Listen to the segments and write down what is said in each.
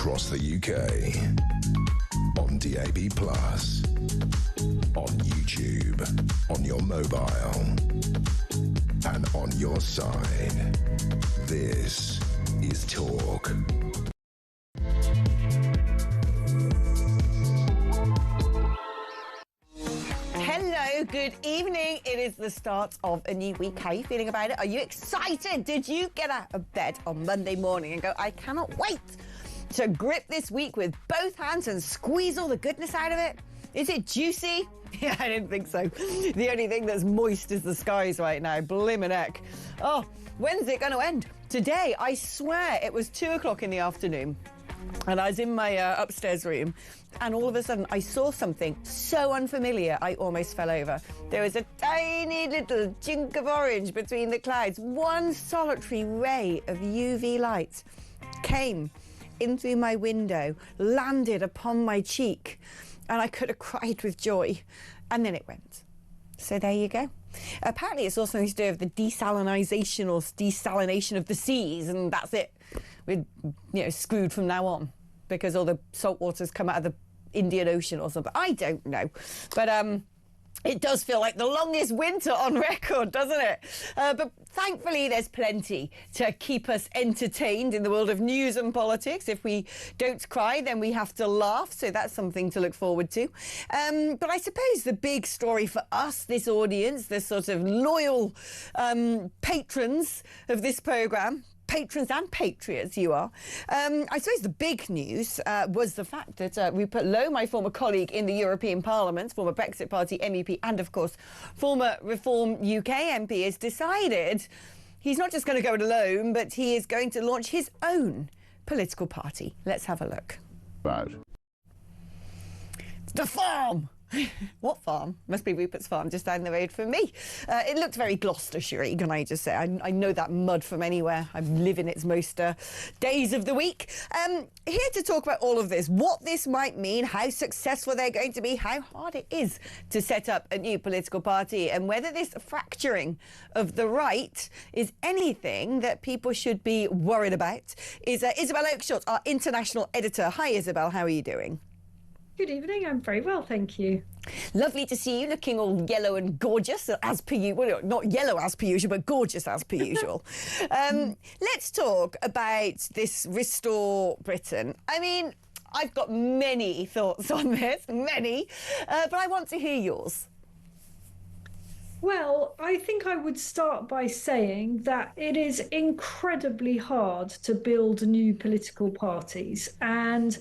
across the UK, on DAB+, on YouTube, on your mobile, and on your side. This is Talk. Hello, good evening. It is the start of a new week. How are you feeling about it? Are you excited? Did you get out of bed on Monday morning and go, I cannot wait to grip this week with both hands and squeeze all the goodness out of it? Is it juicy? Yeah, I didn't think so. The only thing that's moist is the skies right now. Blimmin' heck. Oh, when's it going to end? Today, I swear it was 2 o'clock in the afternoon. And I was in my upstairs room, and all of a sudden I saw something so unfamiliar I almost fell over. There was a tiny little chink of orange between the clouds. One solitary ray of UV light came in through my window, landed upon my cheek, and I could have cried with joy. And then it went. So there you go. Apparently it's also something to do with the desalination or desalination of the seas, and that's it. We're, screwed from now on because all the salt water's come out of the Indian Ocean or something. I don't know. But it does feel like the longest winter on record, doesn't it? But thankfully, there's plenty to keep us entertained in the world of news and politics. If we don't cry, then we have to laugh. So that's something to look forward to. But I suppose the big story for us, this audience, the sort of loyal patrons of this programme, patrons and patriots you are. I suppose the big news was the fact that Rupert Lowe, my former colleague in the European Parliament, former Brexit Party MEP and, of course, former Reform UK MP, has decided he's not just going to go it alone, but he is going to launch his own political party. Let's have a look. Bad. The farm! What farm? Must be Rupert's farm, just down the road from me. It looked very Gloucestershire-y, can I just say? I know that mud from anywhere. I live in its most days of the week. Here to talk about all of this, what this might mean, how successful they're going to be, how hard it is to set up a new political party, and whether this fracturing of the right is anything that people should be worried about, is Isabel Oakeshott, our international editor. Hi, Isabel. How are you doing? Good evening. I'm very well, thank you. Lovely to see you, looking all yellow and gorgeous, as per usual. Well, not yellow as per usual, but gorgeous as per usual. Let's talk about this Restore Britain. I mean, I've got many thoughts on this, but I want to hear yours. Well, I think I would start by saying that it is incredibly hard to build new political parties, and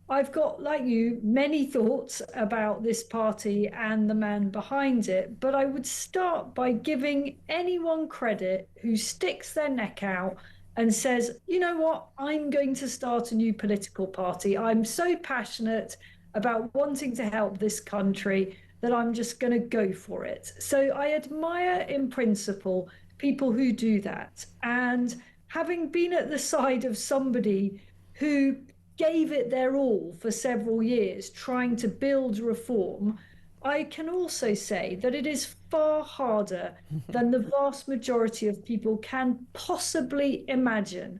I've got, like you, many thoughts about this party and the man behind it, but I would start by giving anyone credit who sticks their neck out and says, you know what, I'm going to start a new political party. I'm so passionate about wanting to help this country that I'm just going to go for it. So I admire, in principle, people who do that. And having been at the side of somebody who gave it their all for several years trying to build reform, I can also say that it is far harder than the vast majority of people can possibly imagine.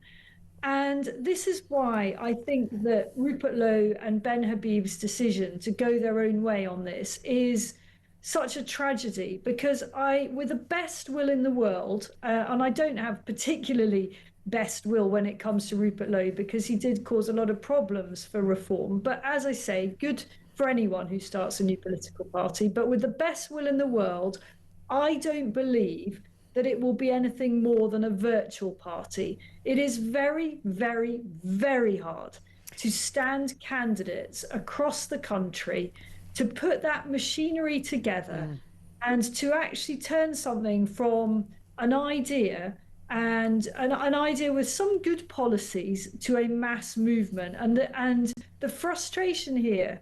And this is why I think that Rupert Lowe and Ben Habib's decision to go their own way on this is such a tragedy, because with the best will in the world, and I don't have particularly best will when it comes to Rupert Lowe, because he did cause a lot of problems for reform. But as I say, good for anyone who starts a new political party. But with the best will in the world, I don't believe that it will be anything more than a virtual party. It is very, very, very hard to stand candidates across the country, to put that machinery together and to actually turn something from an idea and an idea with some good policies to a mass movement. And the frustration here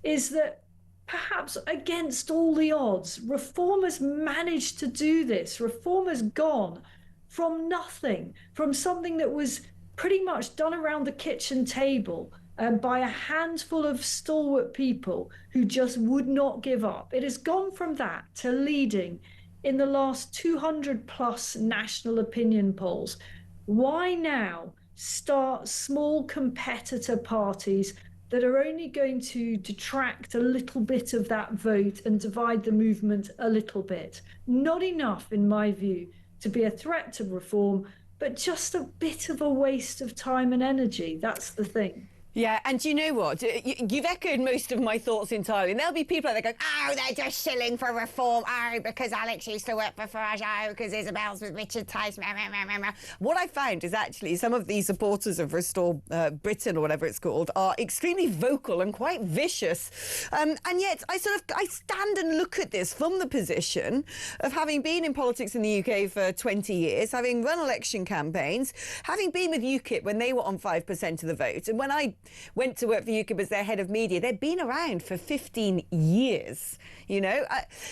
is that perhaps against all the odds, Reform has managed to do this. Reform has gone from nothing, from something that was pretty much done around the kitchen table by a handful of stalwart people who just would not give up. It has gone from that to leading in the last 200 plus national opinion polls. Why now start small competitor parties that are only going to detract a little bit of that vote and divide the movement a little bit. Not enough, in my view, to be a threat to reform, but just a bit of a waste of time and energy. That's the thing. Yeah, and do you know what? You've echoed most of my thoughts entirely. And there'll be people that go, oh, they're just shilling for reform. Oh, because Alex used to work for Farage. Oh, because Isabel's with Richard Tice. What I found is actually some of these supporters of Restore Britain, or whatever it's called, are extremely vocal and quite vicious. And yet I stand and look at this from the position of having been in politics in the UK for 20 years, having run election campaigns, having been with UKIP when they were on 5% of the vote. And when I went to work for UKIP as their head of media, they'd been around for 15 years. You know,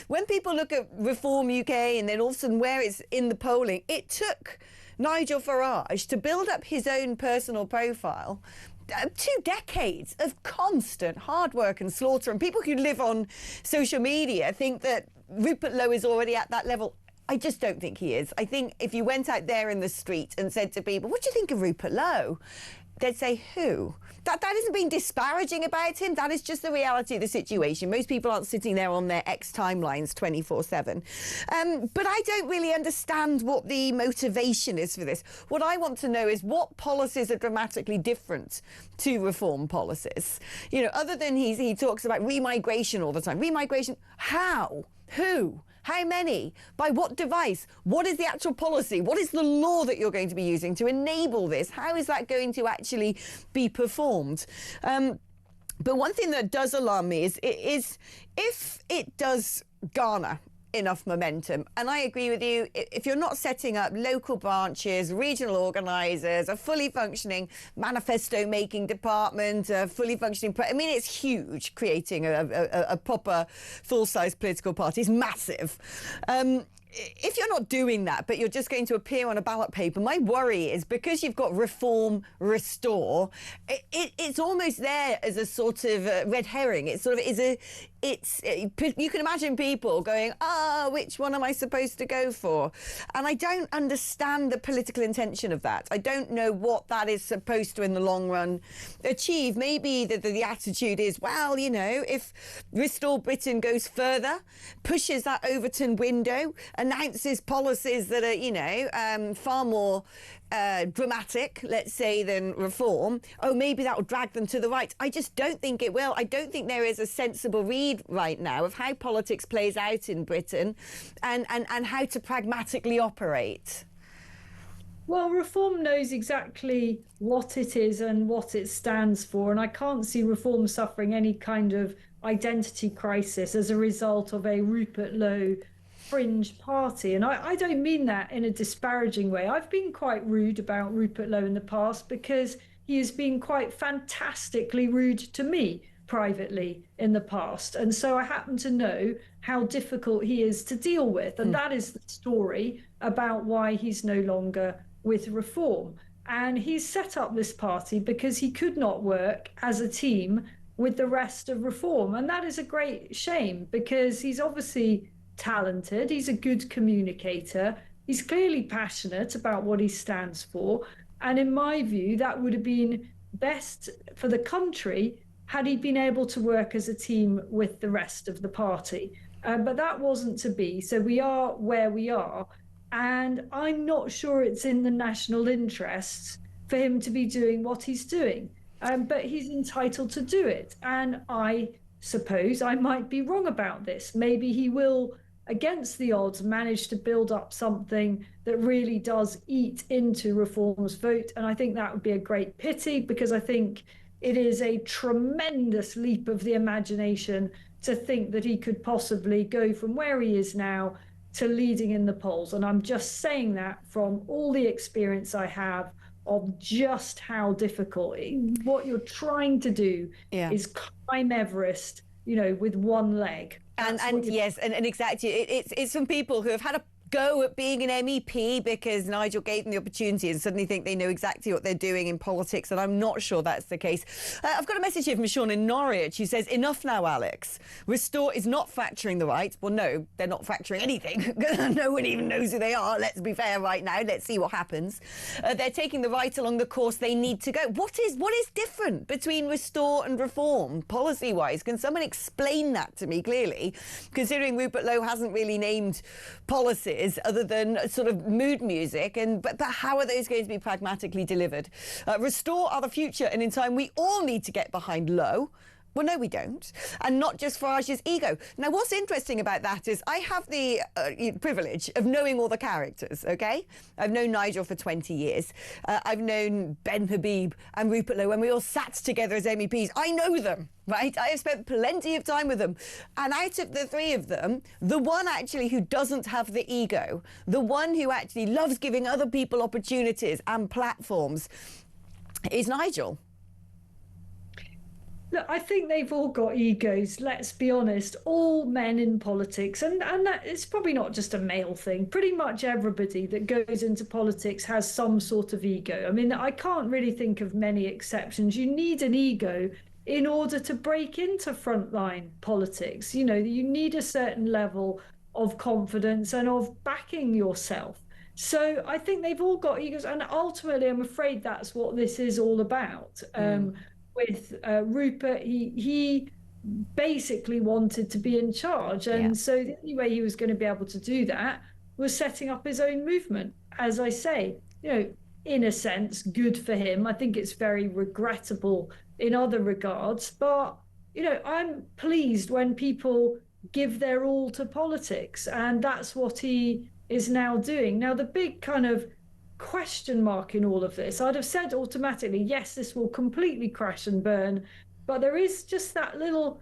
when people look at Reform UK and then all of a sudden where it's in the polling, it took Nigel Farage to build up his own personal profile. 2 decades of constant hard work and slaughter, and people who live on social media think that Rupert Lowe is already at that level. I just don't think he is. I think if you went out there in the street and said to people, what do you think of Rupert Lowe? They'd say, who? That isn't being disparaging about him. That is just the reality of the situation. Most people aren't sitting there on their X timelines 24/7. But I don't really understand what the motivation is for this. What I want to know is what policies are dramatically different to reform policies. You know, other than he talks about remigration all the time. Remigration, how? Who? How many? By what device? What is the actual policy? What is the law that you're going to be using to enable this? How is that going to actually be performed? But one thing that does alarm me is if it does garner enough momentum, and I agree with you, if you're not setting up local branches, regional organisers, a fully functioning manifesto making department, a fully functioning I mean, it's huge. Creating a proper full-size political party is massive. If you're not doing that, but you're just going to appear on a ballot paper, my worry is because you've got reform, restore, it's almost there as a sort of red herring. It sort of is you can imagine people going, which one am I supposed to go for? And I don't understand the political intention of that. I don't know what that is supposed to, in the long run, achieve. Maybe the attitude is, well, you know, if Restore Britain goes further, pushes that Overton window, announces policies that are, you know, far more dramatic, let's say, than reform, maybe that will drag them to the right. I just don't think it will. I don't think there is a sensible read right now of how politics plays out in Britain and how to pragmatically operate. Well, Reform knows exactly what it is and what it stands for, and I can't see Reform suffering any kind of identity crisis as a result of a Rupert Lowe fringe party. And I don't mean that in a disparaging way. I've been quite rude about Rupert Lowe in the past because he has been quite fantastically rude to me privately in the past. And so I happen to know how difficult he is to deal with. And that is the story about why he's no longer with Reform. And he's set up this party because he could not work as a team with the rest of Reform. And that is a great shame because he's obviously talented, he's a good communicator, he's clearly passionate about what he stands for, and in my view that would have been best for the country had he been able to work as a team with the rest of the party, but that wasn't to be. So we are where we are, and I'm not sure it's in the national interests for him to be doing what he's doing, but he's entitled to do it, and I suppose I might be wrong about this. Maybe he will, against the odds, manage to build up something that really does eat into Reform's vote. And I think that would be a great pity because I think it is a tremendous leap of the imagination to think that he could possibly go from where he is now to leading in the polls. And I'm just saying that from all the experience I have of just how difficult what you're trying to do is climb Everest, you know, with one leg. And yes, and exactly, it's from people who have had a go at being an MEP because Nigel gave them the opportunity and suddenly think they know exactly what they're doing in politics, and I'm not sure that's the case. I've got a message here from Sean in Norwich who says, enough now, Alex. Restore is not factoring the right. Well, no, they're not factoring anything. No one even knows who they are. Let's be fair right now. Let's see what happens. They're taking the right along the course they need to go. What is different between restore and reform policy-wise? Can someone explain that to me clearly, considering Rupert Lowe hasn't really named policies other than sort of mood music, but how are those going to be pragmatically delivered? Restore are the future, and in time we all need to get behind Lowe. Well, no, we don't. And not just Farage's ego. Now, what's interesting about that is I have the privilege of knowing all the characters, OK? I've known Nigel for 20 years. I've known Ben Habib and Rupert Lowe when we all sat together as MEPs. I know them, right? I have spent plenty of time with them. And out of the three of them, the one actually who doesn't have the ego, the one who actually loves giving other people opportunities and platforms is Nigel. Look, I think they've all got egos, let's be honest, all men in politics. And that it's probably not just a male thing. Pretty much everybody that goes into politics has some sort of ego. I mean, I can't really think of many exceptions. You need an ego in order to break into frontline politics. You know, you need a certain level of confidence and of backing yourself. So I think they've all got egos. And ultimately, I'm afraid that's what this is all about. With Rupert, he basically wanted to be in charge. And so the only way he was going to be able to do that was setting up his own movement. As I say, you know, in a sense, good for him. I think it's very regrettable in other regards. But, you know, I'm pleased when people give their all to politics. And that's what he is now doing. Now, the big kind of question mark in all of this, I'd have said automatically, yes, this will completely crash and burn. But there is just that little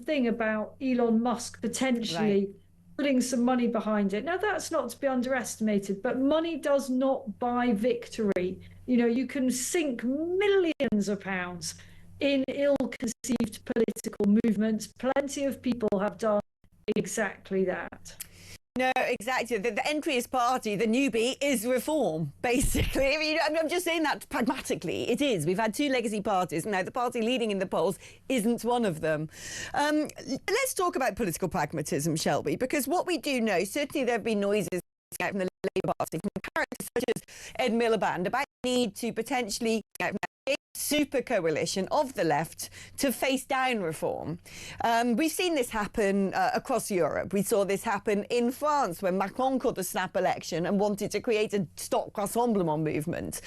thing about Elon Musk potentially putting some money behind it. Now, that's not to be underestimated, but money does not buy victory. You know, you can sink millions of pounds in ill-conceived political movements. Plenty of people have done exactly that. No, exactly. The entryist party, the newbie, is reform, basically. I mean, I'm just saying that pragmatically. It is. We've had two legacy parties. Now, the party leading in the polls isn't one of them. Let's talk about political pragmatism, shall we? Because what we do know, certainly there have been noises out from the Labour Party, from characters such as Ed Miliband, about the need to potentially a super coalition of the left to face down reform. We've seen this happen across Europe. We saw this happen in France when Macron called the snap election and wanted to create a Stop Rassemblement movement.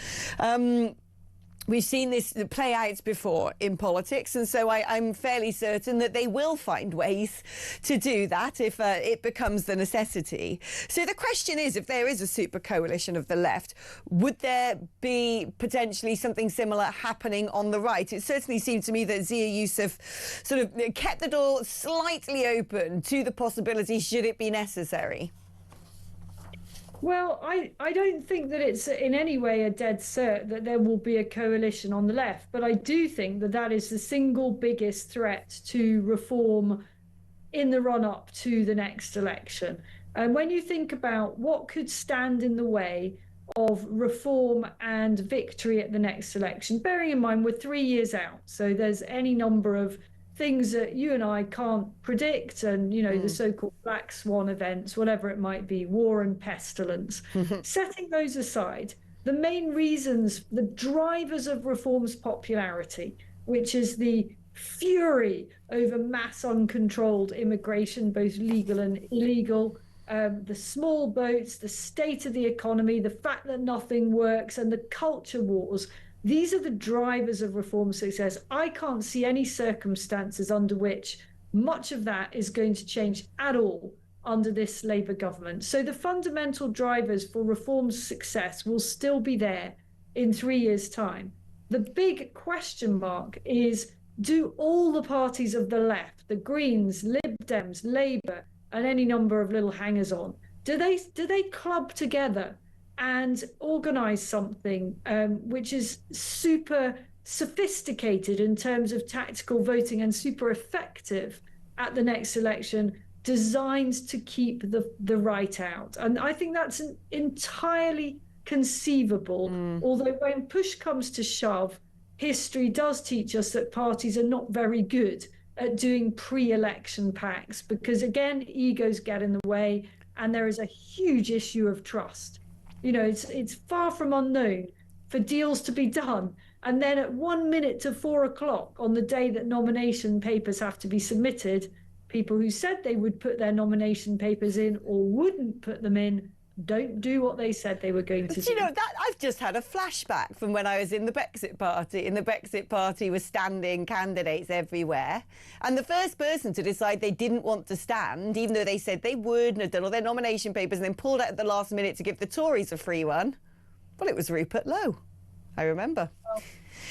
We've seen this play out before in politics, and so I'm fairly certain that they will find ways to do that if it becomes the necessity. So the question is, if there is a super coalition of the left, would there be potentially something similar happening on the right? It certainly seemed to me that Zia Youssef sort of kept the door slightly open to the possibility should it be necessary. Well, I don't think that it's in any way a dead cert that there will be a coalition on the left, but I do think that that is the single biggest threat to reform in the run-up to the next election. And when you think about what could stand in the way of reform and victory at the next election, bearing in mind we're 3 years out, so there's any number of things that you and I can't predict, and you know the so-called black swan events, whatever it might be, war and pestilence. Setting those aside, the main reasons, the drivers of reform's popularity, which is the fury over mass uncontrolled immigration, both legal and illegal, the small boats, the state of the economy, the fact that nothing works, and the culture wars. These are the drivers of reform success. I can't see any circumstances under which much of that is going to change at all under this Labour government. So the fundamental drivers for reform's success will still be there in 3 years' time. The big question mark is, do all the parties of the left, the Greens, Lib Dems, Labour, and any number of little hangers-on, do they club together and organise something which is super sophisticated in terms of tactical voting and super effective at the next election designed to keep the right out. And I think that's entirely conceivable, although when push comes to shove, history does teach us that parties are not very good at doing pre-election packs, because again, egos get in the way, and there is a huge issue of trust. You know, it's far from unknown for deals to be done, and then at 1 minute to 4 o'clock on the day that nomination papers have to be submitted, people who said they would put their nomination papers in or wouldn't put them in don't do what they said they were going to do. You know, that I've just had a flashback from when I was in the Brexit Party. In the Brexit Party were standing candidates everywhere. And the first person to decide they didn't want to stand, even though they said they would and had done all their nomination papers and then pulled out at the last minute to give the Tories a free one, well, it was Rupert Lowe. I remember. Well,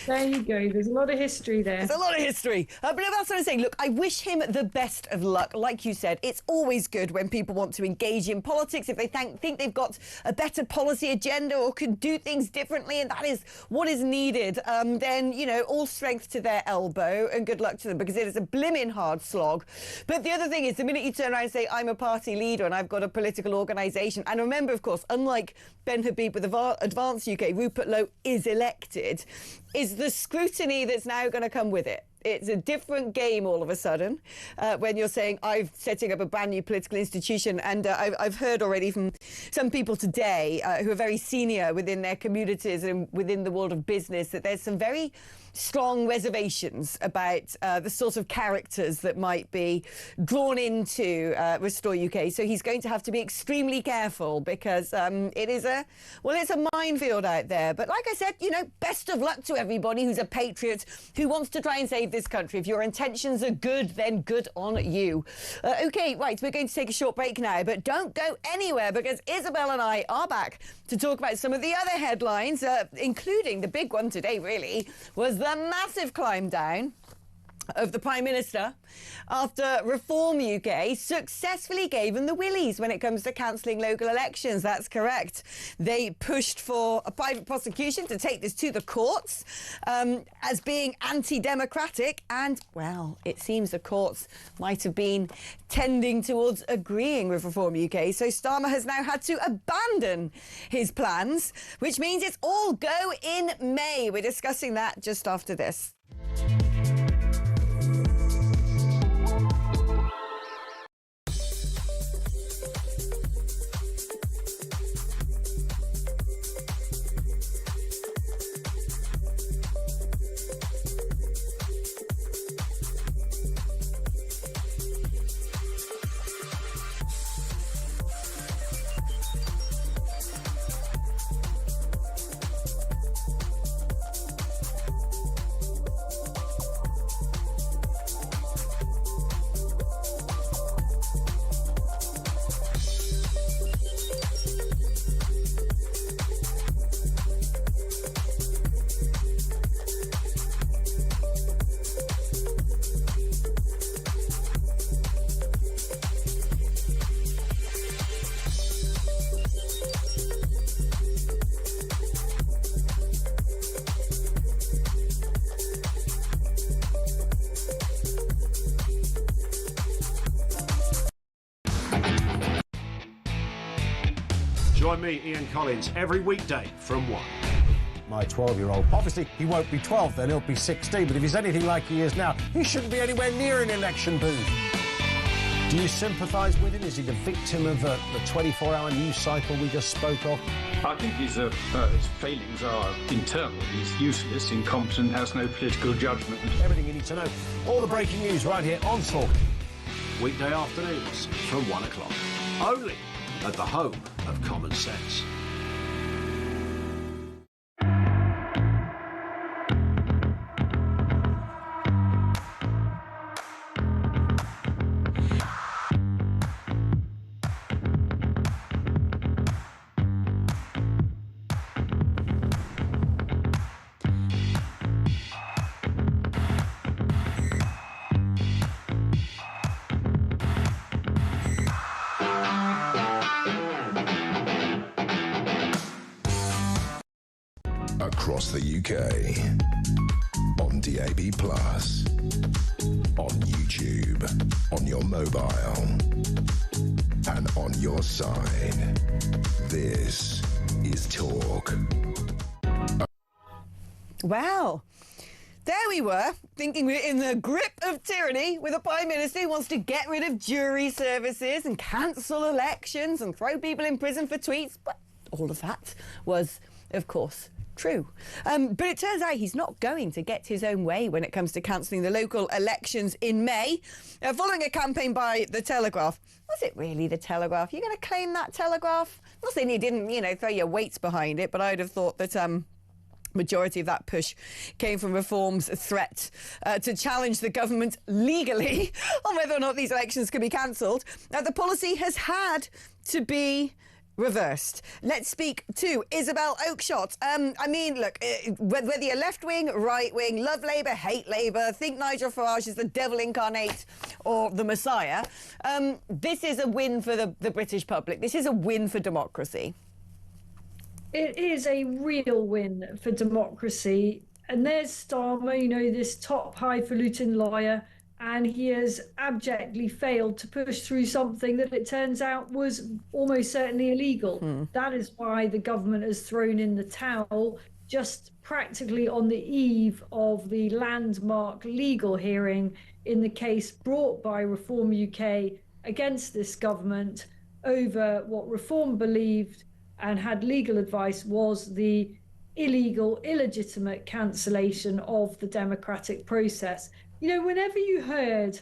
there you go. There's a lot of history there. There's a lot of history. But that's what I'm saying. Look, I wish him the best of luck. Like you said, it's always good when people want to engage in politics. If they think they've got a better policy agenda or can do things differently, and that is what is needed, then, you know, all strength to their elbow and good luck to them, because it is a blimmin' hard slog. But the other thing is, the minute you turn around and say, I'm a party leader and I've got a political organisation, and remember, of course, unlike Ben Habib with Advance UK, Rupert Lowe is elected, is the scrutiny that's now going to come with it. It's a different game all of a sudden when you're saying, I'm setting up a brand new political institution. And I've heard already from some people today who are very senior within their communities and within the world of business that there's some very strong reservations about the sort of characters that might be drawn into Restore UK. So he's going to have to be extremely careful, because it is it's a minefield out there. But like I said, you know, best of luck to everybody who's a patriot, who wants to try and save this country. If your intentions are good, then good on you. OK, right, we're going to take a short break now, but don't go anywhere, because Isabel and I are back to talk about some of the other headlines, including the big one today, really, was the massive climb down of the Prime Minister after Reform UK successfully gave him the willies when it comes to cancelling local elections. That's correct. They pushed for a private prosecution to take this to the courts as being anti-democratic, and, well, it seems the courts might have been tending towards agreeing with Reform UK. So Starmer has now had to abandon his plans, which means it's all go in May. We're discussing that just after this. Join me, Ian Collins, every weekday from 1. My 12-year-old. Obviously, he won't be 12 then, he'll be 16. But if he's anything like he is now, he shouldn't be anywhere near an election booth. Do you sympathise with him? Is he the victim of the 24-hour news cycle we just spoke of? I think his failings are internal. He's useless, incompetent, has no political judgment. Everything you need to know. All the breaking news right here on Talk. Weekday afternoons from 1 o'clock. Only at the home of common sense. Across the UK on DAB+, on YouTube, on your mobile, and on your side. This is Talk. Wow. There we were, thinking we're in the grip of tyranny with a Prime Minister who wants to get rid of jury services and cancel elections and throw people in prison for tweets. But all of that was, of course, true. But it turns out he's not going to get his own way when it comes to cancelling the local elections in May. Following a campaign by The Telegraph. Was it really The Telegraph? You're going to claim that Telegraph? Not saying he didn't, throw your weights behind it, but I'd have thought that majority of that push came from Reform's threat to challenge the government legally on whether or not these elections could be cancelled. The policy has had to be reversed. Let's speak to Isabel Oakeshott. Look, whether you're left-wing, right-wing, love Labour, hate Labour, think Nigel Farage is the devil incarnate or the Messiah, this is a win for the British public. This is a win for democracy. It is a real win for democracy. And there's Starmer, this top highfalutin lawyer, and he has abjectly failed to push through something that it turns out was almost certainly illegal. That is why the government has thrown in the towel just practically on the eve of the landmark legal hearing in the case brought by Reform UK against this government over what Reform believed and had legal advice was the illegal, illegitimate cancellation of the democratic process. Whenever you heard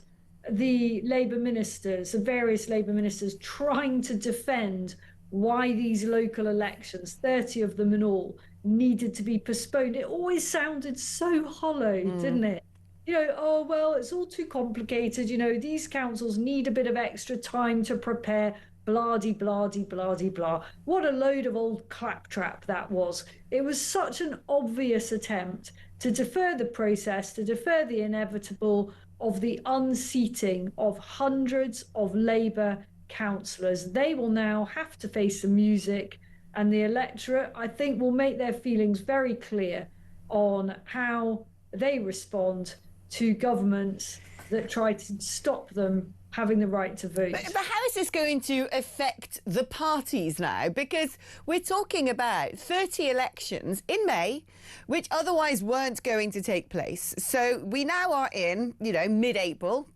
the Labour ministers, the various Labour ministers trying to defend why these local elections, 30 of them in all, needed to be postponed, it always sounded so hollow, didn't it? It's all too complicated. These councils need a bit of extra time to prepare. Blah-de-blah-de-blah-de-blah. What a load of old claptrap that was. It was such an obvious attempt to defer the process, to defer the inevitable of the unseating of hundreds of Labour councillors. They will now have to face the music, and the electorate, I think, will make their feelings very clear on how they respond to governments that try to stop them having the right to vote. But how is this going to affect the parties now? Because we're talking about 30 elections in May, which otherwise weren't going to take place. So we now are in, mid-April,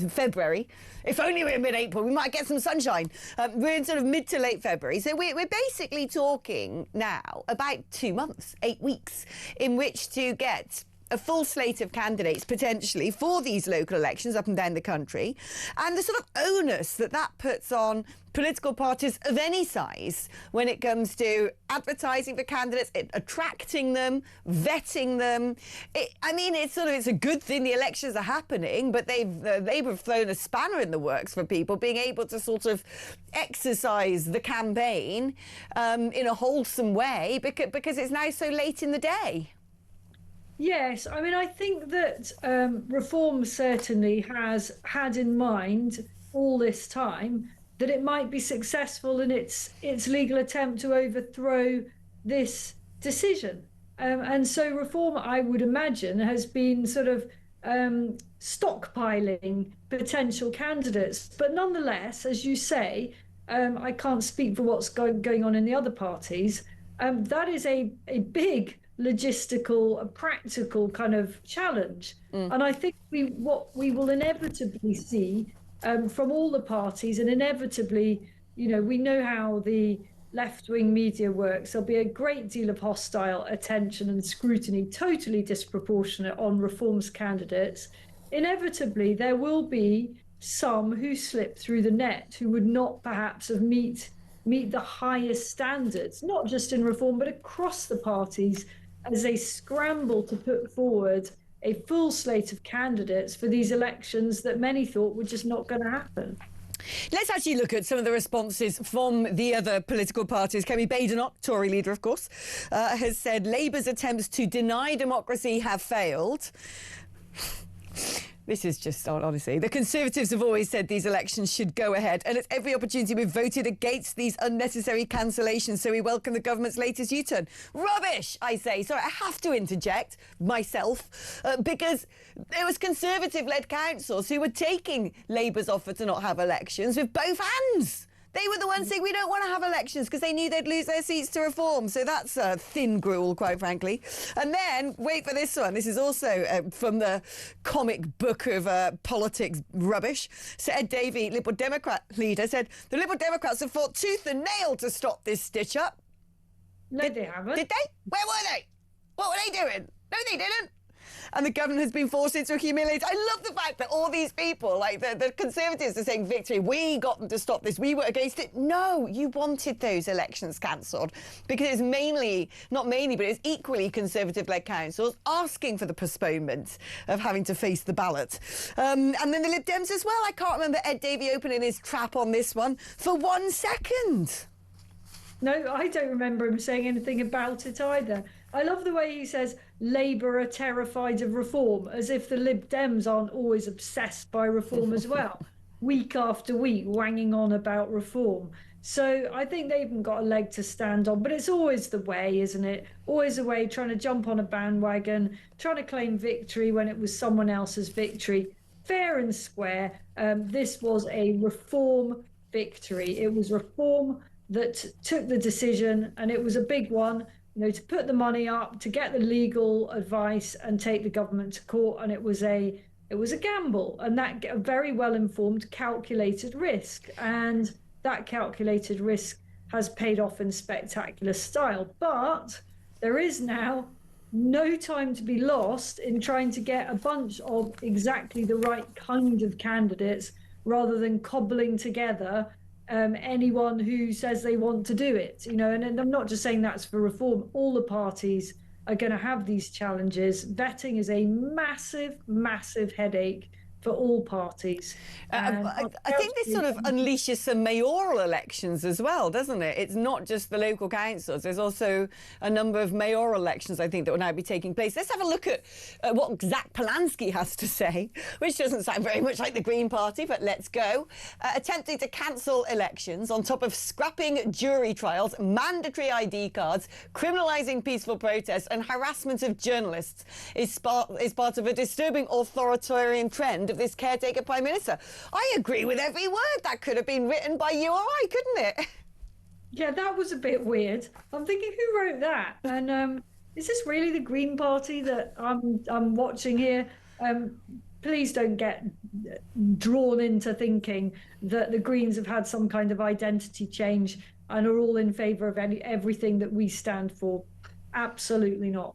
February. If only we're in mid-April, we might get some sunshine. We're in sort of mid to late February. So we're basically talking now about 2 months, 8 weeks, in which to get a full slate of candidates potentially for these local elections up and down the country, and the sort of onus that puts on political parties of any size when it comes to advertising for candidates, attracting them, vetting them. It's a good thing the elections are happening, but they've thrown a spanner in the works for people being able to sort of exercise the campaign in a wholesome way because it's now so late in the day. Yes, I think that Reform certainly has had in mind all this time that it might be successful in its legal attempt to overthrow this decision. And so Reform, I would imagine, has been sort of stockpiling potential candidates. But nonetheless, as you say, I can't speak for what's going on in the other parties. That is a big logistical, a practical kind of challenge. And I think what we will inevitably see from all the parties, and inevitably, we know how the left-wing media works. There'll be a great deal of hostile attention and scrutiny, totally disproportionate on Reform's candidates. Inevitably, there will be some who slip through the net, who would not perhaps have meet the highest standards, not just in Reform, but across the parties, as they scramble to put forward a full slate of candidates for these elections that many thought were just not going to happen. Let's actually look at some of the responses from the other political parties. Kemi Badenoch, Tory leader, of course, has said Labour's attempts to deny democracy have failed. This is just, honestly, the Conservatives have always said these elections should go ahead, and at every opportunity we've voted against these unnecessary cancellations, so we welcome the government's latest U-turn. Rubbish, I say. Sorry, I have to interject myself, because it was Conservative-led councils who were taking Labour's offer to not have elections with both hands. They were the ones saying we don't want to have elections because they knew they'd lose their seats to Reform. So that's thin gruel, quite frankly. And then, wait for this one. This is also from the comic book of politics rubbish. So Ed Davey, Liberal Democrat leader, said the Liberal Democrats have fought tooth and nail to stop this stitch-up. No, they haven't. Did they? Where were they? What were they doing? No, they didn't. And the government has been forced into a humiliation. I love the fact that all these people, like the Conservatives, are saying victory. We got them to stop this. We were against it. No, you wanted those elections cancelled because it's mainly, not mainly, but it's equally Conservative-led councils asking for the postponement of having to face the ballot. And then the Lib Dems as well. I can't remember Ed Davey opening his trap on this one for 1 second. No, I don't remember him saying anything about it either. I love the way he says Labour are terrified of reform, as if the Lib Dems aren't always obsessed by reform as well, week after week, wanging on about reform. So I think they haven't got a leg to stand on, but it's always the way, isn't it? Always a way, trying to jump on a bandwagon, trying to claim victory when it was someone else's victory. Fair and square, this was a reform victory. It was reform that took the decision, and it was a big one, to put the money up, to get the legal advice and take the government to court. And it was a gamble, and that a very well informed, calculated risk. And that calculated risk has paid off in spectacular style. But there is now no time to be lost in trying to get a bunch of exactly the right kind of candidates rather than cobbling together anyone who says they want to do it, and I'm not just saying that's for Reform. All the parties are going to have these challenges. Vetting is a massive, massive headache for all parties. I think this sort of unleashes some mayoral elections as well, doesn't it? It's not just the local councils. There's also a number of mayoral elections, I think, that will now be taking place. Let's have a look at what Zach Polanski has to say, which doesn't sound very much like the Green Party, but let's go. Attempting to cancel elections on top of scrapping jury trials, mandatory ID cards, criminalising peaceful protests and harassment of journalists is part of a disturbing authoritarian trend of this caretaker Prime Minister. I agree with every word. That could have been written by you or I, couldn't it? Yeah, that was a bit weird. I'm thinking, who wrote that? And is this really the Green Party that I'm watching here? Please don't get drawn into thinking that the Greens have had some kind of identity change and are all in favour of everything that we stand for. Absolutely not.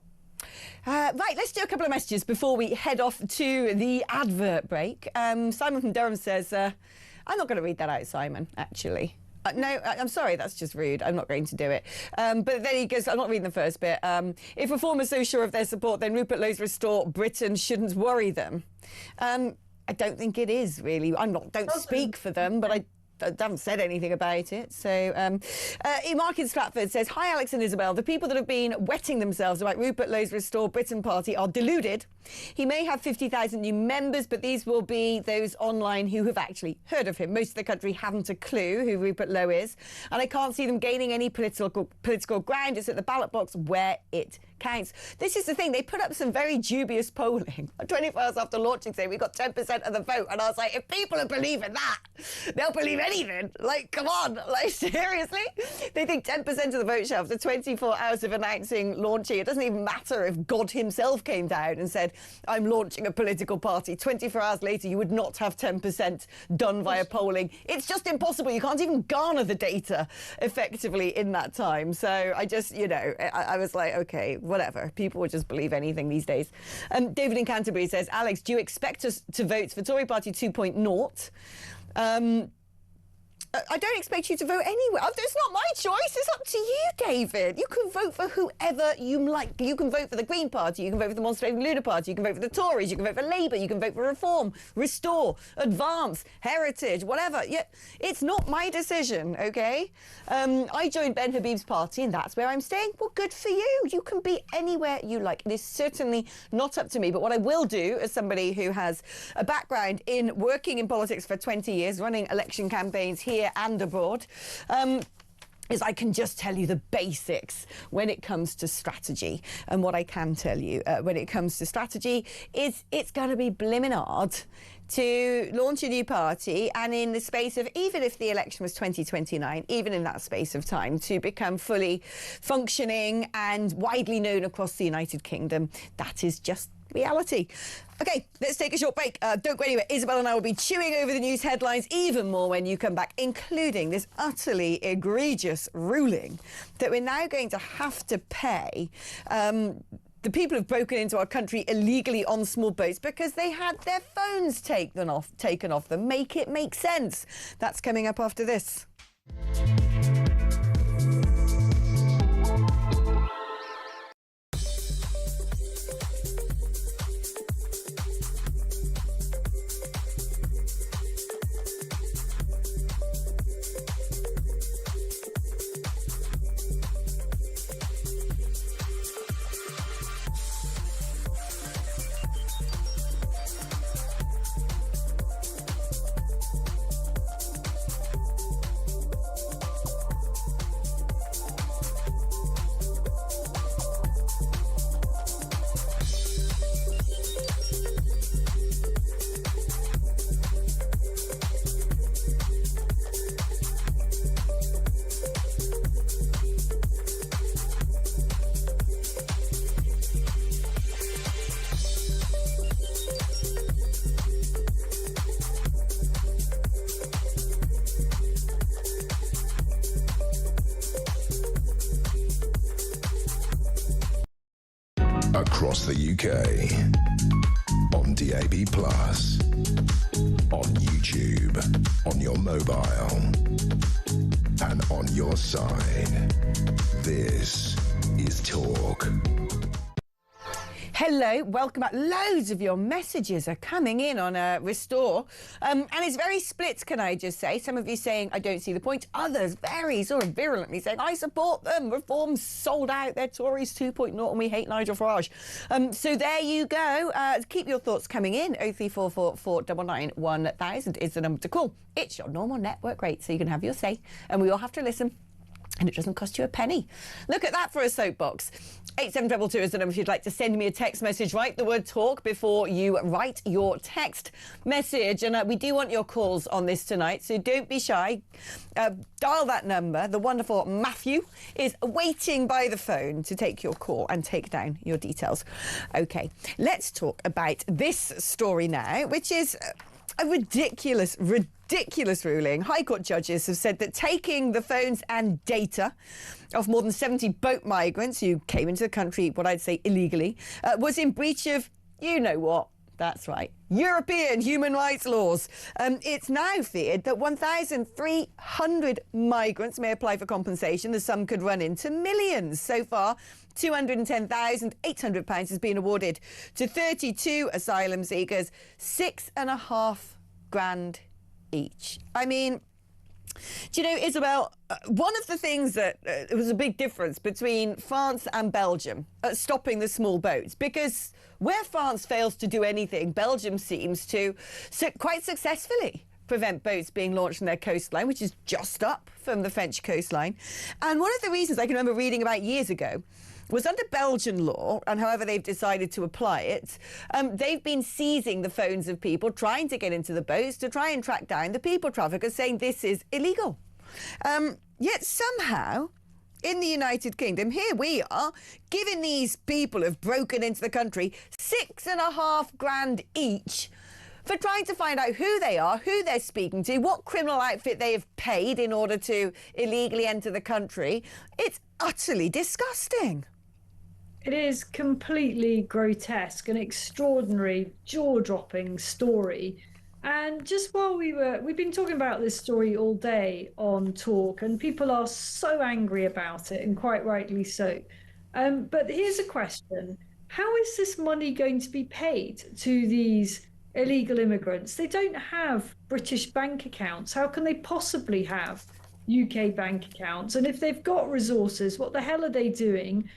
Right, let's do a couple of messages before we head off to the advert break. Simon from Durham says, I'm not going to read that out, Simon, actually. No, I'm sorry, that's just rude. I'm not going to do it. But then he goes, I'm not reading the first bit. If Reform is so sure of their support, then Rupert Lowe's Restore Britain shouldn't worry them. I don't think it is, really. Don't speak for them, but I haven't said anything about it. So Mark in Stratford says, hi Alex and Isabel, the people that have been wetting themselves about Rupert Lowe's Restore Britain party are deluded. He may have 50,000 new members, but these will be those online who have actually heard of him. Most of the country haven't a clue who Rupert Lowe is, and I can't see them gaining any political ground. It's at the ballot box where it counts. This is the thing, they put up some very dubious polling 24 hours after launching, saying we got 10% of the vote, and I was like, if people are believing that, they'll believe anything. Like, come on, like, seriously? They think 10% of the vote share after 24 hours of announcing launching. It doesn't even matter if God himself came down and said, I'm launching a political party. 24 hours later, you would not have 10% done via polling. It's just impossible. You can't even garner the data effectively in that time. So I just, I was like, okay, whatever. People will just believe anything these days. David in Canterbury says, Alex, do you expect us to vote for Tory Party 2.0? I don't expect you to vote anyway. It's not my choice. It's up to you, David. You can vote for whoever you like. You can vote for the Green Party. You can vote for the Monster Lunar Party. You can vote for the Tories. You can vote for Labour. You can vote for Reform, Restore, Advance, Heritage, whatever. Yeah, it's not my decision, OK? I joined Ben Habib's party and that's where I'm staying. Well, good for you. You can be anywhere you like. It is certainly not up to me. But what I will do, as somebody who has a background in working in politics for 20 years, running election campaigns here and abroad, is I can just tell you the basics when it comes to strategy. And what I can tell you when it comes to strategy is it's going to be blimmin' hard to launch a new party, and in the space of, even if the election was 2029, even in that space of time, to become fully functioning and widely known across the United Kingdom. That is just reality. OK, let's take a short break. Don't go anywhere. Isabel and I will be chewing over the news headlines even more when you come back, including this utterly egregious ruling that we're now going to have to pay the people who've broken into our country illegally on small boats because they had their phones taken off them. Make it make sense. That's coming up after this. Across the UK, on DAB+, on YouTube, on your mobile, and on your side. This is Talk. Hello, welcome back. Loads of your messages are coming in on Restore. And it's very split, can I just say. Some of you saying, I don't see the point. Others very sort of virulently saying, I support them. Reform's sold out. They're Tories 2.0 and we hate Nigel Farage. So there you go. Keep your thoughts coming in. 0344 499 1000 is the number to call. It's your normal network rate, so you can have your say. And we all have to listen. And it doesn't cost you a penny. Look at that for a soapbox. 8722 is the number if you'd like to send me a text message. Write the word talk before you write your text message. And we do want your calls on this tonight, so don't be shy. Dial that number. The wonderful Matthew is waiting by the phone to take your call and take down your details. OK, let's talk about this story now, which is a ridiculous ruling. High Court judges have said that taking the phones and data of more than 70 boat migrants who came into the country, what I'd say illegally, was in breach of, you know what, that's right, European human rights laws. It's now feared that 1,300 migrants may apply for compensation. The sum could run into millions. So far, £210,800 has been awarded to 32 asylum seekers, $6,500 each. I mean, do you know, Isabel, one of the things that it was a big difference between France and Belgium at stopping the small boats, because where France fails to do anything, Belgium seems to quite successfully prevent boats being launched from their coastline, which is just up from the French coastline. And one of the reasons I can remember reading about years ago was under Belgian law, and however they've decided to apply it, they've been seizing the phones of people trying to get into the boats to try and track down the people traffickers, saying this is illegal. Yet somehow, in the United Kingdom, here we are, giving these people who've broken into the country $6,500 each for trying to find out who they are, who they're speaking to, what criminal outfit they have paid in order to illegally enter the country. It's utterly disgusting. It is completely grotesque, an extraordinary, jaw-dropping story. And just while we've been talking about this story all day on Talk, and people are so angry about it, and quite rightly so. But here's a question. How is this money going to be paid to these illegal immigrants? They don't have British bank accounts. How can they possibly have UK bank accounts? And if they've got resources, what the hell are they doing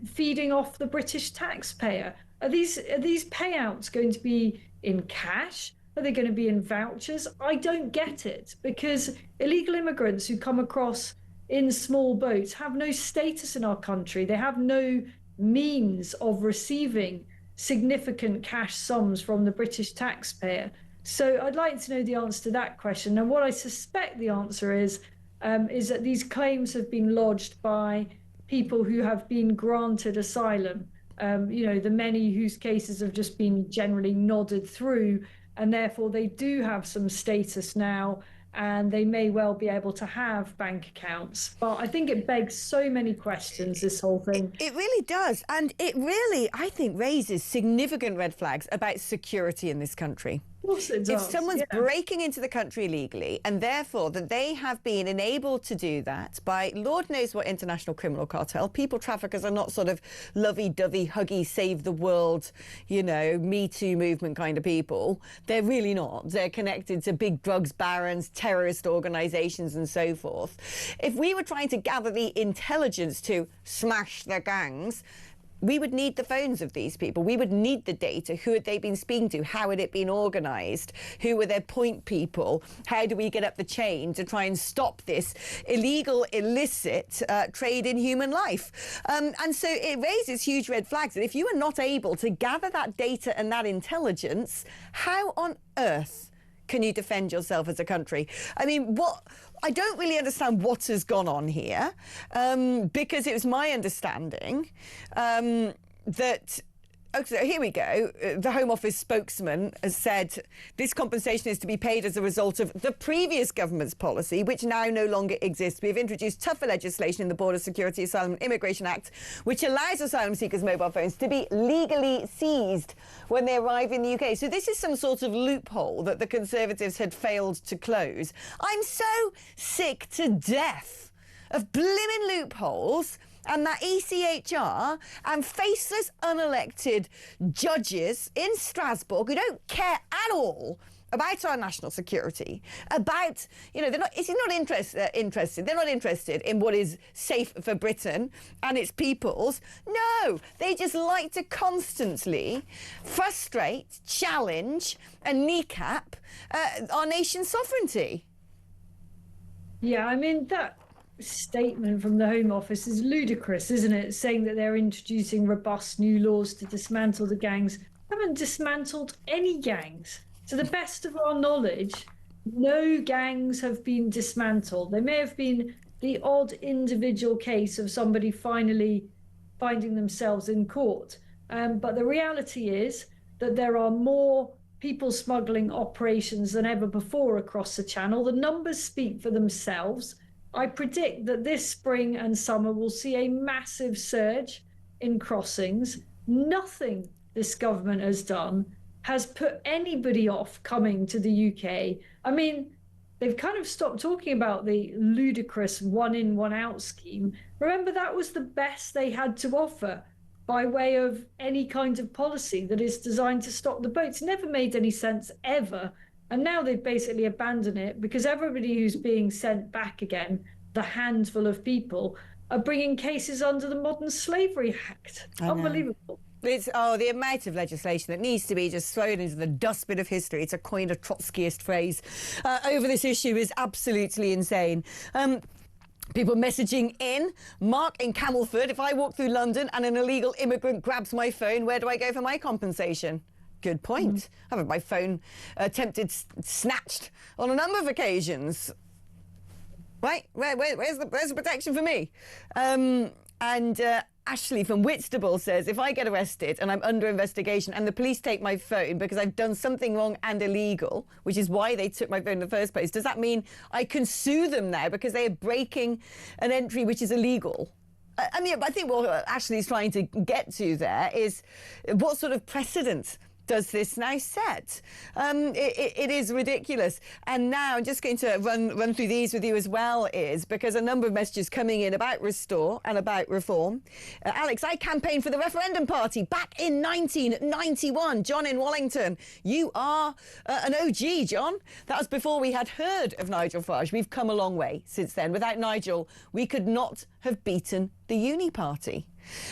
feeding off the British taxpayer? Are these payouts going to be in cash? Are they going to be in vouchers? I don't get it, because illegal immigrants who come across in small boats have no status in our country. They have no means of receiving significant cash sums from the British taxpayer. So I'd like to know the answer to that question. And what I suspect the answer is that these claims have been lodged by people who have been granted asylum. The many whose cases have just been generally nodded through, and therefore they do have some status now, and they may well be able to have bank accounts. But I think it begs so many questions, this whole thing. It really does. And it really, I think, raises significant red flags about security in this country. Of course it does. If someone's breaking into the country illegally, and therefore that they have been enabled to do that by Lord knows what international criminal cartel, people traffickers are not sort of lovey-dovey, huggy, save the world, Me Too movement kind of people. They're really not. They're connected to big drugs barons, terrorist organisations and so forth. If we were trying to gather the intelligence to smash the gangs, we would need the phones of these people. We would need the data. Who had they been speaking to? How had it been organised? Who were their point people? How do we get up the chain to try and stop this illegal, illicit trade in human life? And so it raises huge red flags. And if you are not able to gather that data and that intelligence, how on earth can you defend yourself as a country? I mean, I don't really understand what has gone on here, because it was my understanding that... Okay, here we go. The Home Office spokesman has said this compensation is to be paid as a result of the previous government's policy, which now no longer exists. We have introduced tougher legislation in the Border Security, Asylum and Immigration Act, which allows asylum seekers' mobile phones to be legally seized when they arrive in the UK. So this is some sort of loophole that the Conservatives had failed to close. I'm so sick to death of blimmin' loopholes and that ECHR and faceless unelected judges in Strasbourg who don't care at all about our national security, about, they're not interested. They're not interested in what is safe for Britain and its peoples. No, they just like to constantly frustrate, challenge and kneecap our nation's sovereignty. Yeah, I mean, that statement from the Home Office is ludicrous, isn't it? Saying that they're introducing robust new laws to dismantle the gangs. They haven't dismantled any gangs. To the best of our knowledge, no gangs have been dismantled. There may have been the odd individual case of somebody finally finding themselves in court. But the reality is that there are more people smuggling operations than ever before across the Channel. The numbers speak for themselves. I predict that this spring and summer will see a massive surge in crossings. Nothing this government has done has put anybody off coming to the UK. I mean, they've kind of stopped talking about the ludicrous one in, one out scheme. Remember, that was the best they had to offer by way of any kind of policy that is designed to stop the boats. Never made any sense ever. And now they've basically abandoned it because everybody who's being sent back again, the handful of people, are bringing cases under the Modern Slavery Act. Unbelievable. It's the amount of legislation that needs to be just thrown into the dustbin of history, to coin a Trotskyist phrase, over this issue is absolutely insane. People messaging in, Mark in Camelford, if I walk through London and an illegal immigrant grabs my phone, where do I go for my compensation? Good point. I've had my phone snatched on a number of occasions. Right? Where's the protection for me? Ashley from Whitstable says, if I get arrested and I'm under investigation and the police take my phone because I've done something wrong and illegal, which is why they took my phone in the first place, does that mean I can sue them now because they are breaking an entry which is illegal? I mean, I think what Ashley's trying to get to there is what sort of precedent does this now set? It is ridiculous. And now I'm just going to run through these with you as well, is because a number of messages coming in about Restore and about reform. Alex, I campaigned for the referendum party back in 1991. John in Wallington, you are an OG, John. That was before we had heard of Nigel Farage. We've come a long way since then. Without Nigel, we could not have beaten the Uni Party.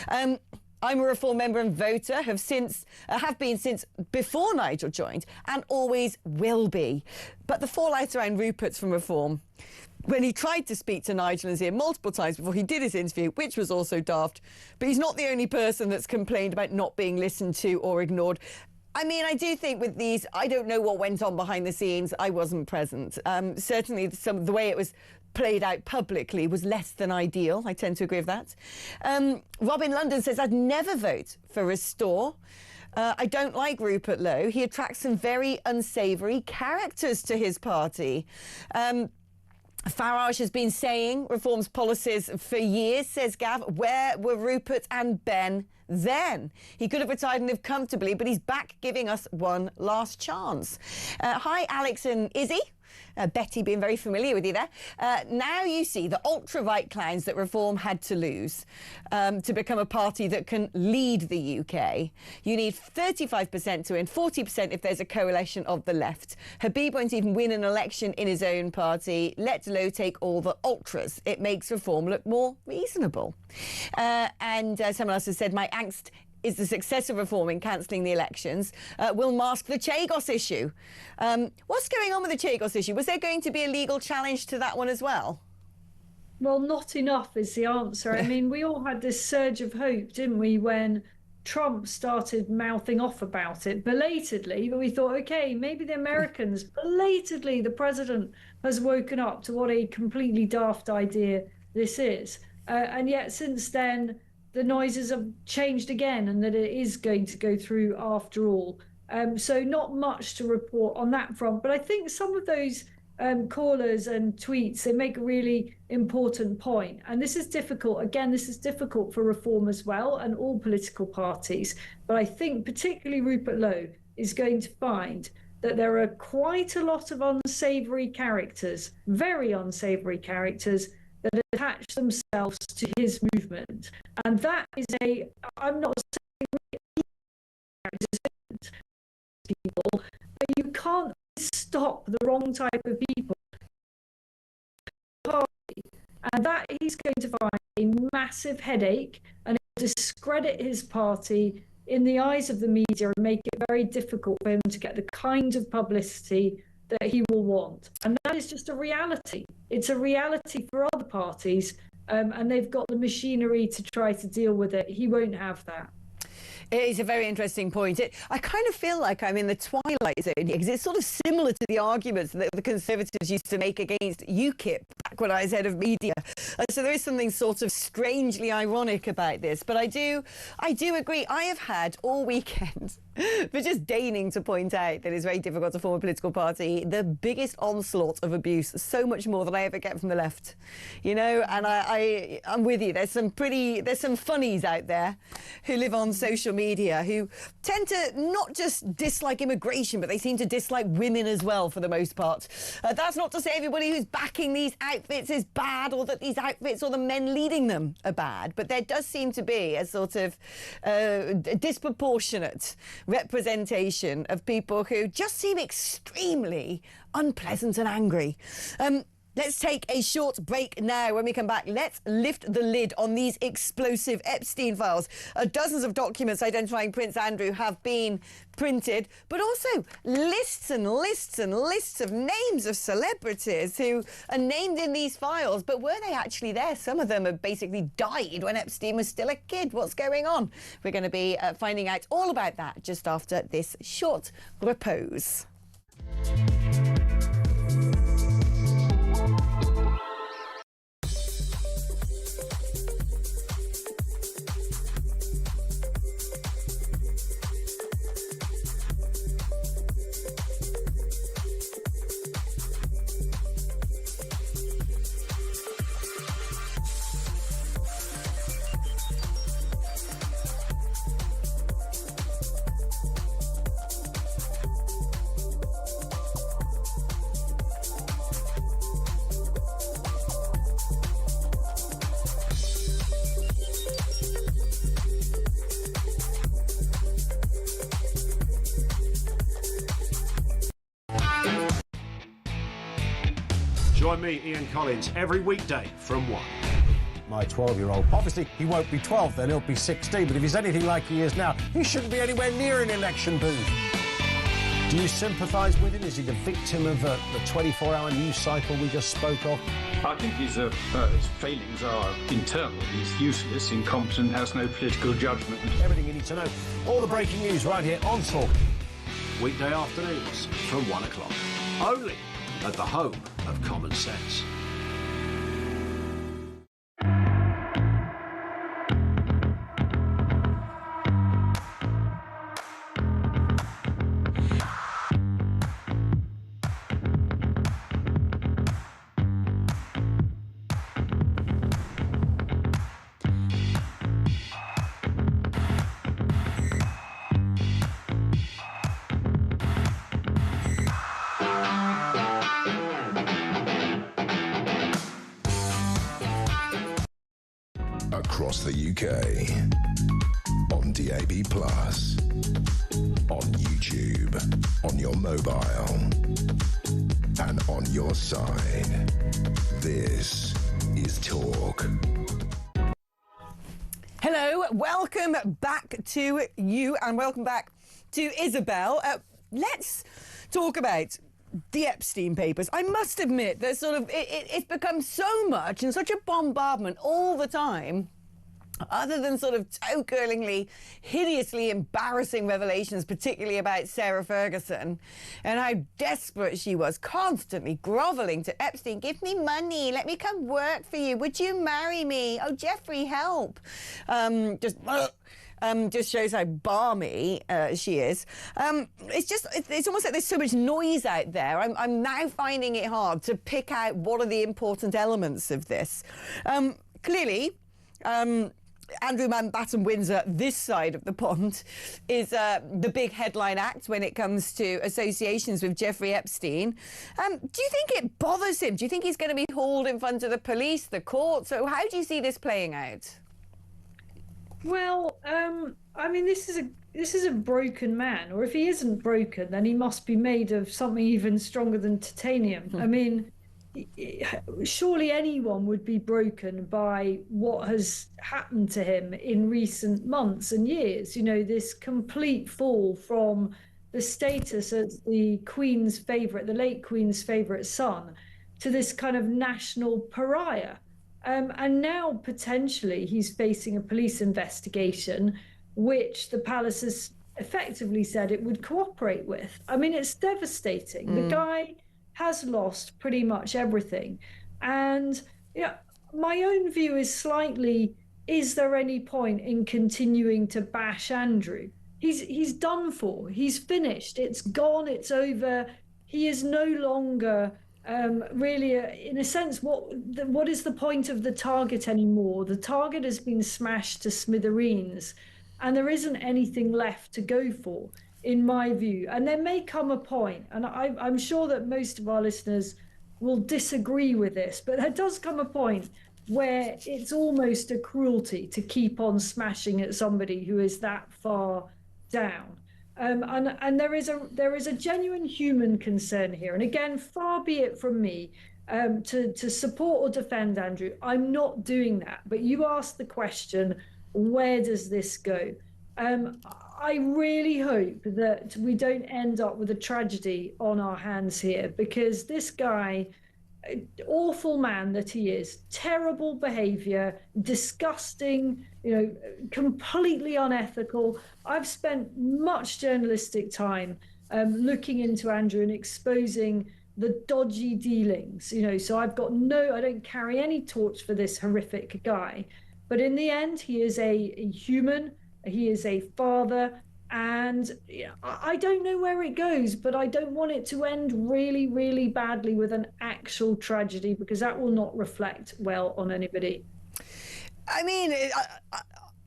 I'm a Reform member and voter, have been since before Nigel joined, and always will be. But the fallout around Rupert's from Reform, when he tried to speak to Nigel in his ear multiple times before he did his interview, which was also daft, but he's not the only person that's complained about not being listened to or ignored. I mean, I do think with these, I don't know what went on behind the scenes. I wasn't present. Certainly the way it was played out publicly was less than ideal. I tend to agree with that. Rob in London says, I'd never vote for Restore. I don't like Rupert Lowe. He attracts some very unsavoury characters to his party. Farage has been saying Reform's policies for years, says Gav. Where were Rupert and Ben then? He could have retired and lived comfortably, but he's back giving us one last chance. Hi, Alex and Izzy. Betty being very familiar with you there. Now you see the ultra-right clowns that Reform had to lose to become a party that can lead the UK. You need 35% to win, 40% if there's a coalition of the left. Habib won't even win an election in his own party. Let Lowe take all the ultras. It makes Reform look more reasonable. And someone else has said, my angst is the success of Reform in cancelling the elections will mask the Chagos issue. What's going on with the Chagos issue? Was there going to be a legal challenge to that one as well? Well, not enough is the answer. I mean, we all had this surge of hope, didn't we, when Trump started mouthing off about it belatedly, but we thought, okay, maybe the Americans, belatedly, the president has woken up to what a completely daft idea this is. And yet since then, the noises have changed again, and that it is going to go through after all. So not much to report on that front. But I think some of those callers and tweets, they make a really important point. And this is difficult. Again, this is difficult for Reform as well, and all political parties. But I think particularly Rupert Lowe is going to find that there are quite a lot of unsavoury characters, very unsavoury characters, that attach themselves to his movement. And that is I'm not saying people, but you can't stop the wrong type of people. And that he's going to find a massive headache and discredit his party in the eyes of the media and make it very difficult for him to get the kind of publicity that he will want. And that is just a reality. It's a reality for other parties, and they've got the machinery to try to deal with it. He won't have that. It is a very interesting point. I kind of feel like I'm in the twilight zone here, because it's sort of similar to the arguments that the Conservatives used to make against UKIP back when I was head of media. So there is something sort of strangely ironic about this. But I do agree. I have had all weekend, for just deigning to point out that it's very difficult to form a political party, the biggest onslaught of abuse, so much more than I ever get from the left, you know. And I'm with you. There's some funnies out there who live on social media who tend to not just dislike immigration, but they seem to dislike women as well, for the most part. That's not to say everybody who's backing these outfits is bad, or that these outfits or the men leading them are bad, but there does seem to be a sort of disproportionate representation of people who just seem extremely unpleasant and angry. Let's take a short break now. When we come back, let's lift the lid on these explosive Epstein files. Dozens of documents identifying Prince Andrew have been printed, but also lists and lists and lists of names of celebrities who are named in these files, but were they actually there? Some of them have basically died when Epstein was still a kid. What's going on? We're going to be finding out all about that just after this short repose. Join me, Ian Collins, every weekday from 1. My 12-year-old. Obviously, he won't be 12 then, he'll be 16, but if he's anything like he is now, he shouldn't be anywhere near an election booth. Do you sympathise with him? Is he the victim of the 24-hour news cycle we just spoke of? I think his failings are internal. He's useless, incompetent, has no political judgment. Everything you need to know. All the breaking news right here on Talk. Weekday afternoons from 1 o'clock. Only at the home of common sense. Across the UK, on DAB+, on YouTube, on your mobile, and on your side. This is Talk. Hello, welcome back to you and welcome back to Isabel. Let's talk about the Epstein papers. I must admit, there's sort of it's become so much and such a bombardment all the time, other than sort of toe-curlingly, hideously embarrassing revelations, particularly about Sarah Ferguson, and how desperate she was, constantly grovelling to Epstein, give me money, let me come work for you, would you marry me? Oh, Jeffrey, help. Just shows how balmy she is. It's almost like there's so much noise out there. I'm now finding it hard to pick out what are the important elements of this. Clearly, Andrew Mountbatten Windsor, this side of the pond, is the big headline act when it comes to associations with Jeffrey Epstein. Do you think it bothers him? Do you think he's going to be hauled in front of the police, the court? So how do you see this playing out? Well, I mean, this is a broken man, or if he isn't broken, then he must be made of something even stronger than titanium. I mean, surely anyone would be broken by what has happened to him in recent months and years. You know, this complete fall from the status as the Queen's favourite, the late Queen's favourite son, to this kind of national pariah. And now potentially he's facing a police investigation, which the palace has effectively said it would cooperate with. I mean, it's devastating. The guy has lost pretty much everything. And my own view is slightly, is there any point in continuing to bash Andrew? He's done for. He's finished. It's gone. It's over. He is no longer really, in a sense, what is the point of the target anymore? The target has been smashed to smithereens, and there isn't anything left to go for, in my view. And there may come a point, and I'm sure that most of our listeners will disagree with this, but there does come a point where it's almost a cruelty to keep on smashing at somebody who is that far down. And there is a genuine human concern here. And again, far be it from me to support or defend Andrew. I'm not doing that. But you asked the question, where does this go? I really hope that we don't end up with a tragedy on our hands here, because this guy, awful man that he is, terrible behavior, disgusting, completely unethical. I've spent much journalistic time looking into Andrew and exposing the dodgy dealings, so I don't carry any torch for this horrific guy. But in the end, he is a human, he is a father, and I don't know where it goes, but I don't want it to end really, really badly with an actual tragedy, because that will not reflect well on anybody. I mean,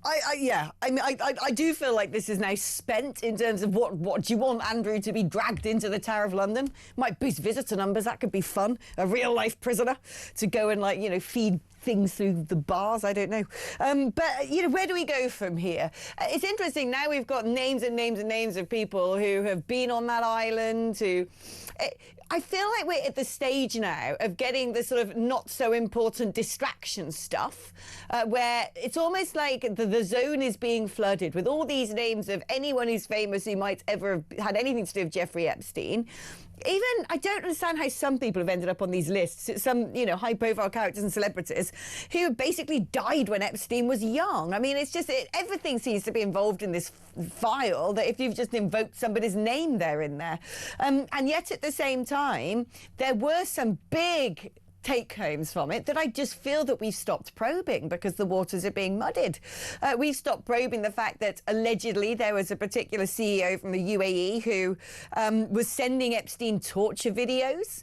I do feel like this is now spent in terms of what do you want Andrew to be dragged into the Tower of London? Might boost visitor numbers. That could be fun. A real life prisoner to go and feed things through the bars. I don't know. But where do we go from here? It's interesting. Now we've got names and names and names of people who have been on that island. I feel like we're at the stage now of getting the sort of not so important distraction stuff, where it's almost like the zone is being flooded with all these names of anyone who's famous who might ever have had anything to do with Jeffrey Epstein. Even, I don't understand how some people have ended up on these lists, some, high-profile characters and celebrities who basically died when Epstein was young. I mean, it's just, everything seems to be involved in this file, that if you've just invoked somebody's name, they're in there. And yet, at the same time, there were some big take-homes from it that I just feel that we've stopped probing because the waters are being muddied. We've stopped probing the fact that allegedly there was a particular CEO from the UAE who was sending Epstein torture videos.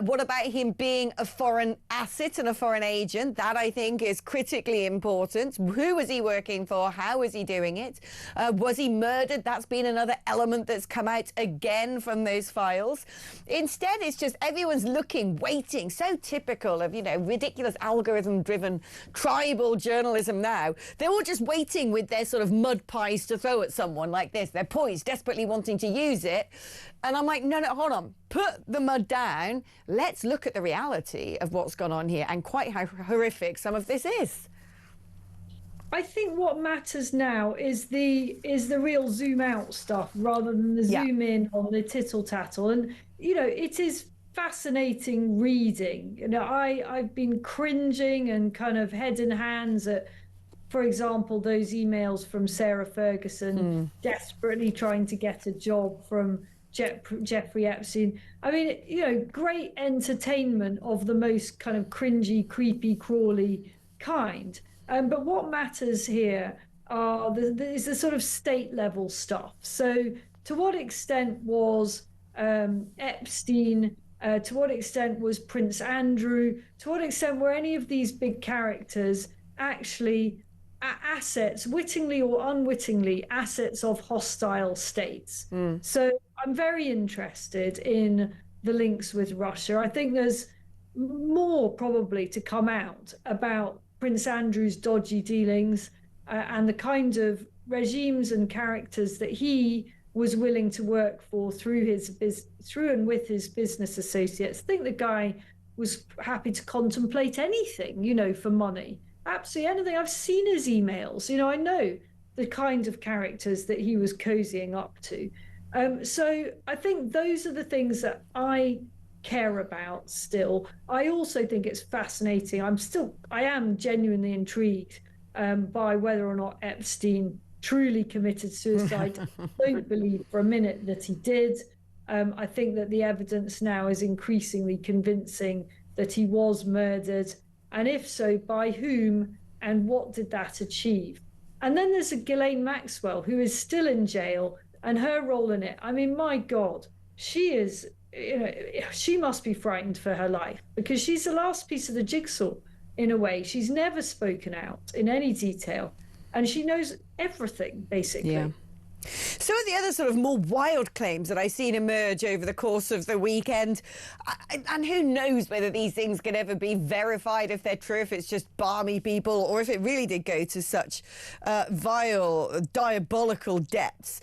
What about him being a foreign asset and a foreign agent? That, I think, is critically important. Who was he working for? How was he doing it? Was he murdered? That's been another element that's come out again from those files. Instead, it's just everyone's looking, waiting, so typical of, ridiculous algorithm-driven tribal journalism now. They're all just waiting with their sort of mud pies to throw at someone like this. They're poised, desperately wanting to use it. And I'm like, no, hold on. Put the mud down. Let's look at the reality of what's gone on here and quite how horrific some of this is. I think what matters now is the real zoom out stuff rather than the zoom in on the tittle tattle. And, it is fascinating reading. I've been cringing and kind of head in hands at, for example, those emails from Sarah Ferguson desperately trying to get a job from Jeffrey Epstein. I mean, great entertainment of the most kind of cringy, creepy, crawly kind. But what matters here is the sort of state level stuff. So to what extent was Epstein, to what extent was Prince Andrew, to what extent were any of these big characters actually assets, wittingly or unwittingly, assets of hostile states? So I'm very interested in the links with Russia. I think there's more probably to come out about Prince Andrew's dodgy dealings and the kind of regimes and characters that he was willing to work for through and with his business associates. I think the guy was happy to contemplate anything, for money. Absolutely anything. I've seen his emails. I know the kind of characters that he was cozying up to. So I think those are the things that I care about still. I also think it's fascinating. I am genuinely intrigued by whether or not Epstein truly committed suicide. I don't believe for a minute that he did. I think that the evidence now is increasingly convincing that he was murdered. And if so, by whom and what did that achieve? And then there's a Ghislaine Maxwell who is still in jail and her role in it. I mean, my God, she is, she must be frightened for her life because she's the last piece of the jigsaw in a way. She's never spoken out in any detail. And she knows everything, basically. Yeah. Some of the other sort of more wild claims that I've seen emerge over the course of the weekend, and who knows whether these things can ever be verified, if they're true, if it's just balmy people, or if it really did go to such vile, diabolical depths.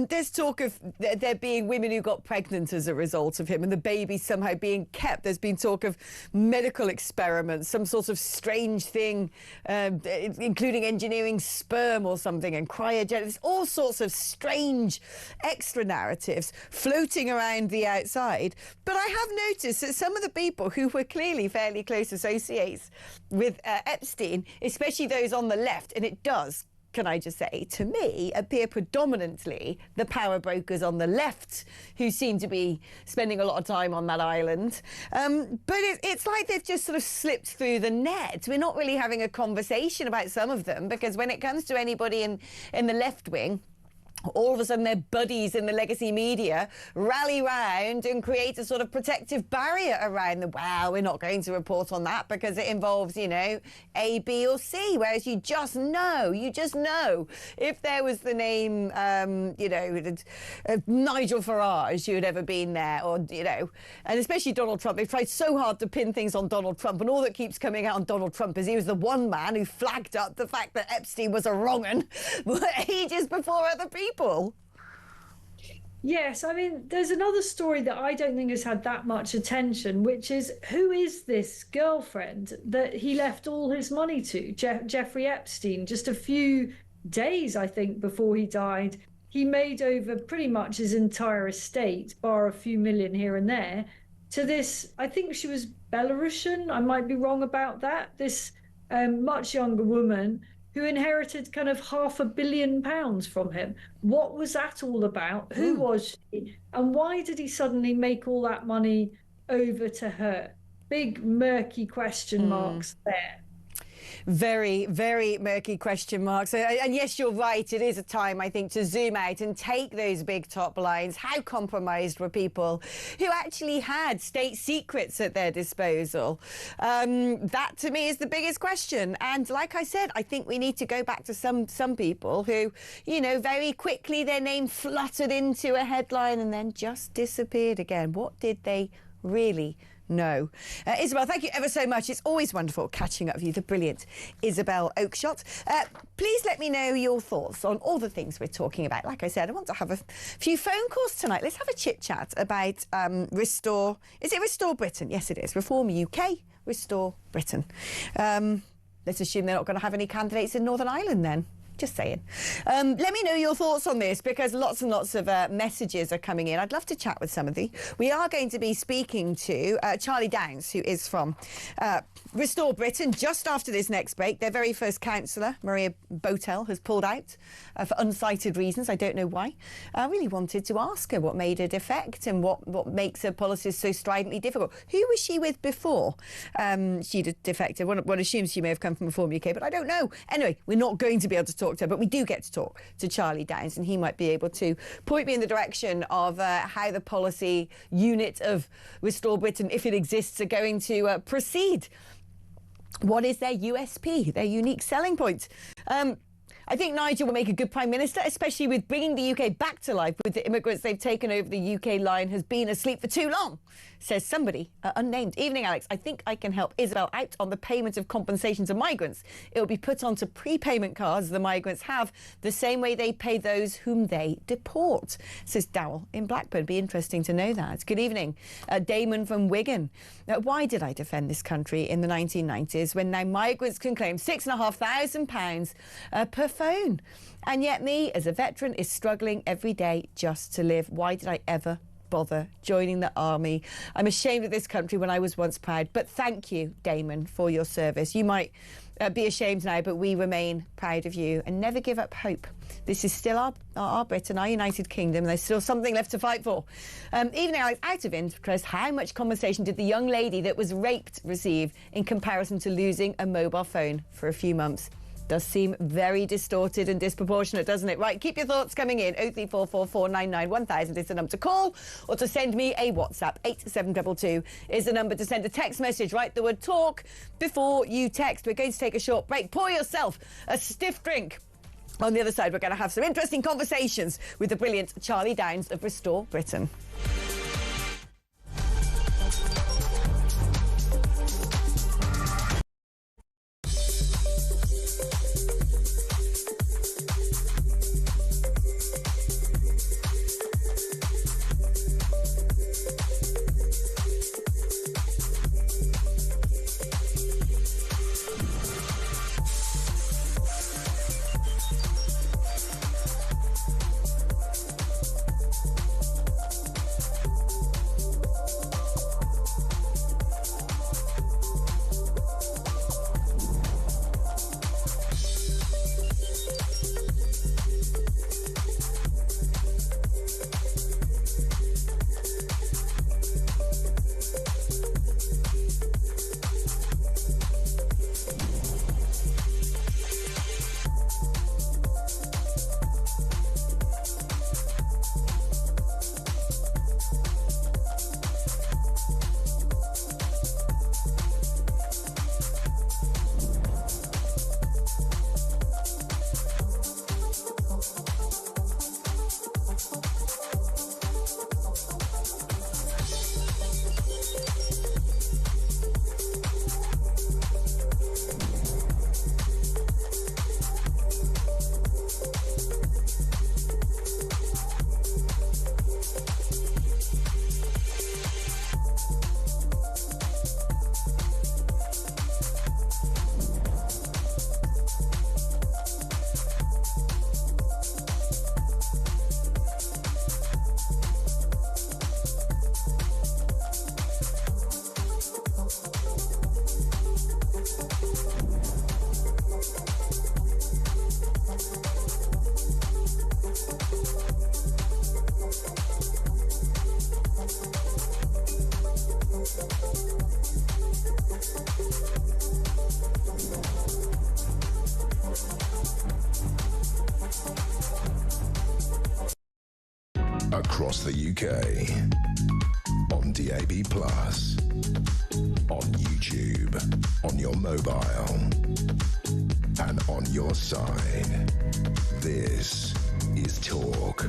There's talk of there being women who got pregnant as a result of him and the baby somehow being kept. There's been talk of medical experiments, some sort of strange thing, including engineering sperm or something, and cryogenics, all sorts of strange extra narratives floating around the outside. But I have noticed that some of the people who were clearly fairly close associates with Epstein, especially those on the left, and it does, can I just say, to me, appear predominantly the power brokers on the left who seem to be spending a lot of time on that island. But it's like they've just sort of slipped through the net. We're not really having a conversation about some of them, because when it comes to anybody in the left wing, all of a sudden their buddies in the legacy media rally round and create a sort of protective barrier around them. Well, we're not going to report on that because it involves, A, B or C, whereas you just know if there was the name, Nigel Farage who had ever been there, or, and especially Donald Trump. They've tried so hard to pin things on Donald Trump, and all that keeps coming out on Donald Trump is he was the one man who flagged up the fact that Epstein was a wrong 'un ages before other people. Yes, I mean, there's another story that I don't think has had that much attention, which is who is this girlfriend that he left all his money to, Jeffrey Epstein? Just a few days, I think, before he died, he made over pretty much his entire estate, bar a few million here and there, to this, I think she was Belarusian, I might be wrong about that, this much younger woman who inherited kind of £500 million from him. What was that all about? Who was she? And why did he suddenly make all that money over to her? Big murky question marks there. Very, very murky question marks. And yes, you're right. It is a time, I think, to zoom out and take those big top lines. How compromised were people who actually had state secrets at their disposal? That, to me, is the biggest question. And like I said, I think we need to go back to some people who, you know, very quickly their name fluttered into a headline and then just disappeared again. What did they really know? Isabel, thank you ever so much. It's always wonderful catching up with you, the brilliant Isabel Oakeshott. Please let me know your thoughts on all the things we're talking about. Like I said, I want to have a few phone calls tonight. Let's have a chit-chat about Restore. Is it Restore Britain? Yes, it is. Reform UK, Restore Britain. Let's assume they're not going to have any candidates in Northern Ireland then. Just saying. Let me know your thoughts on this, because lots and lots of messages are coming in. I'd love to chat with some of you. We are going to be speaking to Charlie Downs, who is from Restore Britain, just after this next break. Their very first councillor, Maria Botel, has pulled out for uncited reasons. I don't know why. I really wanted to ask her what made her defect and what makes her policies so stridently difficult. Who was she with before she defected? One assumes she may have come from Reform UK, but I don't know. Anyway, we're not going to be able to talk to her, but we do get to talk to Charlie Downs, and he might be able to point me in the direction of how the policy unit of Restore Britain, if it exists, are going to proceed. What is their USP, their unique selling point? I think Nigel will make a good Prime Minister, especially with bringing the UK back to life with the immigrants they've taken over the UK line has been asleep for too long, says somebody unnamed. Evening, Alex. I think I can help Isabel out on the payment of compensation to migrants. It will be put onto prepayment cards the migrants have, the same way they pay those whom they deport, says Dowell in Blackburn. Be interesting to know that. Good evening. Damon from Wigan. Why did I defend this country in the 1990s when now migrants can claim £6,500 per phone? And yet me, as a veteran, is struggling every day just to live. Why did I ever bother joining the army? I'm ashamed of this country when I was once proud. But thank you, Damon, for your service. You might be ashamed now, but we remain proud of you, and never give up hope. This is still our Britain, our United Kingdom. There's still something left to fight for. Even out of interest, how much compensation did the young lady that was raped receive in comparison to losing a mobile phone for a few months? Does seem very distorted and disproportionate, doesn't it? Right, keep your thoughts coming in. 03444991000 is the number to call, or to send me a WhatsApp. 8722 is the number to send a text message. Write the word talk before you text. We're going to take a short break. Pour yourself a stiff drink. On the other side, we're going to have some interesting conversations with the brilliant Charlie Downs of Restore Britain. across the UK, on DAB+, on YouTube, on your mobile, and on your side. This is Talk.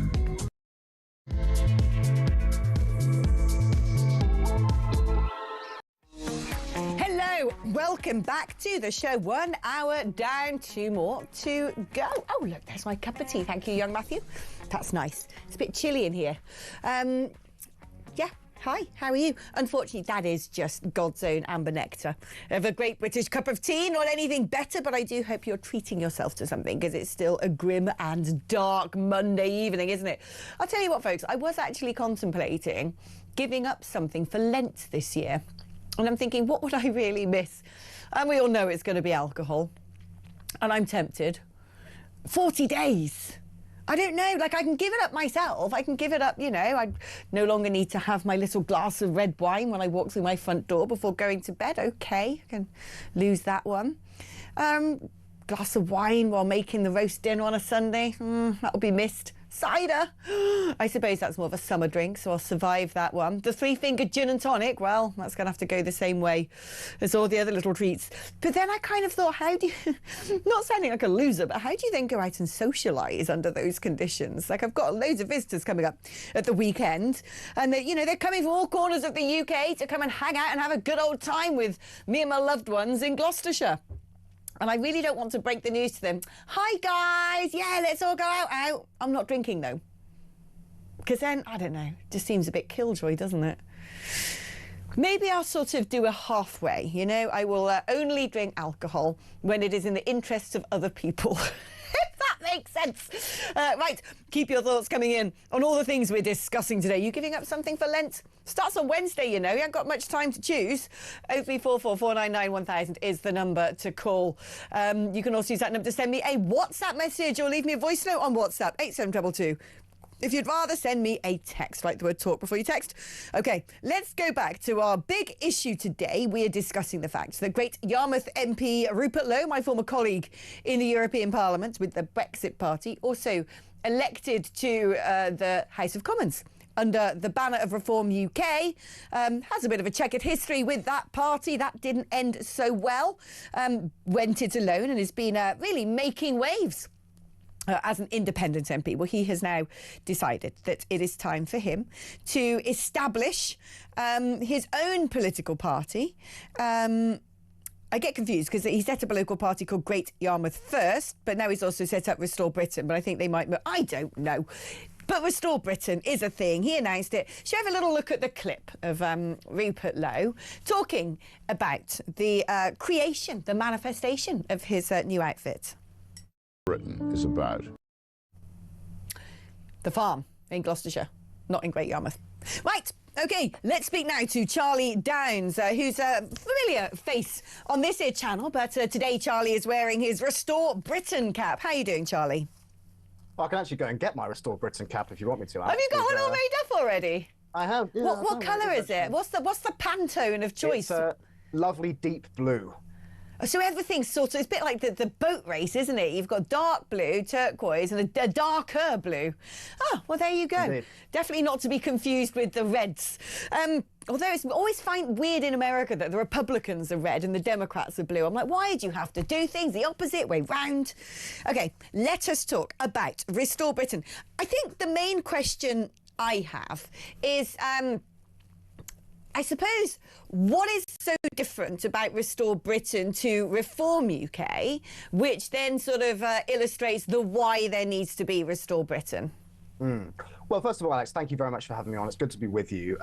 Hello, welcome back to the show. 1 hour down, 2 more to go. Oh, look, there's my cup of tea. Thank you, young Matthew. That's nice. It's a bit chilly in here. Yeah. Hi, how are you? Unfortunately, that is just God's own amber nectar of a great British cup of tea. Not anything better, but I do hope you're treating yourself to something, because it's still a grim and dark Monday evening, isn't it? I'll tell you what, folks, I was actually contemplating giving up something for Lent this year. And I'm thinking, what would I really miss? And we all know it's going to be alcohol. And I'm tempted. 40 days. I don't know, like I can give it up myself. I can give it up, you know. I no longer need to have my little glass of red wine when I walk through my front door before going to bed. Okay, I can lose that one. Glass of wine while making the roast dinner on a Sunday. That'll be missed. Cider. I suppose that's more of a summer drink, so I'll survive that one. The three-fingered gin and tonic, well, that's going to have to go the same way as all the other little treats. But then I kind of thought, how do you, not sounding like a loser, but how do you then go out and socialise under those conditions? Like, I've got loads of visitors coming up at the weekend, and they, you know, they're coming from all corners of the UK to come and hang out and have a good old time with me and my loved ones in Gloucestershire. And I really don't want to break the news to them. Hi, guys. Yeah, let's all go out. I'm not drinking, though. Because then, I don't know, it just seems a bit killjoy, doesn't it? Maybe I'll sort of do a halfway, you know? I will only drink alcohol when it is in the interests of other people. If that makes sense. Right, keep your thoughts coming in on all the things we're discussing today. You giving up something for Lent? Starts on Wednesday, you know. You haven't got much time to choose. 0344 499 1000 is the number to call. You can also use that number to send me a WhatsApp message or leave me a voice note on WhatsApp, 87222. If you'd rather send me a text, write the word talk before you text. OK, let's go back to our big issue today. We are discussing the fact that great Yarmouth MP Rupert Lowe, my former colleague in the European Parliament with the Brexit Party, also elected to the House of Commons under the banner of Reform UK, has a bit of a checkered history with that party. That didn't end so well. Went it alone and has been really making waves. As an independent MP, well, he has now decided that it is time for him to establish his own political party. I get confused because he set up a local party called Great Yarmouth First, but now he's also set up Restore Britain. But I think they might, I don't know. But Restore Britain is a thing. He announced it. Shall we have a little look at the clip of Rupert Lowe talking about the creation, the manifestation of his new outfit? Britain is about. The farm in Gloucestershire, not in Great Yarmouth. Right, OK, let's speak now to Charlie Downs, who's a familiar face on this here channel, but today Charlie is wearing his Restore Britain cap. How are you doing, Charlie? Well, I can actually go and get my Restore Britain cap if you want me to. Have you got one all made up already? I have. Yeah, what colour is it? What's the Pantone of choice? It's a lovely deep blue. So everything's sort of, it's a bit like the boat race, isn't it? You've got dark blue, turquoise, and a darker blue. Oh, well, there you go. Indeed. Definitely not to be confused with the reds. Although it's always find weird in America that the Republicans are red and the Democrats are blue. I'm like, why do you have to do things the opposite way round? OK, let us talk about Restore Britain. I think the main question I have is... I suppose, what is so different about Restore Britain to Reform UK, which then sort of illustrates the why there needs to be Restore Britain? Well, first of all, Alex, thank you very much for having me on. It's good to be with you.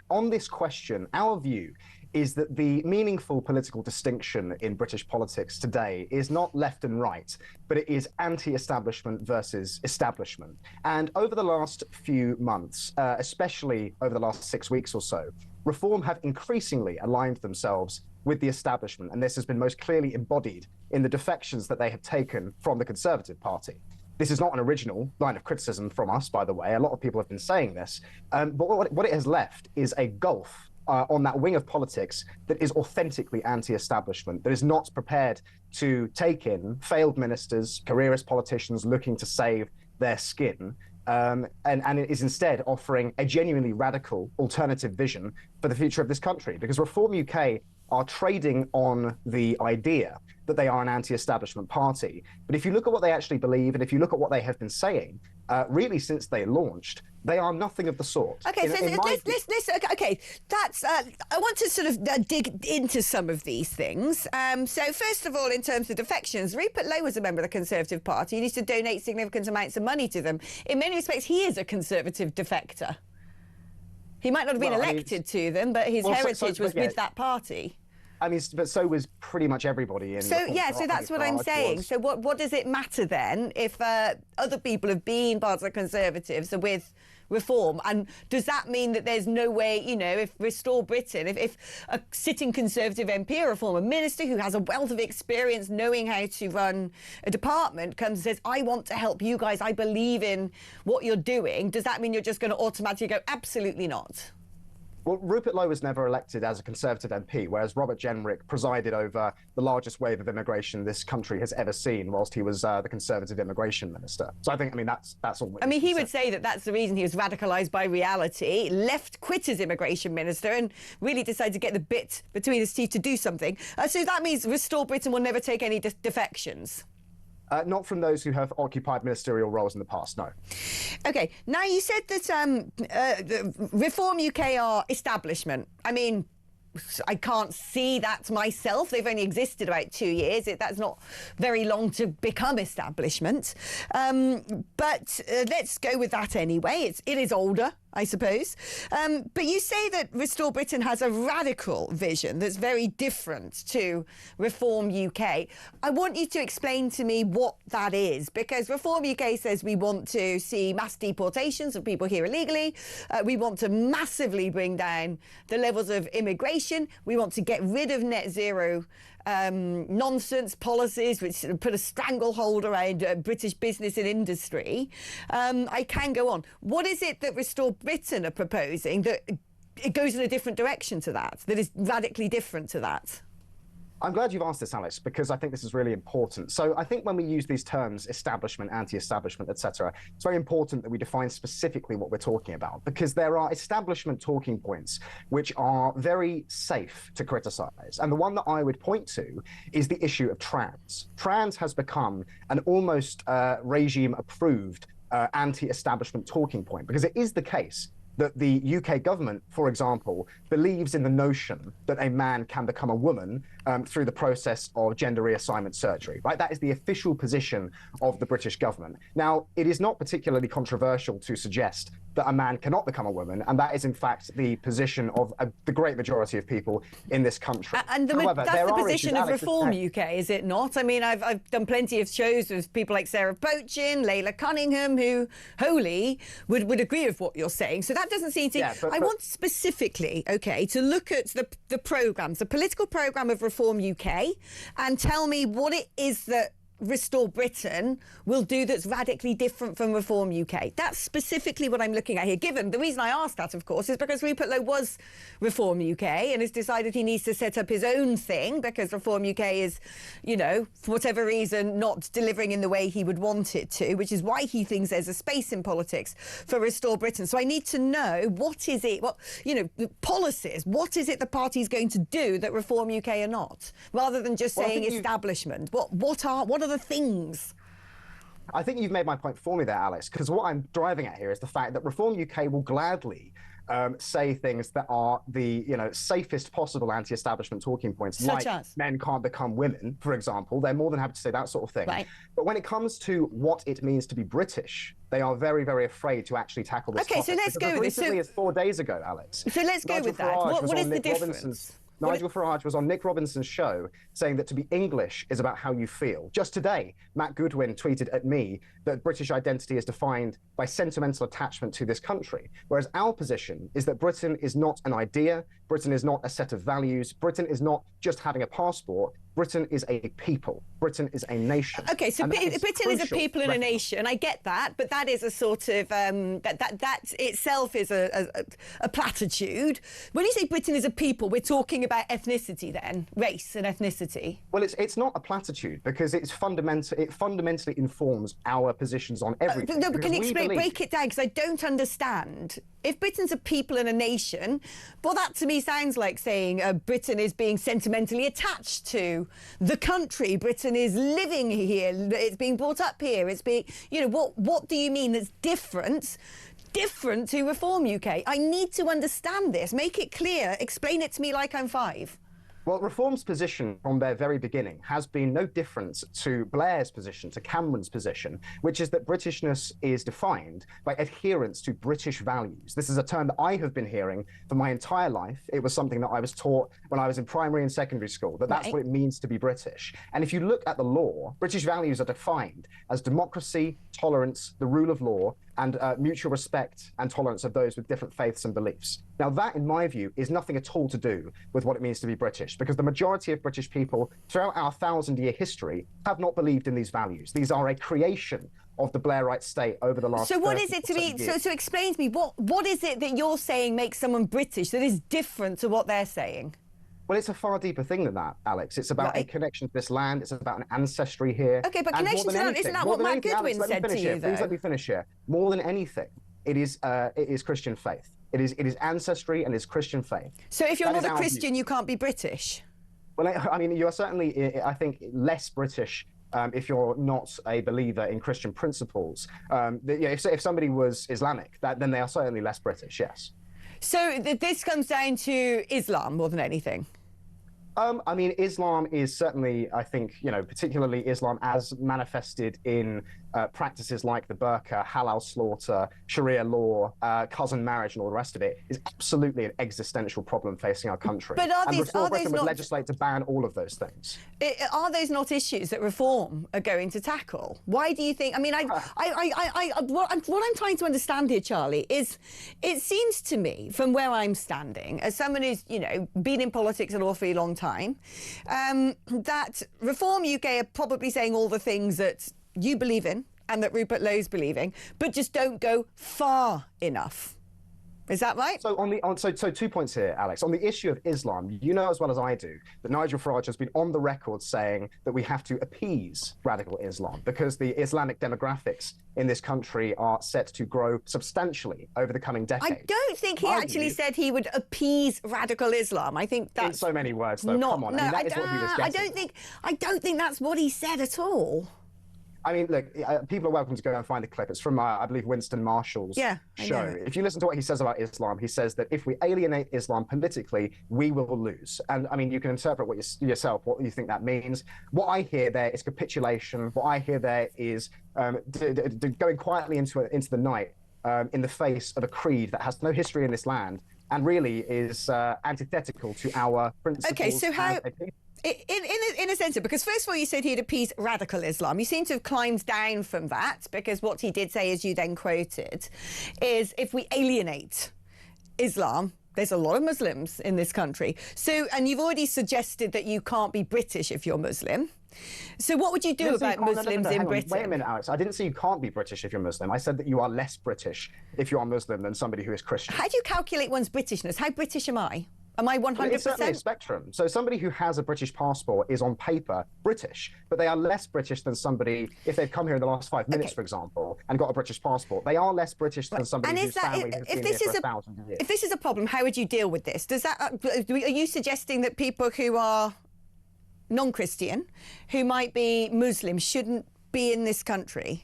On this question, our view is that the meaningful political distinction in British politics today is not left and right, but it is anti-establishment versus establishment. And over the last few months, especially over the last 6 weeks or so, Reform have increasingly aligned themselves with the establishment, and this has been most clearly embodied in the defections that they have taken from the Conservative Party. This is not an original line of criticism from us, by the way. A lot of people have been saying this. But what it has left is a gulf on that wing of politics that is authentically anti-establishment, that is not prepared to take in failed ministers, careerist politicians looking to save their skin, and it is instead offering a genuinely radical alternative vision for the future of this country. Because Reform UK are trading on the idea that they are an anti-establishment party. But if you look at what they actually believe, and if you look at what they have been saying, really since they launched, they are nothing of the sort. Okay, okay, that's. I want to sort of dig into some of these things. So first of all, in terms of defections, Rupert Lowe was a member of the Conservative Party. He used to donate significant amounts of money to them. In many respects, he is a Conservative defector. He might not have been elected to them, but his heritage was with that party. I mean, but so was pretty much everybody in. So so that's what I'm saying. So what does it matter then if other people have been part of the Conservatives are with Reform? And does that mean that there's no way, you know, if Restore Britain, if a sitting Conservative MP or a former minister who has a wealth of experience knowing how to run a department comes and says, I want to help you guys, I believe in what you're doing, does that mean you're just going to automatically go, absolutely not? Well, Rupert Lowe was never elected as a Conservative MP, whereas Robert Jenrick presided over the largest wave of immigration this country has ever seen, whilst he was the Conservative Immigration Minister. So I think, I mean, that's all. I mean, he would say that that's the reason he was radicalised by reality, quit as Immigration Minister, and really decided to get the bit between his teeth to do something. So that means Restore Britain will never take any defections. Not from those who have occupied ministerial roles in the past, no. OK, now you said that Reform UK are establishment. I mean, I can't see that myself. They've only existed about 2 years. That's not very long to become establishment. But let's go with that anyway. It is older, I suppose. But you say that Restore Britain has a radical vision that's very different to Reform UK. I want you to explain to me what that is, because Reform UK says we want to see mass deportations of people here illegally. We want to massively bring down the levels of immigration. We want to get rid of net zero nonsense policies which put a stranglehold around British business and industry. I can go on. What is it that Restore Britain are proposing that it goes in a different direction to that is radically different to that? I'm glad you've asked this, Alex, because I think this is really important. So I think when we use these terms, establishment, anti-establishment, etc., it's very important that we define specifically what we're talking about, because there are establishment talking points which are very safe to criticise. And the one that I would point to is the issue of trans. Trans has become an almost regime-approved anti-establishment talking point, because it is the case that the UK government, for example, believes in the notion that a man can become a woman through the process of gender reassignment surgery, right? That is the official position of the British government. Now, it is not particularly controversial to suggest that a man cannot become a woman, and that is in fact the position of the great majority of people in this country. And However, that's the position of Reform UK, is it not? I mean, I've done plenty of shows with people like Sarah Pochin, Layla Cunningham, who wholly would agree with what you're saying. So that doesn't seem to... Yeah, I want specifically, OK, to look at the programmes, the political programme of Reform UK, and tell me what it is that Restore Britain will do that's radically different from Reform UK. That's specifically what I'm looking at here. Given the reason I asked that, of course, is because Rupert Lowe was Reform UK and has decided he needs to set up his own thing because Reform UK is, you know, for whatever reason, not delivering in the way he would want it to, which is why he thinks there's a space in politics for Restore Britain. So I need to know what is it, policies, what is it the party's going to do that Reform UK are not, rather than just saying establishment. What are the things? I think you've made my point for me there, Alex, because what I'm driving at here is the fact that Reform UK will gladly say things that are the safest possible anti-establishment talking points, such like as men can't become women, for example. They're more than happy to say that sort of thing. Right. But when it comes to what it means to be British, they are very, very afraid to actually tackle this topic. So let's go with this. Recently as 4 days ago, Alex. So let's go with that. What is the difference? Nigel Farage was on Nick Robinson's show saying that to be English is about how you feel. Just today, Matt Goodwin tweeted at me that British identity is defined by sentimental attachment to this country, whereas our position is that Britain is not an idea, Britain is not a set of values, Britain is not just having a passport, Britain is a people. Britain is a nation. Okay, so Britain is a people and a nation. I get that, but that is a sort of that itself is a platitude. When you say Britain is a people, we're talking about ethnicity, then race and ethnicity. Well, it's not a platitude because it fundamentally informs our positions on everything. No, but can you break it down? Because I don't understand. If Britain's a people and a nation, well, that to me sounds like saying Britain is being sentimentally attached to the country. Britain is living here. It's being brought up here. It's being, you know, what do you mean that's different to Reform UK? I need to understand this. Make it clear. Explain it to me like I'm 5. Well, Reform's position from their very beginning has been no different to Blair's position, to Cameron's position, which is that Britishness is defined by adherence to British values. This is a term that I have been hearing for my entire life. It was something that I was taught when I was in primary and secondary school, that that's what it means to be British. And if you look at the law, British values are defined as democracy, tolerance, the rule of law, and mutual respect and tolerance of those with different faiths and beliefs. Now, that, in my view, is nothing at all to do with what it means to be British, because the majority of British people throughout our 1,000-year history have not believed in these values. These are a creation of the Blairite state over the last. So what is it to be? So explain to me what is it that you're saying makes someone British that is different to what they're saying? Well, it's a far deeper thing than that, Alex. It's about a connection to this land. It's about an ancestry here. Okay, but connection to land, isn't that what Matt Goodwin said to you, though? Please let me finish here. More than anything, it is Christian faith. It is ancestry and it's Christian faith. So if you're not a Christian, you can't be British? Well, I mean, you are certainly, I think, less British if you're not a believer in Christian principles. If somebody was Islamic, then they are certainly less British, yes. So this comes down to Islam more than anything? I mean, Islam is certainly, I think, particularly Islam as manifested in practices like the burqa, halal slaughter, Sharia law, cousin marriage, and all the rest of it, is absolutely an existential problem facing our country. But Restore Britain would legislate to ban all of those things. Are those not issues that Reform are going to tackle? Why do you think? I mean, what I'm trying to understand here, Charlie, is it seems to me, from where I'm standing, as someone who's been in politics an awfully long time, that Reform UK are probably saying all the things that you believe in and that Rupert Lowe's believing, but just don't go far enough. Is that right? So 2 points here, Alex. On the issue of Islam, you know as well as I do that Nigel Farage has been on the record saying that we have to appease radical Islam because the Islamic demographics in this country are set to grow substantially over the coming decades. I don't think he actually said he would appease radical Islam. I think that's in so many words, though. Come on, no, that is what he was getting. I don't think that's what he said at all. I mean, look, people are welcome to go and find the clip. It's from, I believe, Winston Marshall's show. If you listen to what he says about Islam, he says that if we alienate Islam politically, we will lose. And, I mean, you can interpret what yourself, what you think that means. What I hear there is capitulation. What I hear there is going quietly into the night in the face of a creed that has no history in this land and really is antithetical to our principles. Okay, so how... In a sense, because first of all, you said he'd appease radical Islam. You seem to have climbed down from that, because what he did say, as you then quoted, is if we alienate Islam, there's a lot of Muslims in this country. So, and you've already suggested that you can't be British if you're Muslim. So what would you do about Muslims in Britain? Wait a minute, Alex. I didn't say you can't be British if you're Muslim. I said that you are less British if you are Muslim than somebody who is Christian. How do you calculate one's Britishness? How British am I? Am I 100%? It's certainly a spectrum. So somebody who has a British passport is on paper British, but they are less British than somebody, if they've come here in the last 5 minutes, for example, and got a British passport. They are less British than somebody whose family has been here for 1,000 years. If this is a problem, how would you deal with this? Are you suggesting that people who are non-Christian, who might be Muslim, shouldn't be in this country?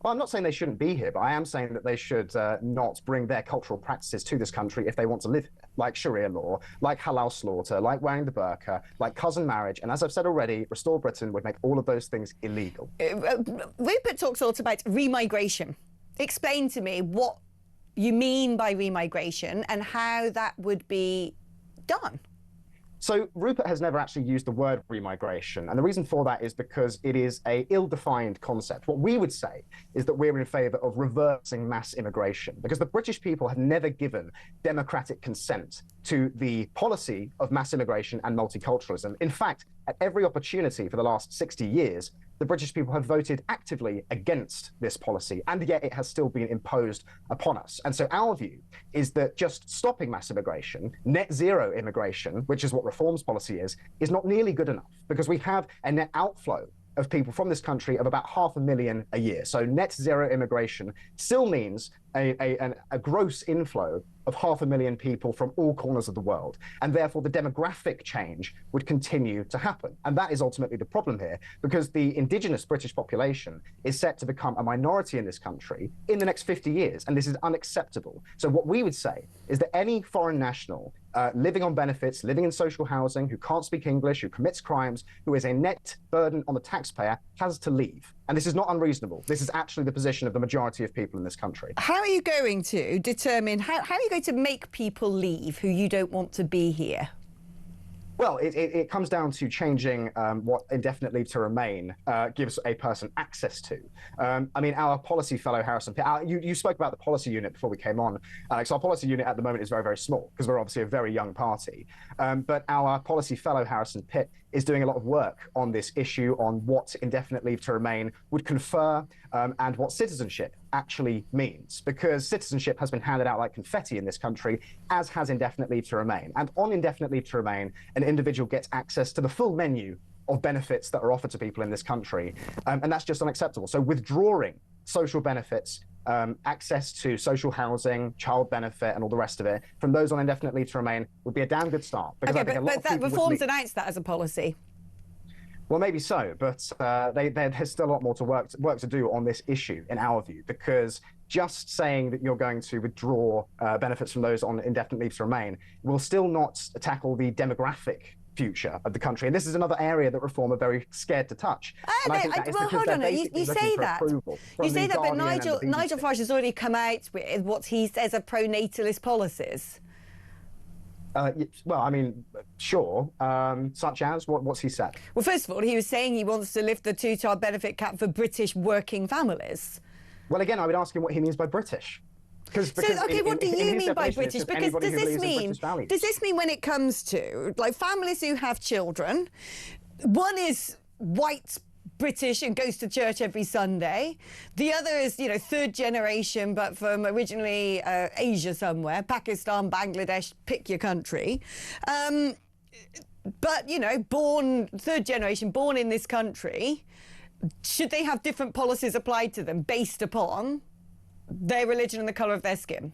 Well, I'm not saying they shouldn't be here, but I am saying that they should not bring their cultural practices to this country if they want to live here, like Sharia law, like halal slaughter, like wearing the burqa, like cousin marriage. And as I've said already, Restore Britain would make all of those things illegal. Rupert talks also about remigration. Explain to me what you mean by remigration and how that would be done. So Rupert has never actually used the word remigration, and the reason for that is because it is a ill-defined concept. What we would say is that we're in favour of reversing mass immigration, because the British people have never given democratic consent to the policy of mass immigration and multiculturalism. In fact, at every opportunity for the last 60 years, the British people have voted actively against this policy, and yet it has still been imposed upon us. And so our view is that just stopping mass immigration, net zero immigration, which is what reforms policy is not nearly good enough, because we have a net outflow of people from this country of about 500,000 a year. So net zero immigration still means a gross inflow of 500,000 people from all corners of the world. And therefore, the demographic change would continue to happen. And that is ultimately the problem here, because the indigenous British population is set to become a minority in this country in the next 50 years. And this is unacceptable. So what we would say is that any foreign national living on benefits, living in social housing, who can't speak English, who commits crimes, who is a net burden on the taxpayer, has to leave. And this is not unreasonable. This is actually the position of the majority of people in this country. How are you going to determine, how are you going to make people leave who you don't want to be here? Well, it comes down to changing what indefinite leave to remain gives a person access to. I mean, our policy fellow, Harrison Pitt, you spoke about the policy unit before we came on. Alex, our policy unit at the moment is very, very small because we're obviously a very young party. But our policy fellow, Harrison Pitt, is doing a lot of work on this issue, on what indefinite leave to remain would confer and what citizenship actually means, because citizenship has been handed out like confetti in this country, as has indefinite leave to remain. And on indefinite leave to remain, an individual gets access to the full menu of benefits that are offered to people in this country, and that's just unacceptable. So withdrawing social benefits, access to social housing, child benefit, and all the rest of it from those on indefinite leave to remain would be a damn good start. Okay, but that Reform's announced that as a policy. Well, maybe so, but there's still a lot more work to do on this issue, in our view, because just saying that you're going to withdraw benefits from those on indefinite leave to remain will still not tackle the demographic future of the country. And this is another area that Reform are very scared to touch. Well, hold on, you say that. You say that, but Nigel Farage has already come out with what he says are pro-natalist policies. Well, I mean, sure. Such as? What's he said? Well, first of all, he was saying he wants to lift the two-child benefit cap for British working families. Well, again, I would ask him what he means by British. Okay, what do you mean by British? Because does this mean when it comes to like families who have children, one is white British and goes to church every Sunday. The other is, third generation, but from originally Asia somewhere, Pakistan, Bangladesh, pick your country. But, third generation, born in this country, should they have different policies applied to them based upon their religion and the colour of their skin?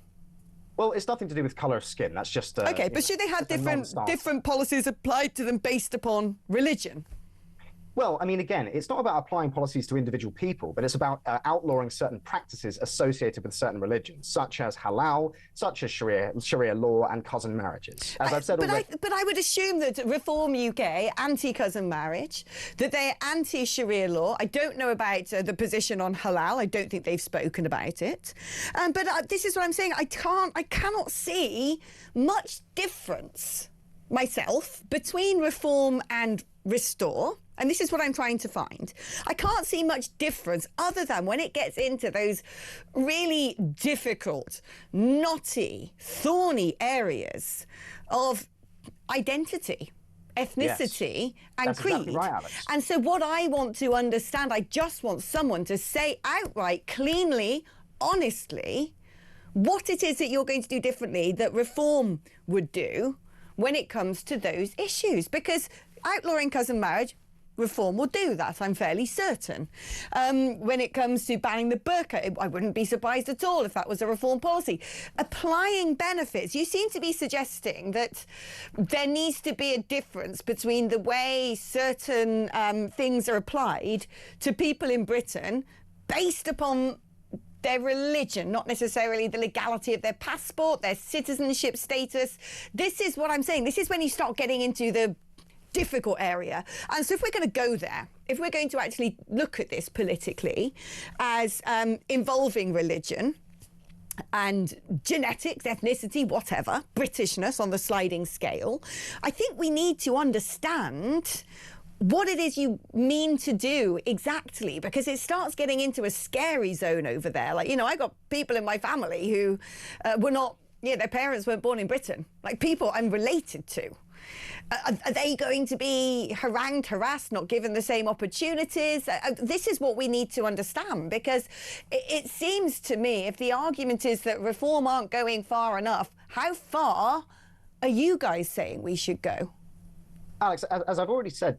Well, it's nothing to do with colour of skin. That's just... OK, but should they have different policies applied to them based upon religion? Well, I mean, again, it's not about applying policies to individual people, but it's about outlawing certain practices associated with certain religions, such as halal, such as Sharia law and cousin marriages. As I've said already. But I would assume that Reform UK, anti-cousin marriage, that they're anti-Sharia law. I don't know about the position on halal. I don't think they've spoken about it. But this is what I'm saying. I cannot see much difference myself between Reform and Restore. And this is what I'm trying to find. I can't see much difference other than when it gets into those really difficult, knotty, thorny areas of identity, ethnicity, and creed. Exactly right, Alex. And so what I want to understand, I just want someone to say outright, cleanly, honestly, what it is that you're going to do differently that Reform would do when it comes to those issues. Because outlawing cousin marriage, Reform will do that, I'm fairly certain. When it comes to banning the burqa, I wouldn't be surprised at all if that was a Reform policy. Applying benefits, you seem to be suggesting that there needs to be a difference between the way certain things are applied to people in Britain based upon their religion, not necessarily the legality of their passport, their citizenship status. This is what I'm saying. This is when you start getting into the difficult area. And so if we're going to go there, if we're going to actually look at this politically as involving religion and genetics, ethnicity, whatever, Britishness on the sliding scale, I think we need to understand what it is you mean to do exactly, because it starts getting into a scary zone over there. Like, I got people in my family who were not Yeah, their parents weren't born in Britain. Like people I'm related to. Are they going to be harangued, harassed, not given the same opportunities? This is what we need to understand, because it seems to me if the argument is that reform aren't going far enough, how far are you guys saying we should go? Alex, as I've already said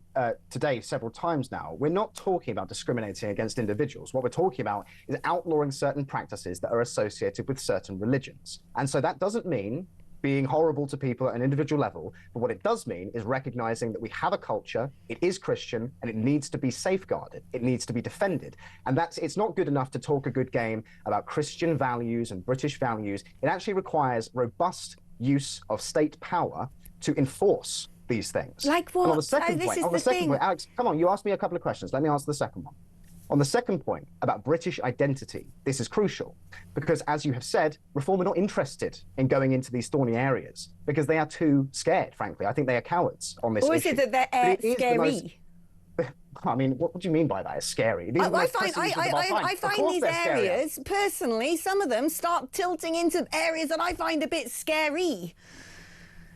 today several times now, we're not talking about discriminating against individuals. What we're talking about is outlawing certain practices that are associated with certain religions. And so that doesn't mean being horrible to people at an individual level, but what it does mean is recognizing that we have a culture, it is Christian, and it needs to be safeguarded. It needs to be defended. And it's not good enough to talk a good game about Christian values and British values. It actually requires robust use of state power to enforce these things. Like what? And on the second point, Alex, come on, you asked me a couple of questions. Let me answer the second one. On the second point about British identity, this is crucial because, as you have said, Reform are not interested in going into these thorny areas because they are too scared, frankly. I think they are cowards on this issue. Or is it that they're scary? I mean, what do you mean by that? It's scary. I find these areas, personally, some of them start tilting into areas that I find a bit scary.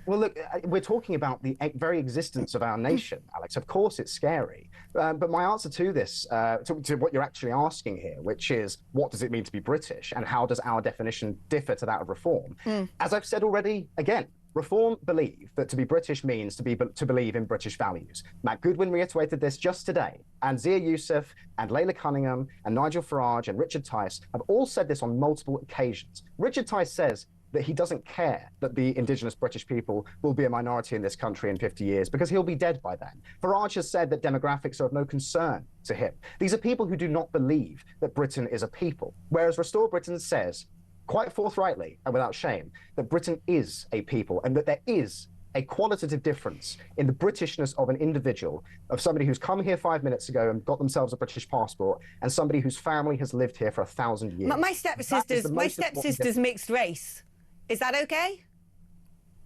Well, look, we're talking about the very existence of our nation, Alex. Of course it's scary. But my answer to this, to what you're actually asking here, which is what does it mean to be British and how does our definition differ to that of Reform? As I've said already, again, Reform believe that to be British means to believe in British values. Matt Goodwin reiterated this just today, and Zia Youssef and Layla Cunningham and Nigel Farage and Richard Tice have all said this on multiple occasions. Richard Tice says that he doesn't care that the indigenous British people will be a minority in this country in 50 years because he'll be dead by then. Farage has said that demographics are of no concern to him. These are people who do not believe that Britain is a people, whereas Restore Britain says, quite forthrightly and without shame, that Britain is a people and that there is a qualitative difference in the Britishness of an individual, of somebody who's come here 5 minutes ago and got themselves a British passport, and somebody whose family has lived here for 1,000 years. My stepsister's mixed race. Is that okay?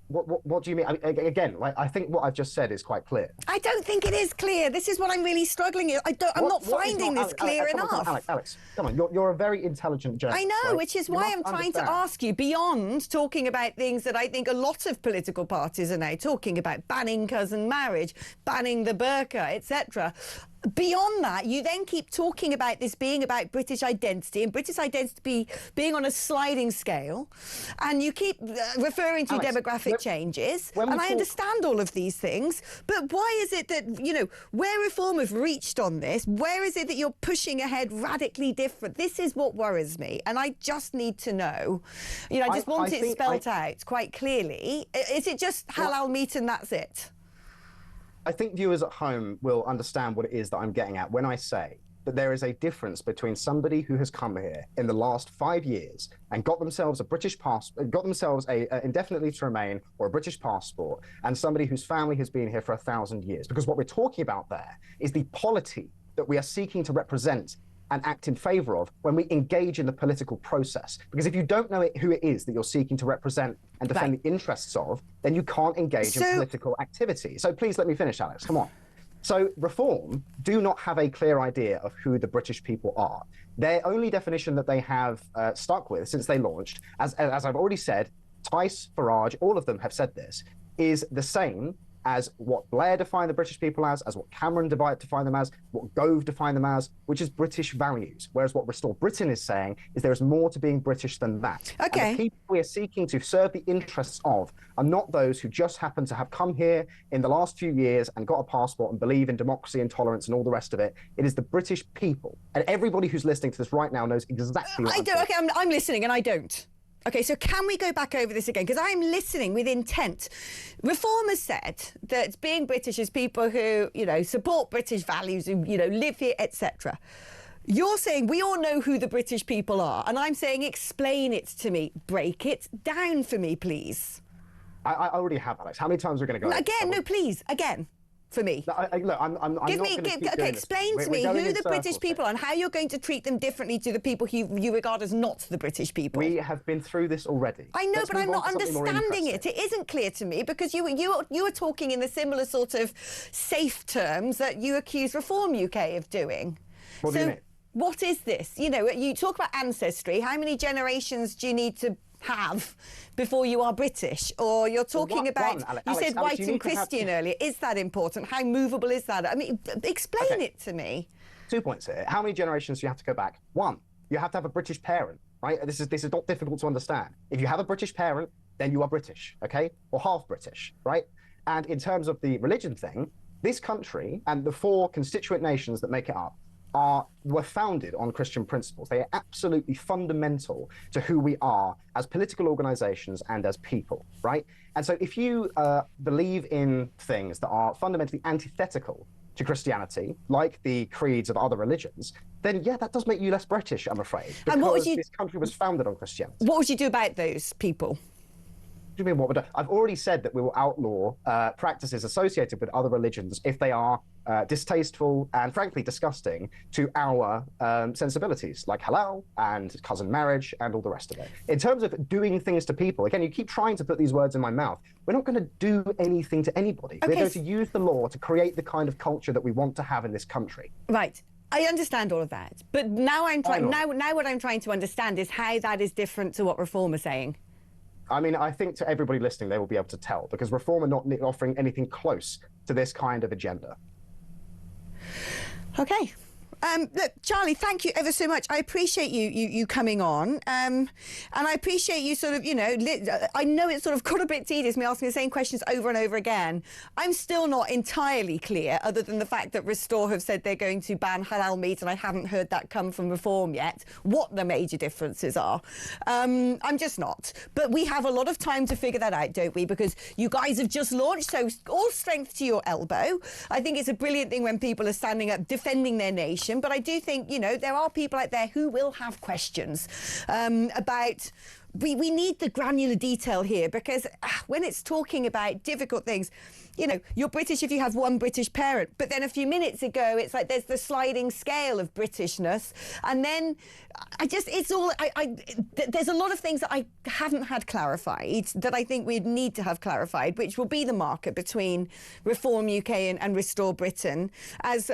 What do you mean? I mean, again, I think what I've just said is quite clear. I don't think it is clear. This is what I'm really struggling with. I'm not finding this clear enough. Alex, come on. You're a very intelligent journalist. I know, right? which is why I'm trying to ask you, beyond talking about things that I think a lot of political parties are now talking about, banning cousin marriage, banning the burqa, etc. Beyond that, you then keep talking about this being about British identity and British identity being on a sliding scale, and you keep referring to demographic changes, and I understand all of these things, but why is it that, you know, where Reform have reached on this, where is it that you're pushing ahead radically different? This is what worries me, and I just need to know, you know, I just want it spelt out quite clearly. Is it just halal meat and that's it? I think viewers at home will understand what it is that I'm getting at when I say that there is a difference between somebody who has come here in the last 5 years and got themselves a British passport, got themselves a indefinite leave to remain or a British passport, and somebody whose family has been here for 1,000 years. Because what we're talking about there is the polity that we are seeking to represent and act in favour of when we engage in the political process. Because if you don't know who it is that you're seeking to represent and defend the interests of, then you can't engage in political activity. So please let me finish, Alex, come on. So Reform do not have a clear idea of who the British people are. Their only definition that they have stuck with since they launched, as I've already said, Tice, Farage, all of them have said this, is the same as what Blair defined the British people as what Cameron defined them as, what Gove defined them as, which is British values. Whereas what Restore Britain is saying is there is more to being British than that. Okay. And the people we are seeking to serve the interests of are not those who just happen to have come here in the last few years and got a passport and believe in democracy and tolerance and all the rest of it. It is the British people. And everybody who's listening to this right now knows exactly what I'm listening and I don't. Okay, so can we go back over this again? Because I'm listening with intent. Reform has said that being British is people who, you know, support British values, who, you know, live here, etc. You're saying we all know who the British people are, and I'm saying explain it to me. Break it down for me, please. I already have, Alex. How many times are we going to go? Again, no, please, again. For me. Explain to me who the British people are and how you're going to treat them differently to the people you regard as not the British people. We have been through this already. I know, but I'm not understanding it. It isn't clear to me because you are talking in the similar sort of safe terms that you accuse Reform UK of doing. What do you mean? What is this? You know, you talk about ancestry. How many generations do you need to have before you are British? Or you're talking about, you said white and Christian earlier. Is that important? How movable is that? I mean, explain it to me. 2 points here. How many generations do you have to go back? 1, you have to have a British parent, right? This is not difficult to understand. If you have a British parent, then you are British, okay? Or half British, right? And in terms of the religion thing, this country and the 4 constituent nations that make it up were founded on Christian principles. They are absolutely fundamental to who we are as political organizations and as people, right? And so if you believe in things that are fundamentally antithetical to Christianity, like the creeds of other religions, then yeah, that does make you less British, I'm afraid. Because and what would this country was founded on Christianity. What would you do about those people? What do you mean, what would I've already said that we will outlaw practices associated with other religions if they are distasteful and frankly disgusting to our sensibilities, like halal and cousin marriage and all the rest of it. In terms of doing things to people, again, you keep trying to put these words in my mouth. We're not going to do anything to anybody. Okay. We're going to use the law to create the kind of culture that we want to have in this country. Right. I understand all of that, but now what I'm trying to understand is how that is different to what Reform are saying. I mean, I think to everybody listening, they will be able to tell, because Reform are not offering anything close to this kind of agenda. Okay. Look, Charlie, thank you ever so much. I appreciate you coming on. And I appreciate you sort of, you know, I know it's sort of got a bit tedious, me asking the same questions over and over again. I'm still not entirely clear, other than the fact that Restore have said they're going to ban halal meat, and I haven't heard that come from Reform yet, what the major differences are. I'm just not. But we have a lot of time to figure that out, don't we? Because you guys have just launched, so all strength to your elbow. I think it's a brilliant thing when people are standing up defending their nation. But I do think, you know, there are people out there who will have questions about... We need the granular detail here, because when it's talking about difficult things, you know, you're British if you have one British parent. But then a few minutes ago, it's like there's the sliding scale of Britishness. And then there's a lot of things that I haven't had clarified that I think we'd need to have clarified, which will be the market between Reform UK and Restore Britain as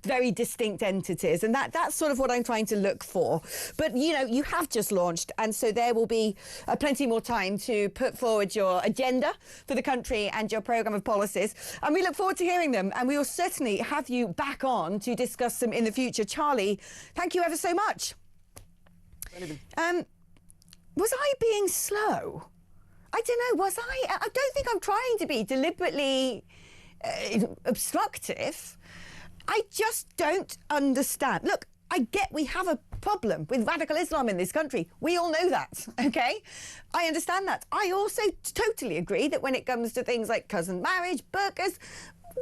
very distinct entities. And that's sort of what I'm trying to look for. But, you know, you have just launched, and so there will be plenty more time to put forward your agenda for the country and your programme of policies. And we look forward to hearing them. And we will certainly have you back on to discuss them in the future. Charlie, thank you ever so much. Was I being slow? I don't know, was I? I don't think I'm trying to be deliberately obstructive. I just don't understand. Look, I get we have a problem with radical Islam in this country. We all know that, okay? I understand that. I also totally agree that when it comes to things like cousin marriage, burqas,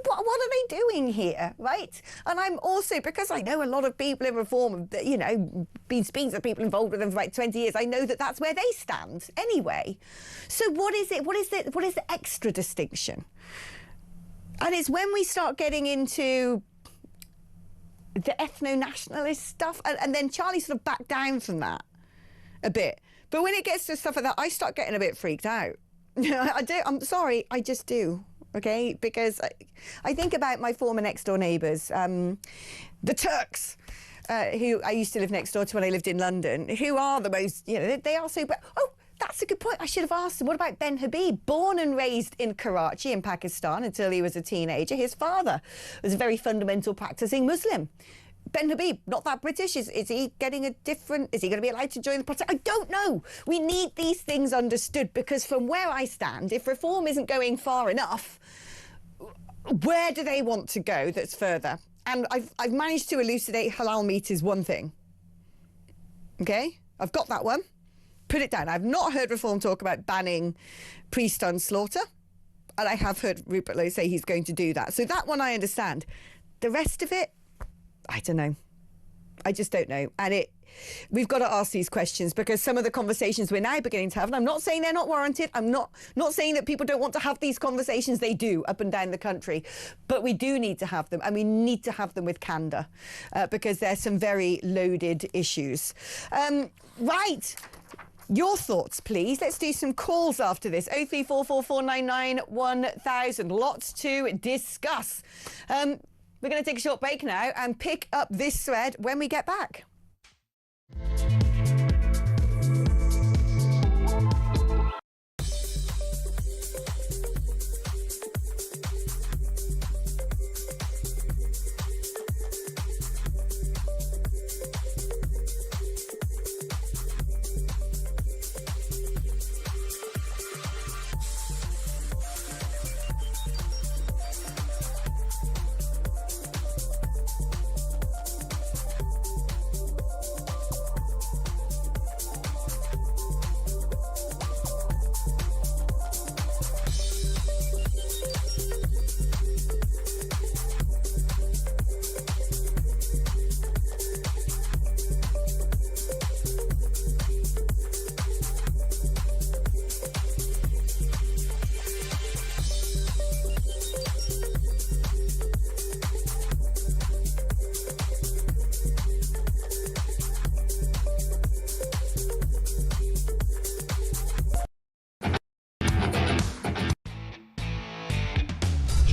what are they doing here, right? And I'm also, because I know a lot of people in Reform, you know, been speaking to people involved with them for about 20 years, I know that that's where they stand anyway. So what is it? What is the extra distinction? And it's when we start getting into the ethno-nationalist stuff, and then Charlie sort of backed down from that a bit. But when it gets to stuff like that, I start getting a bit freaked out. I do. I'm sorry, I just do. Okay, because I think about my former next-door neighbours, the Turks, who I used to live next door to when I lived in London, who are the most, you know, they are so... Oh, that's a good point. I should have asked him. What about Ben Habib? Born and raised in Karachi in Pakistan until he was a teenager. His father was a very fundamental practicing Muslim. Ben Habib, not that British. Is he getting a different... Is he going to be allowed to join the protest? I don't know. We need these things understood, because from where I stand, if Reform isn't going far enough, where do they want to go that's further? And I've managed to elucidate halal meat is one thing. Okay? I've got that one. Put it down. I've not heard Reform talk about banning pre-stun slaughter, and I have heard Rupert Lowe say he's going to do that. So that one I understand. The rest of it, I don't know. I just don't know. And we've got to ask these questions, because some of the conversations we're now beginning to have, and I'm not saying they're not warranted, I'm not saying that people don't want to have these conversations, they do, up and down the country, but we do need to have them, and we need to have them with candour, because there's some very loaded issues. Right. Your thoughts, please. Let's do some calls after this. 03444991000. Lots to discuss. We're going to take a short break now and pick up this thread when we get back.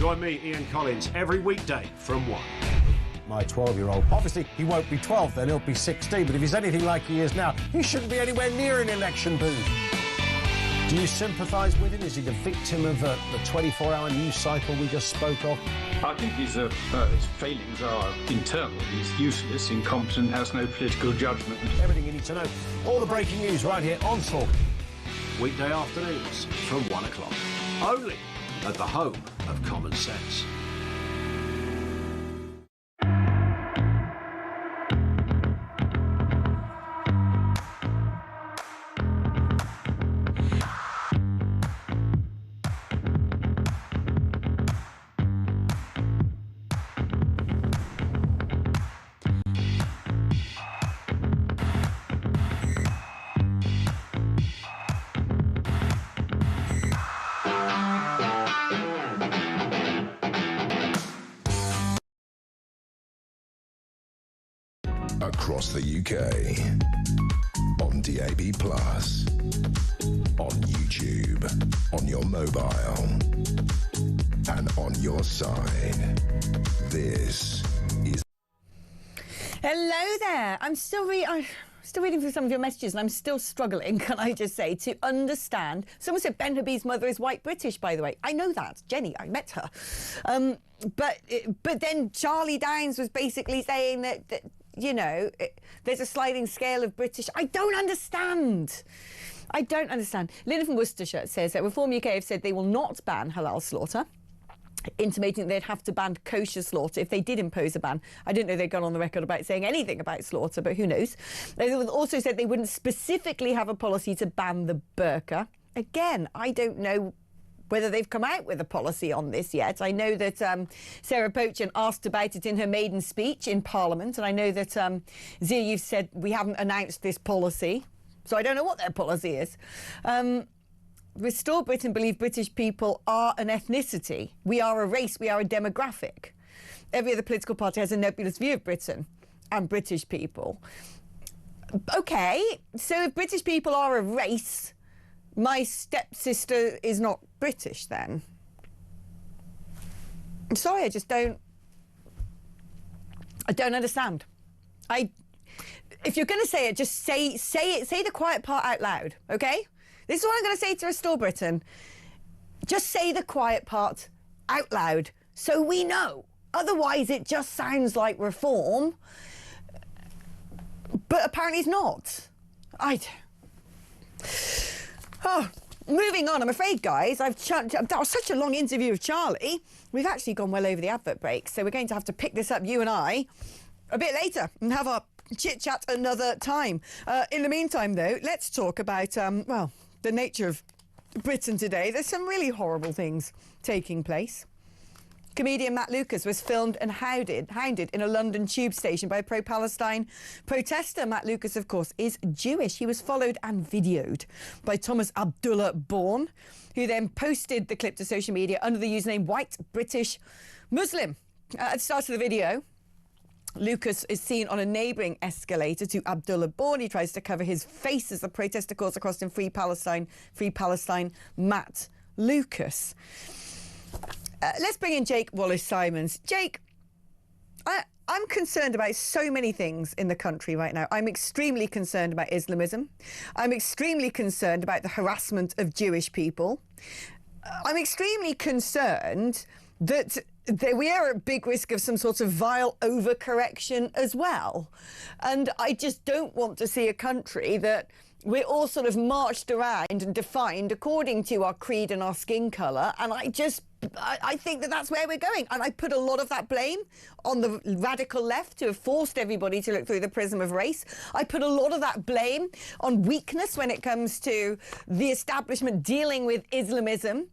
Join me, Ian Collins, every weekday from 1. My 12-year-old. Obviously, he won't be 12 then, he'll be 16, but if he's anything like he is now, he shouldn't be anywhere near an election booth. Do you sympathise with him? Is he the victim of the 24-hour news cycle we just spoke of? I think his failings are internal. He's useless, incompetent, has no political judgment. Everything you need to know. All the breaking news right here on Talk. Weekday afternoons from 1 o'clock. Only at the home of common sense. Across the UK, on DAB+, on YouTube, on your mobile, and on your side. This is... Hello there. I'm still reading through some of your messages, and I'm still struggling, can I just say, to understand. Someone said Ben Habib's mother is white British, by the way. I know that. Jenny, I met her. But then Charlie Downs was basically saying that you know, there's a sliding scale of British. I don't understand. Linda from Worcestershire says that Reform UK have said they will not ban halal slaughter, intimating they'd have to ban kosher slaughter if they did impose a ban. I didn't know they'd gone on the record about saying anything about slaughter, but who knows. They also said they wouldn't specifically have a policy to ban the burqa. Again, I don't know whether they've come out with a policy on this yet. I know that Sarah Pochen asked about it in her maiden speech in Parliament, and I know that Zia, you've said we haven't announced this policy, so I don't know what their policy is. Restore Britain believe British people are an ethnicity. We are a race, we are a demographic. Every other political party has a nebulous view of Britain and British people. OK, so if British people are a race, my stepsister is not British then? I'm sorry, I don't understand. If you're going to say it, just say it. Say the quiet part out loud, OK? This is what I'm going to say to Restore Britain. Just say the quiet part out loud so we know. Otherwise, it just sounds like reform, but apparently it's not. Oh, moving on, I'm afraid, guys. That was such a long interview with Charlie. We've actually gone well over the advert break, so we're going to have to pick this up, you and I, a bit later and have our chit-chat another time. In the meantime, though, let's talk about, well, the nature of Britain today. There's some really horrible things taking place. Comedian Matt Lucas was filmed and hounded in a London tube station by a pro-Palestine protester. Matt Lucas, of course, is Jewish. He was followed and videoed by Thomas Abdullah Bourne, who then posted the clip to social media under the username White British Muslim. At the start of the video, Lucas is seen on a neighbouring escalator to Abdullah Bourne. He tries to cover his face as the protester calls across him, Free Palestine, Matt Lucas. Let's bring in Jake Wallace-Simons. Jake, I'm concerned about so many things in the country right now. I'm extremely concerned about Islamism. I'm extremely concerned about the harassment of Jewish people. I'm extremely concerned that we are at big risk of some sort of vile overcorrection as well. And I just don't want to see a country that we're all sort of marched around and defined according to our creed and our skin colour. And I think that that's where we're going. And I put a lot of that blame on the radical left to have forced everybody to look through the prism of race. I put a lot of that blame on weakness when it comes to the establishment dealing with Islamism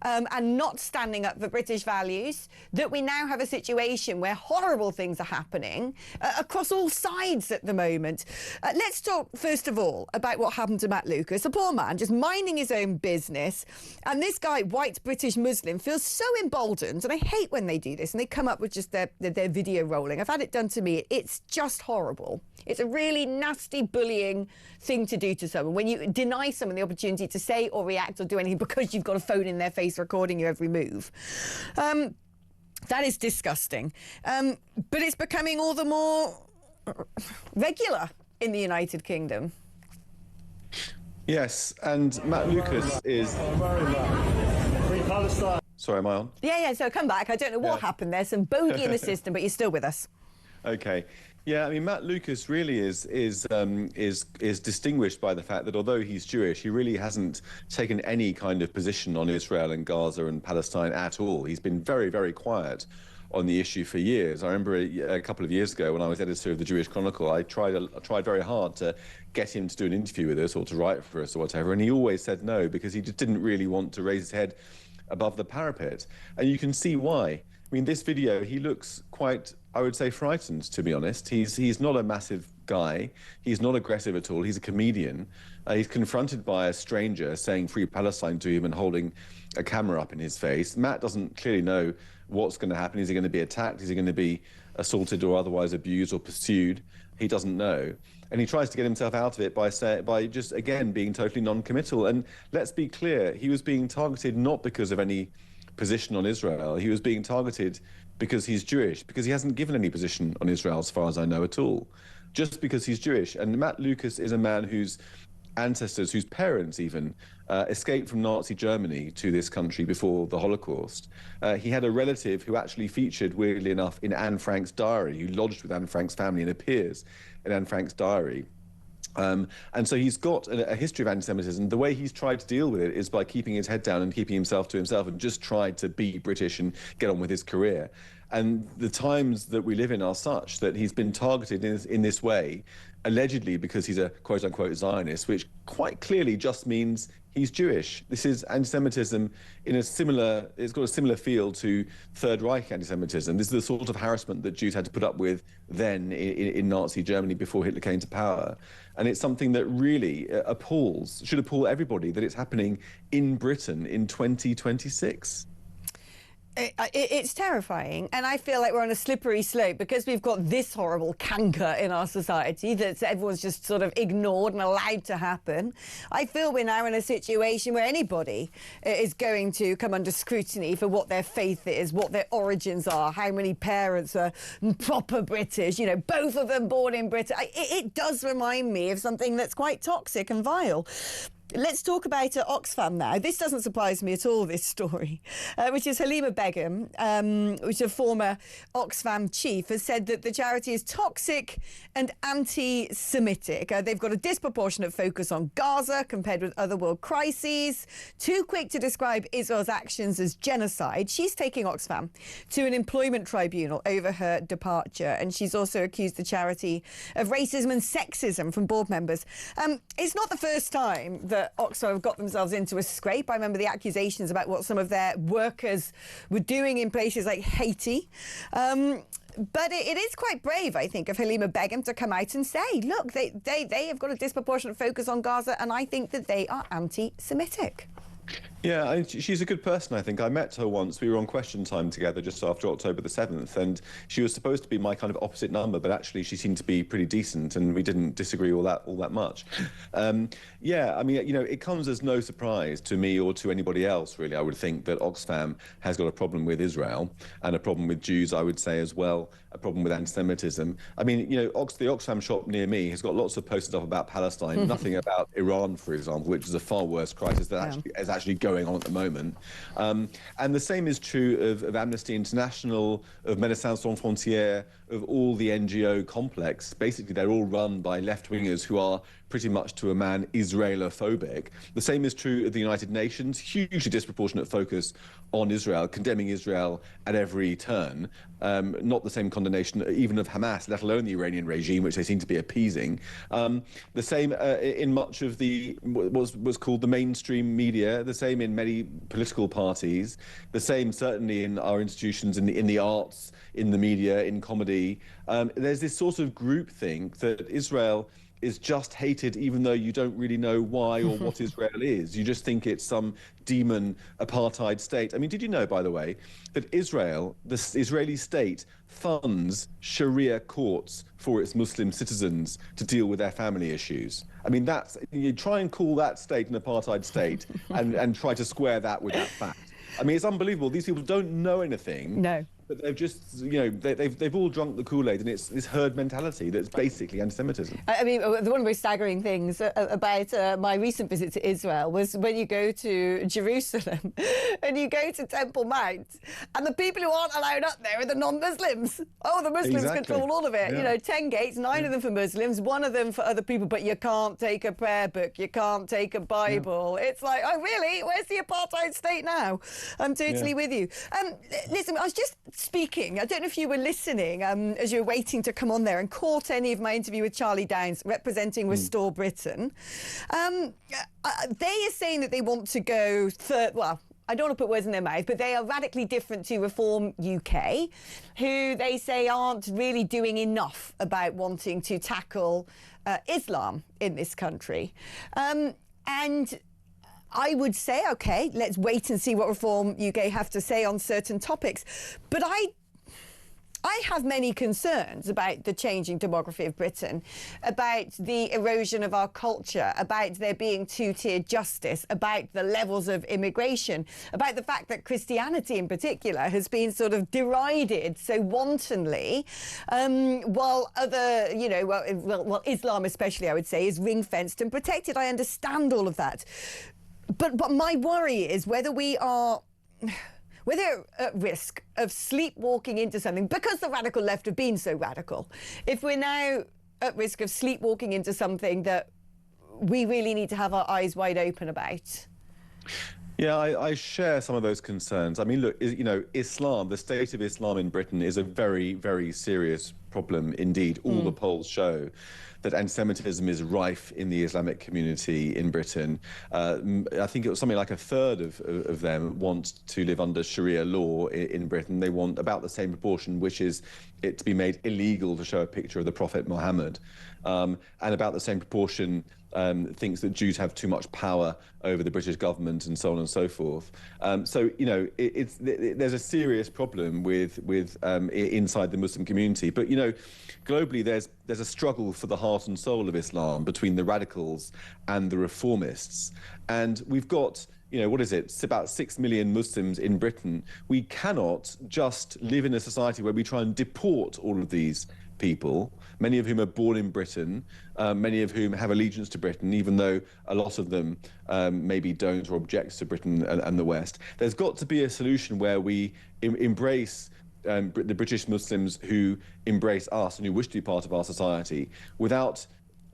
and not standing up for British values, that we now have a situation where horrible things are happening across all sides at the moment. Let's talk, first of all, about what happened to Matt Lucas, a poor man just minding his own business. And this guy, white British Muslim, feels feel so emboldened, and I hate when they do this, and they come up with just their video rolling. I've had it done to me. It's just horrible. It's a really nasty, bullying thing to do to someone, when you deny someone the opportunity to say or react or do anything because you've got a phone in their face recording your every move. That is disgusting. But it's becoming all the more regular in the United Kingdom. Yes, and Matt Lucas is... Sorry, am I on? Yeah, so come back. I don't know what happened. There's some bogey in the system, but you're still with us. Okay. Yeah, I mean, Matt Lucas really is distinguished by the fact that although he's Jewish, he really hasn't taken any kind of position on Israel and Gaza and Palestine at all. He's been very, very quiet on the issue for years. I remember a couple of years ago when I was editor of the Jewish Chronicle, I tried very hard to get him to do an interview with us or to write for us or whatever, and he always said no, because he just didn't really want to raise his head above the parapet. And you can see why. I mean, this video, he looks quite, I would say, frightened, to be honest. He's not a massive guy. He's not aggressive at all. He's a comedian. He's confronted by a stranger saying "Free Palestine" to him and holding a camera up in his face. Matt doesn't clearly know what's going to happen. Is he going to be attacked? Is he going to be assaulted or otherwise abused or pursued? He doesn't know. And he tries to get himself out of it by just, again, being totally non-committal. And let's be clear, he was being targeted not because of any position on Israel. He was being targeted because he's Jewish, because he hasn't given any position on Israel, as far as I know, at all, just because he's Jewish. And Matt Lucas is a man whose ancestors, whose parents even, escaped from Nazi Germany to this country before the Holocaust. He had a relative who actually featured, weirdly enough, in Anne Frank's diary, who lodged with Anne Frank's family and appears in Anne Frank's diary. And so he's got a history of anti-Semitism. The way he's tried to deal with it is by keeping his head down and keeping himself to himself, and just tried to be British and get on with his career. And the times that we live in are such that he's been targeted in this way, allegedly because he's a quote-unquote Zionist, which quite clearly just means he's Jewish. This is anti-Semitism it's got a similar feel to Third Reich anti-Semitism. This is the sort of harassment that Jews had to put up with then in Nazi Germany before Hitler came to power. And it's something that really should appall everybody, that it's happening in Britain in 2026. It's terrifying, and I feel like we're on a slippery slope because we've got this horrible canker in our society that everyone's just sort of ignored and allowed to happen. I feel we're now in a situation where anybody is going to come under scrutiny for what their faith is, what their origins are, how many parents are proper British, both of them born in Britain. It does remind me of something that's quite toxic and vile. Let's talk about Oxfam now. This doesn't surprise me at all, this story, which is Halima Begum, which is a former Oxfam chief, has said that the charity is toxic and anti-Semitic. They've got a disproportionate focus on Gaza compared with other world crises, too quick to describe Israel's actions as genocide. She's taking Oxfam to an employment tribunal over her departure, and she's also accused the charity of racism and sexism from board members. It's not the first time that Oxfam have got themselves into a scrape. I remember the accusations about what some of their workers were doing in places like Haiti. But it is quite brave, I think, of Halima Begum to come out and say, look, they have got a disproportionate focus on Gaza, and I think that they are anti-Semitic. Yeah, she's a good person, I think. I met her once. We were on Question Time together just after October the 7th, and she was supposed to be my kind of opposite number, but actually she seemed to be pretty decent, and we didn't disagree all that much. Yeah, I mean, it comes as no surprise to me or to anybody else, really, I would think, that Oxfam has got a problem with Israel and a problem with Jews, I would say, as well, a problem with anti-Semitism. I mean, the Oxfam shop near me has got lots of posters up about Palestine, nothing about Iran, for example, which is a far worse crisis that is actually going on at the moment. And the same is true of Amnesty International, of Médecins Sans Frontières, of all the NGO complex. Basically, they're all run by left-wingers who are pretty much to a man Israelophobic. The same is true of the United Nations, hugely disproportionate focus on Israel, condemning Israel at every turn. Not the same condemnation even of Hamas, let alone the Iranian regime, which they seem to be appeasing. The same in much of the was called the mainstream media, the same in many political parties, the same certainly in our institutions, in the arts, in the media, in comedy. There's this sort of groupthink that Israel is just hated, even though you don't really know why or what Israel is. You just think it's some demon apartheid state. I mean, did you know, by the way, that Israel, the Israeli state, funds Sharia courts for its Muslim citizens to deal with their family issues? I mean, you try and call that state an apartheid state and try to square that with that fact. I mean, it's unbelievable. These people don't know anything. No. But they've just, they've all drunk the Kool-Aid, and it's this herd mentality that's basically anti-Semitism. I mean, one of the most staggering things about my recent visit to Israel was when you go to Jerusalem and you go to Temple Mount, and the people who aren't allowed up there are the non-Muslims. Oh, the Muslims control all of it. Yeah. You know, 10 gates, 9 of them for Muslims, 1 of them for other people, but you can't take a prayer book, you can't take a Bible. Yeah. It's like, oh, really? Where's the apartheid state now? I'm totally with you. Listen, I was just speaking, I don't know if you were listening as you were waiting to come on there and caught any of my interview with Charlie Downs representing Restore Britain. They are saying that they want to go well, I don't want to put words in their mouth, but they are radically different to Reform UK, who they say aren't really doing enough about wanting to tackle Islam in this country. And I would say, OK, let's wait and see what Reform UK have to say on certain topics. But I have many concerns about the changing demography of Britain, about the erosion of our culture, about there being two-tier justice, about the levels of immigration, about the fact that Christianity in particular has been sort of derided so wantonly, while other, well, Islam especially, I would say, is ring-fenced and protected. I understand all of that. But my worry is whether we're at risk of sleepwalking into something, because the radical left have been so radical, if we're now at risk of sleepwalking into something that we really need to have our eyes wide open about. Yeah, I share some of those concerns. I mean, look, Islam, the state of Islam in Britain is a very, very serious problem indeed. All the polls show that anti-Semitism is rife in the Islamic community in Britain. I think it was something like a third of them want to live under Sharia law in Britain. They want about the same proportion, which is it to be made illegal to show a picture of the Prophet Muhammad. And about the same proportion thinks that Jews have too much power over the British government and so on and so forth. So, there's a serious problem with inside the Muslim community. But, globally, there's a struggle for the heart and soul of Islam between the radicals and the reformists. And we've got, what is it? It's about 6 million Muslims in Britain. We cannot just live in a society where we try and deport all of these people, many of whom are born in Britain, many of whom have allegiance to Britain, even though a lot of them maybe don't or object to Britain and the West. There's got to be a solution where we embrace the British Muslims who embrace us and who wish to be part of our society without,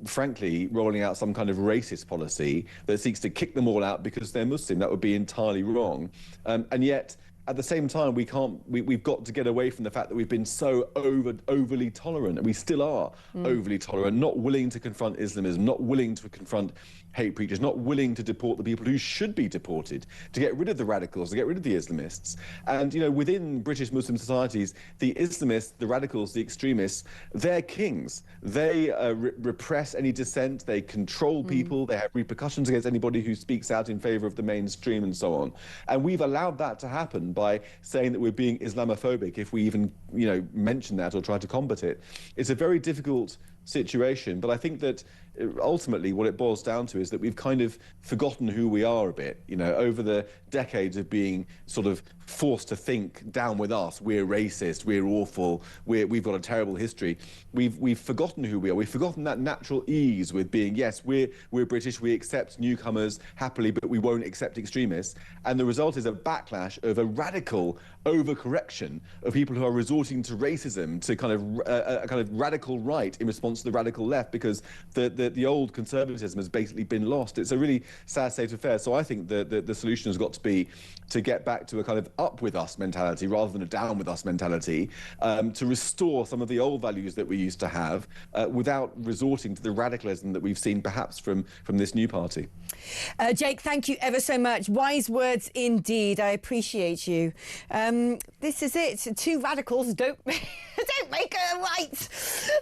frankly, rolling out some kind of racist policy that seeks to kick them all out because they're Muslim. That would be entirely wrong. And yet, at the same time, we've got to get away from the fact that we've been so overly tolerant, and we still are overly tolerant, not willing to confront Islamism, not willing to confront hate preachers, not willing to deport the people who should be deported, to get rid of the radicals, to get rid of the Islamists. And, within British Muslim societies, the Islamists, the radicals, the extremists, they're kings. They repress any dissent, they control people, they have repercussions against anybody who speaks out in favor of the mainstream and so on. And we've allowed that to happen by saying that we're being Islamophobic if we even, mention that or try to combat it. It's a very difficult situation, but I think that ultimately what it boils down to is that we've kind of forgotten who we are a bit, over the decades of being sort of forced to think down with us, we're racist, we're awful, we've got a terrible history. We've forgotten who we are. We've forgotten that natural ease with being, yes, we're British, we accept newcomers happily, but we won't accept extremists. And the result is a backlash of a radical overcorrection of people who are resorting to racism, to kind of a kind of radical right in response to the radical left, because the old conservatism has basically been lost. It's a really sad state of affairs. So I think the solution has got to be to get back to a kind of up with us mentality rather than a down with us mentality, to restore some of the old values that we used to have without resorting to the radicalism that we've seen perhaps from this new party. Jake, thank you ever so much. Wise words indeed. I appreciate you. This is it. Two radicals don't make her white.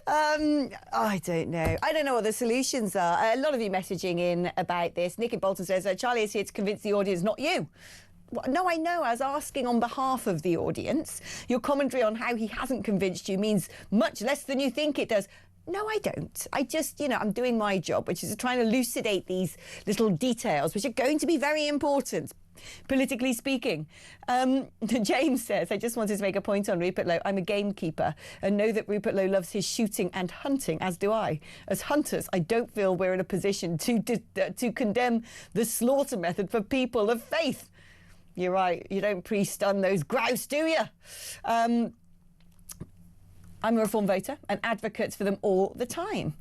I don't know. I don't know what the solutions are. A lot of you messaging in about this. Nick in Bolton says, Charlie is here to convince the audience, not you. Well, no, I know. I was asking on behalf of the audience. Your commentary on how he hasn't convinced you means much less than you think it does. No, I don't. I just, I'm doing my job, which is to try and elucidate these little details, which are going to be very important, politically speaking. James says, I just wanted to make a point on Rupert Lowe. I'm a gamekeeper and know that Rupert Lowe loves his shooting and hunting, as do I. As hunters, I don't feel we're in a position to condemn the slaughter method for people of faith. You're right. You don't pre-stun those grouse, do you? I'm a Reform voter and advocate for them all the time.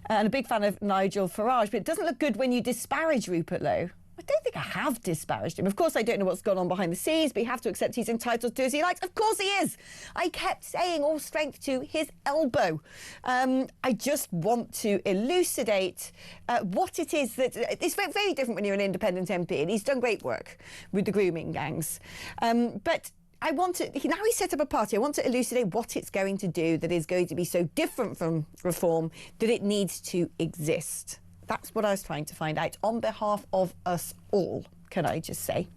And a big fan of Nigel Farage, but it doesn't look good when you disparage Rupert Lowe. I don't think I have disparaged him. Of course, I don't know what's gone on behind the scenes, but you have to accept he's entitled to as he likes. Of course he is. I kept saying all strength to his elbow. I just want to elucidate what it is that... It's very different when you're an independent MP, and he's done great work with the grooming gangs. But I want to... Now he's set up a party. I want to elucidate what it's going to do that is going to be so different from Reform that it needs to exist. That's what I was trying to find out on behalf of us all, can I just say.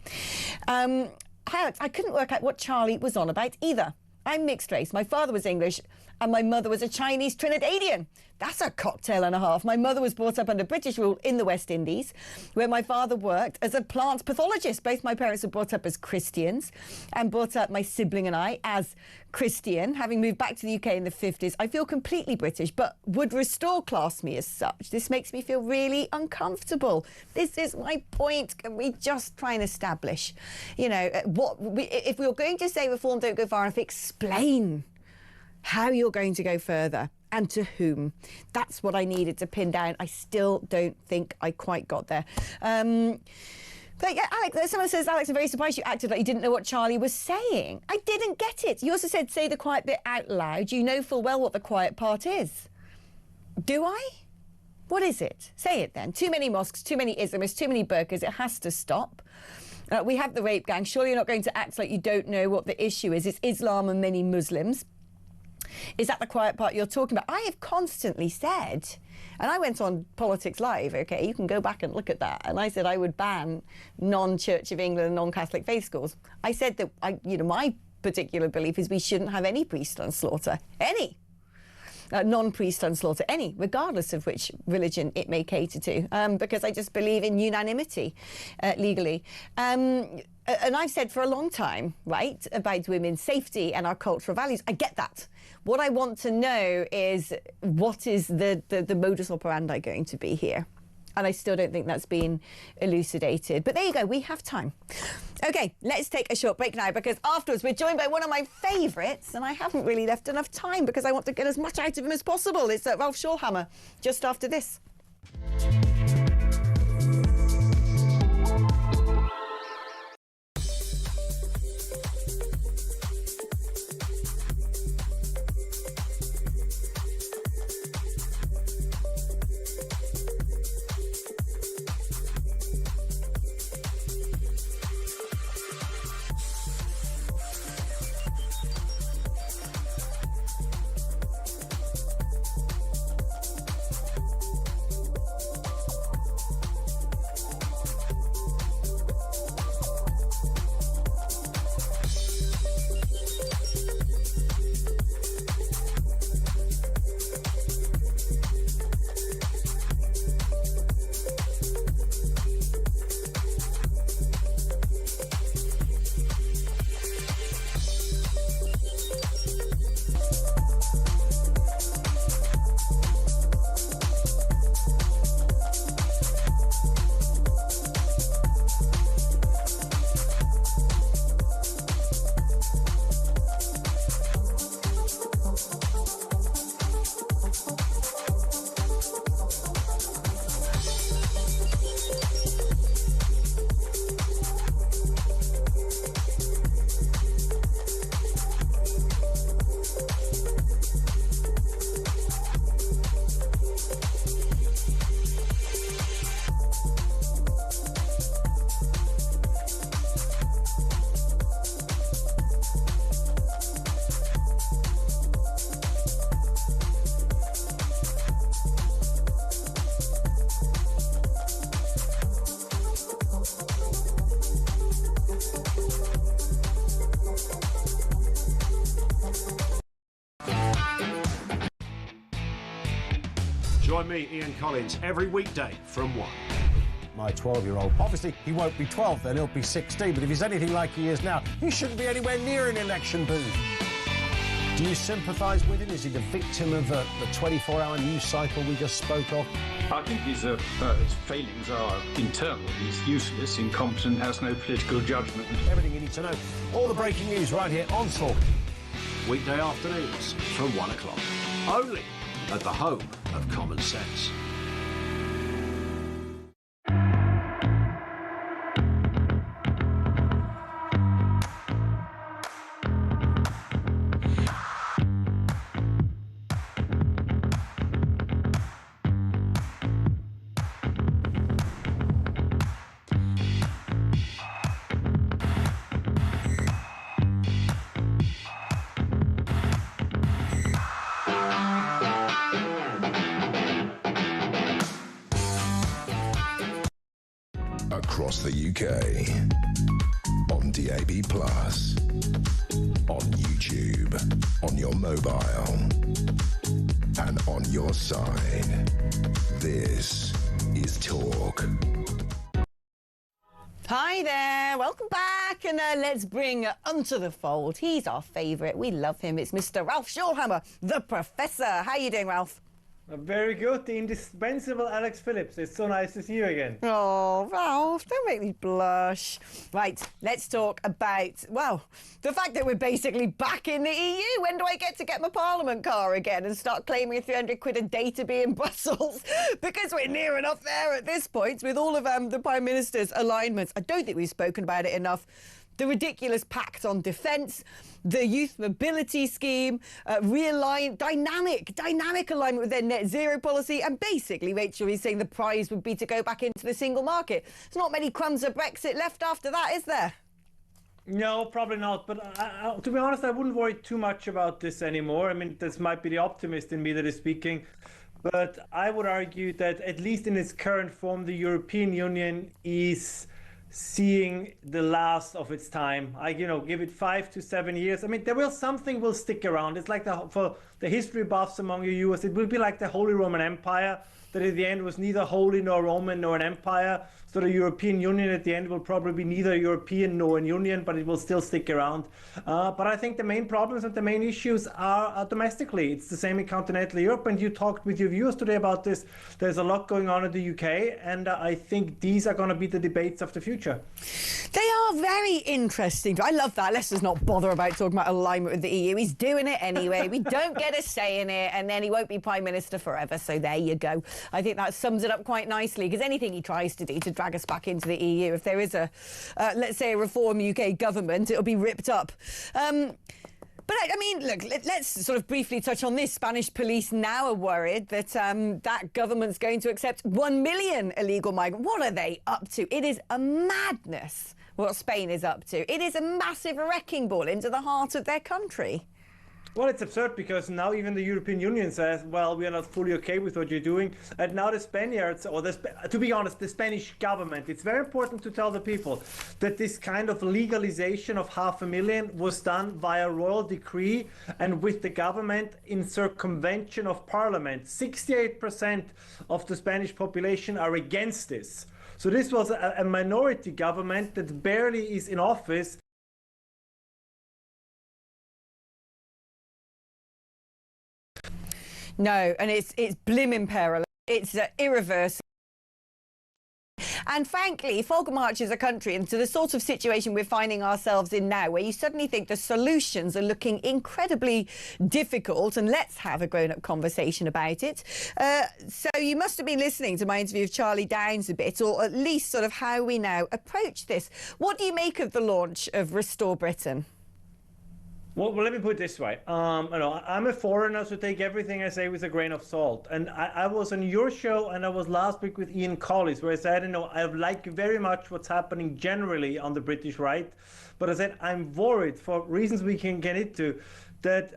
Alex, I couldn't work out what Charlie was on about either. I'm mixed race. My father was English and my mother was a Chinese Trinidadian. That's a cocktail and a half. My mother was brought up under British rule in the West Indies, where my father worked as a plant pathologist. Both my parents were brought up as Christians and brought up my sibling and I as Christian. Having moved back to the UK in the 50s, I feel completely British, but would Restore class me as such? This makes me feel really uncomfortable. This is my point. Can we just try and establish, if we were going to say Reform don't go far enough, explain how you're going to go further and to whom. That's what I needed to pin down. I still don't think I quite got there. But yeah, Alex, someone says, Alex, I'm very surprised you acted like you didn't know what Charlie was saying. I didn't get it. You also said, say the quiet bit out loud. You know full well what the quiet part is. Do I? What is it? Say it then. Too many mosques, too many Islamists, too many burqas. It has to stop. We have the rape gang. Surely you're not going to act like you don't know what the issue is. It's Islam and many Muslims. Is that the quiet part you're talking about? I have constantly said, and I went on Politics Live, OK, you can go back and look at that, and I said I would ban non-Church of England and non-Catholic faith schools. I said that, my particular belief is we shouldn't have any priest-done slaughter, any. Non-priest-done slaughter, any, regardless of which religion it may cater to, because I just believe in unanimity legally. And I've said for a long time, right, about women's safety and our cultural values. I get that. What I want to know is what is the modus operandi going to be here? And I still don't think that's been elucidated. But there you go, we have time. OK, let's take a short break now, because afterwards we're joined by one of my favourites, and I haven't really left enough time because I want to get as much out of him as possible. It's Ralph Schallhammer, just after this. Join me, Ian Collins, every weekday from 1. My 12-year-old. Obviously, he won't be 12 then, he'll be 16, but if he's anything like he is now, he shouldn't be anywhere near an election booth. Do you sympathise with him? Is he the victim of the 24-hour news cycle we just spoke of? I think his failings are internal. He's useless, incompetent, has no political judgment. Everything you need to know. All the breaking news right here on Talk. Weekday afternoons from 1 o'clock. Only at the home of common sense. Across the UK, on DAB+, on YouTube, on your mobile, and on your side. This is Talk. Hi there, welcome back, and let's bring onto the fold. He's our favourite. We love him. It's Mr. Ralph Schulhammer, the Professor. How you doing, Ralph? Very good, the indispensable Alex Phillips. It's so nice to see you again. Oh, Ralph, don't make me blush. Right, let's talk about, well, the fact that we're basically back in the EU. When do I get to get my Parliament car again and start claiming 300 quid a day to be in Brussels? Because we're near enough there at this point with all of the Prime Minister's alignments. I don't think we've spoken about it enough. The ridiculous pact on defence, the youth mobility scheme, dynamic alignment with their net zero policy, and basically Rachel is saying the prize would be to go back into the single market. There's not many crumbs of Brexit left after that, is there? No, probably not. But to be honest, I wouldn't worry too much about this anymore. I mean, this might be the optimist in me that is speaking. But I would argue that at least in its current form, the European Union is seeing the last of its time. Give it 5 to 7 years. I mean, something will stick around. It's like for the history buffs among you viewers, it will be like the Holy Roman Empire, that at the end was neither holy nor Roman nor an empire. So the European Union at the end will probably be neither European nor an union, but it will still stick around. But I think the main problems and the main issues are domestically. It's the same in continental Europe, and you talked with your viewers today about this. There's a lot going on in the UK, and I think these are going to be the debates of the future. They are very interesting. I love that. Let's just not bother about talking about alignment with the EU. He's doing it anyway. We don't get a say in it, and then he won't be Prime Minister forever. So there you go. I think that sums it up quite nicely, because anything he tries to do to drag us back into the EU, if there is a, let's say, a reform UK government, it'll be ripped up. But I mean, look, let's sort of briefly touch on this. Spanish police now are worried that that government's going to accept 1 million illegal migrants. What are they up to? It is a madness what Spain is up to. It is a massive wrecking ball into the heart of their country. Well, it's absurd because now even the European Union says, well, we are not fully okay with what you're doing. And now the Spaniards, or to be honest, the Spanish government, it's very important to tell the people that this kind of legalization of 500,000 was done via royal decree and with the government in circumvention of parliament. 68% of the Spanish population are against this. So this was a minority government that barely is in office. No, and it's blimmin' perilous. It's irreversible. And frankly, Folga marches a country into the sort of situation we're finding ourselves in now, where you suddenly think the solutions are looking incredibly difficult, and let's have a grown-up conversation about it. So you must have been listening to my interview of Charlie Downs a bit, or at least sort of how we now approach this. What do you make of the launch of Restore Britain? Well, let me put it this way. I'm a foreigner, so take everything I say with a grain of salt. And I was on your show, and I was last week with Ian Collins, where I said, I like very much what's happening generally on the British right. But I said, I'm worried for reasons we can get into, that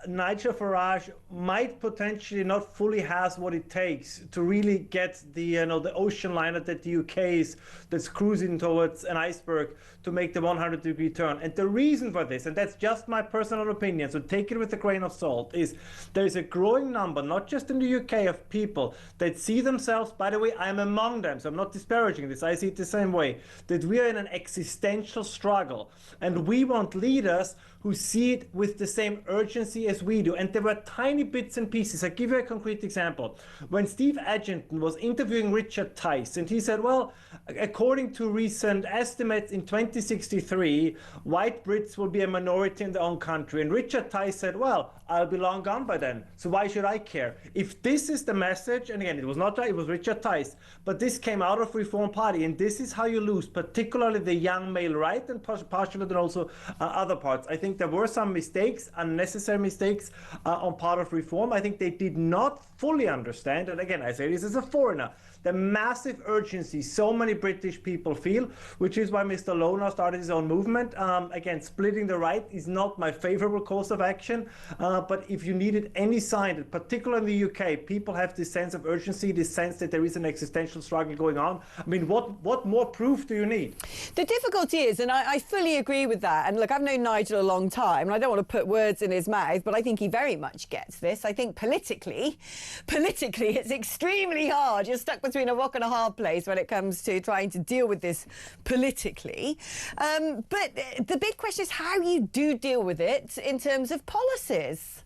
Nigel Farage might potentially not fully has what it takes to really get the the ocean liner that the UK that's cruising towards an iceberg to make the 100-degree turn. And the reason for this, and that's just my personal opinion, so take it with a grain of salt, is there is a growing number, not just in the UK, of people that see themselves, by the way, I'm among them, so I'm not disparaging this, I see it the same way, that we are in an existential struggle, and we want leaders who see it with the same urgency as we do. And there were tiny bits and pieces. I'll give you a concrete example. When Steve Edgington was interviewing Richard Tice, and he said, well, according to recent estimates, in 2063, white Brits will be a minority in their own country. And Richard Tice said, well, I'll be long gone by then, so why should I care? If this is the message, and again, it was not right, it was Richard Tice, but this came out of Reform Party, and this is how you lose, particularly the young male right, and partially then also other parts. I think there were some mistakes, unnecessary mistakes on part of Reform. I think they did not fully understand, and again, I say this as a foreigner, the massive urgency so many British people feel, which is why Mr. Lowe now started his own movement. Again, splitting the right is not my favorable course of action, but if you needed any sign that, particularly in the UK, people have this sense of urgency, this sense that there is an existential struggle going on, I mean, what more proof do you need? The difficulty is, and I fully agree with that, and look, I've known Nigel a long time, and I don't want to put words in his mouth, but I think he very much gets this. I think politically, it's extremely hard. You're stuck between a rock and a hard place when it comes to trying to deal with this politically. But the big question is how you do deal with it in terms of policies.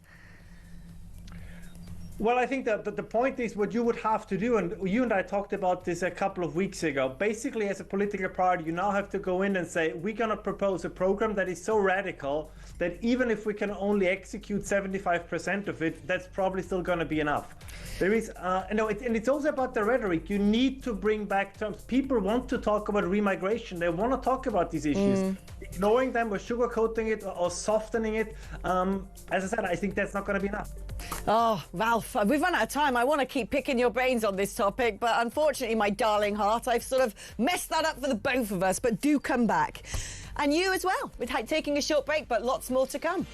Well, I think that the point is what you would have to do, and you and I talked about this a couple of weeks ago. Basically, as a political party, you now have to go in and say, we're going to propose a program that is so radical that even if we can only execute 75% of it, that's probably still going to be enough. There is, and it's also about the rhetoric. You need to bring back terms. People want to talk about remigration. They want to talk about these issues. Ignoring them or sugarcoating it or softening it, as I said, I think that's not going to be enough. Oh, Ralph, we've run out of time. I want to keep picking your brains on this topic, but unfortunately, my darling heart, I've sort of messed that up for the both of us, but do come back. And you as well, with taking a short break, but lots more to come.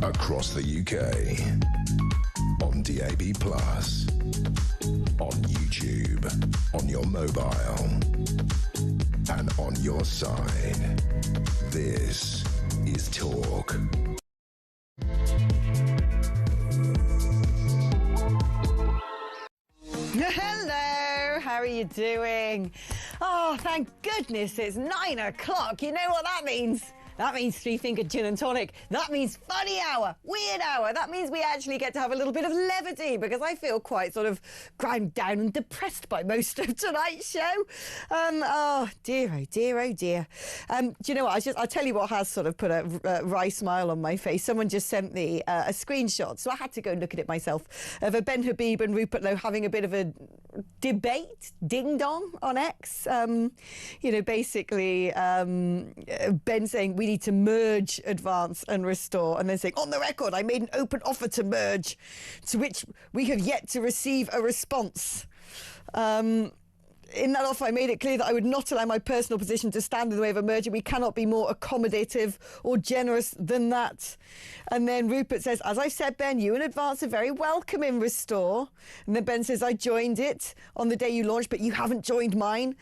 Across the UK, on DAB+, on YouTube, on your mobile, and on your side. This is Talk. How are you doing? Oh, thank goodness it's 9 o'clock. You know what that means? That means three-finger gin and tonic. That means funny hour, weird hour. That means we actually get to have a little bit of levity because I feel quite sort of ground down and depressed by most of tonight's show. Oh dear, oh dear, oh dear. Do you know what? I'll tell you what has sort of put a wry smile on my face. Someone just sent me a screenshot, so I had to go and look at it myself, of a Ben Habib and Rupert Lowe having a bit of a debate, ding-dong on X. You know, basically Ben saying we need to merge, advance and restore, and then saying, on the record, I made an open offer to merge, to which we have yet to receive a response. In that offer, I made it clear that I would not allow my personal position to stand in the way of a merger. We cannot be more accommodative or generous than that. And then Rupert says, as I've said, Ben, you and Advance are very welcome in Restore. And then Ben says, I joined it on the day you launched, but you haven't joined mine.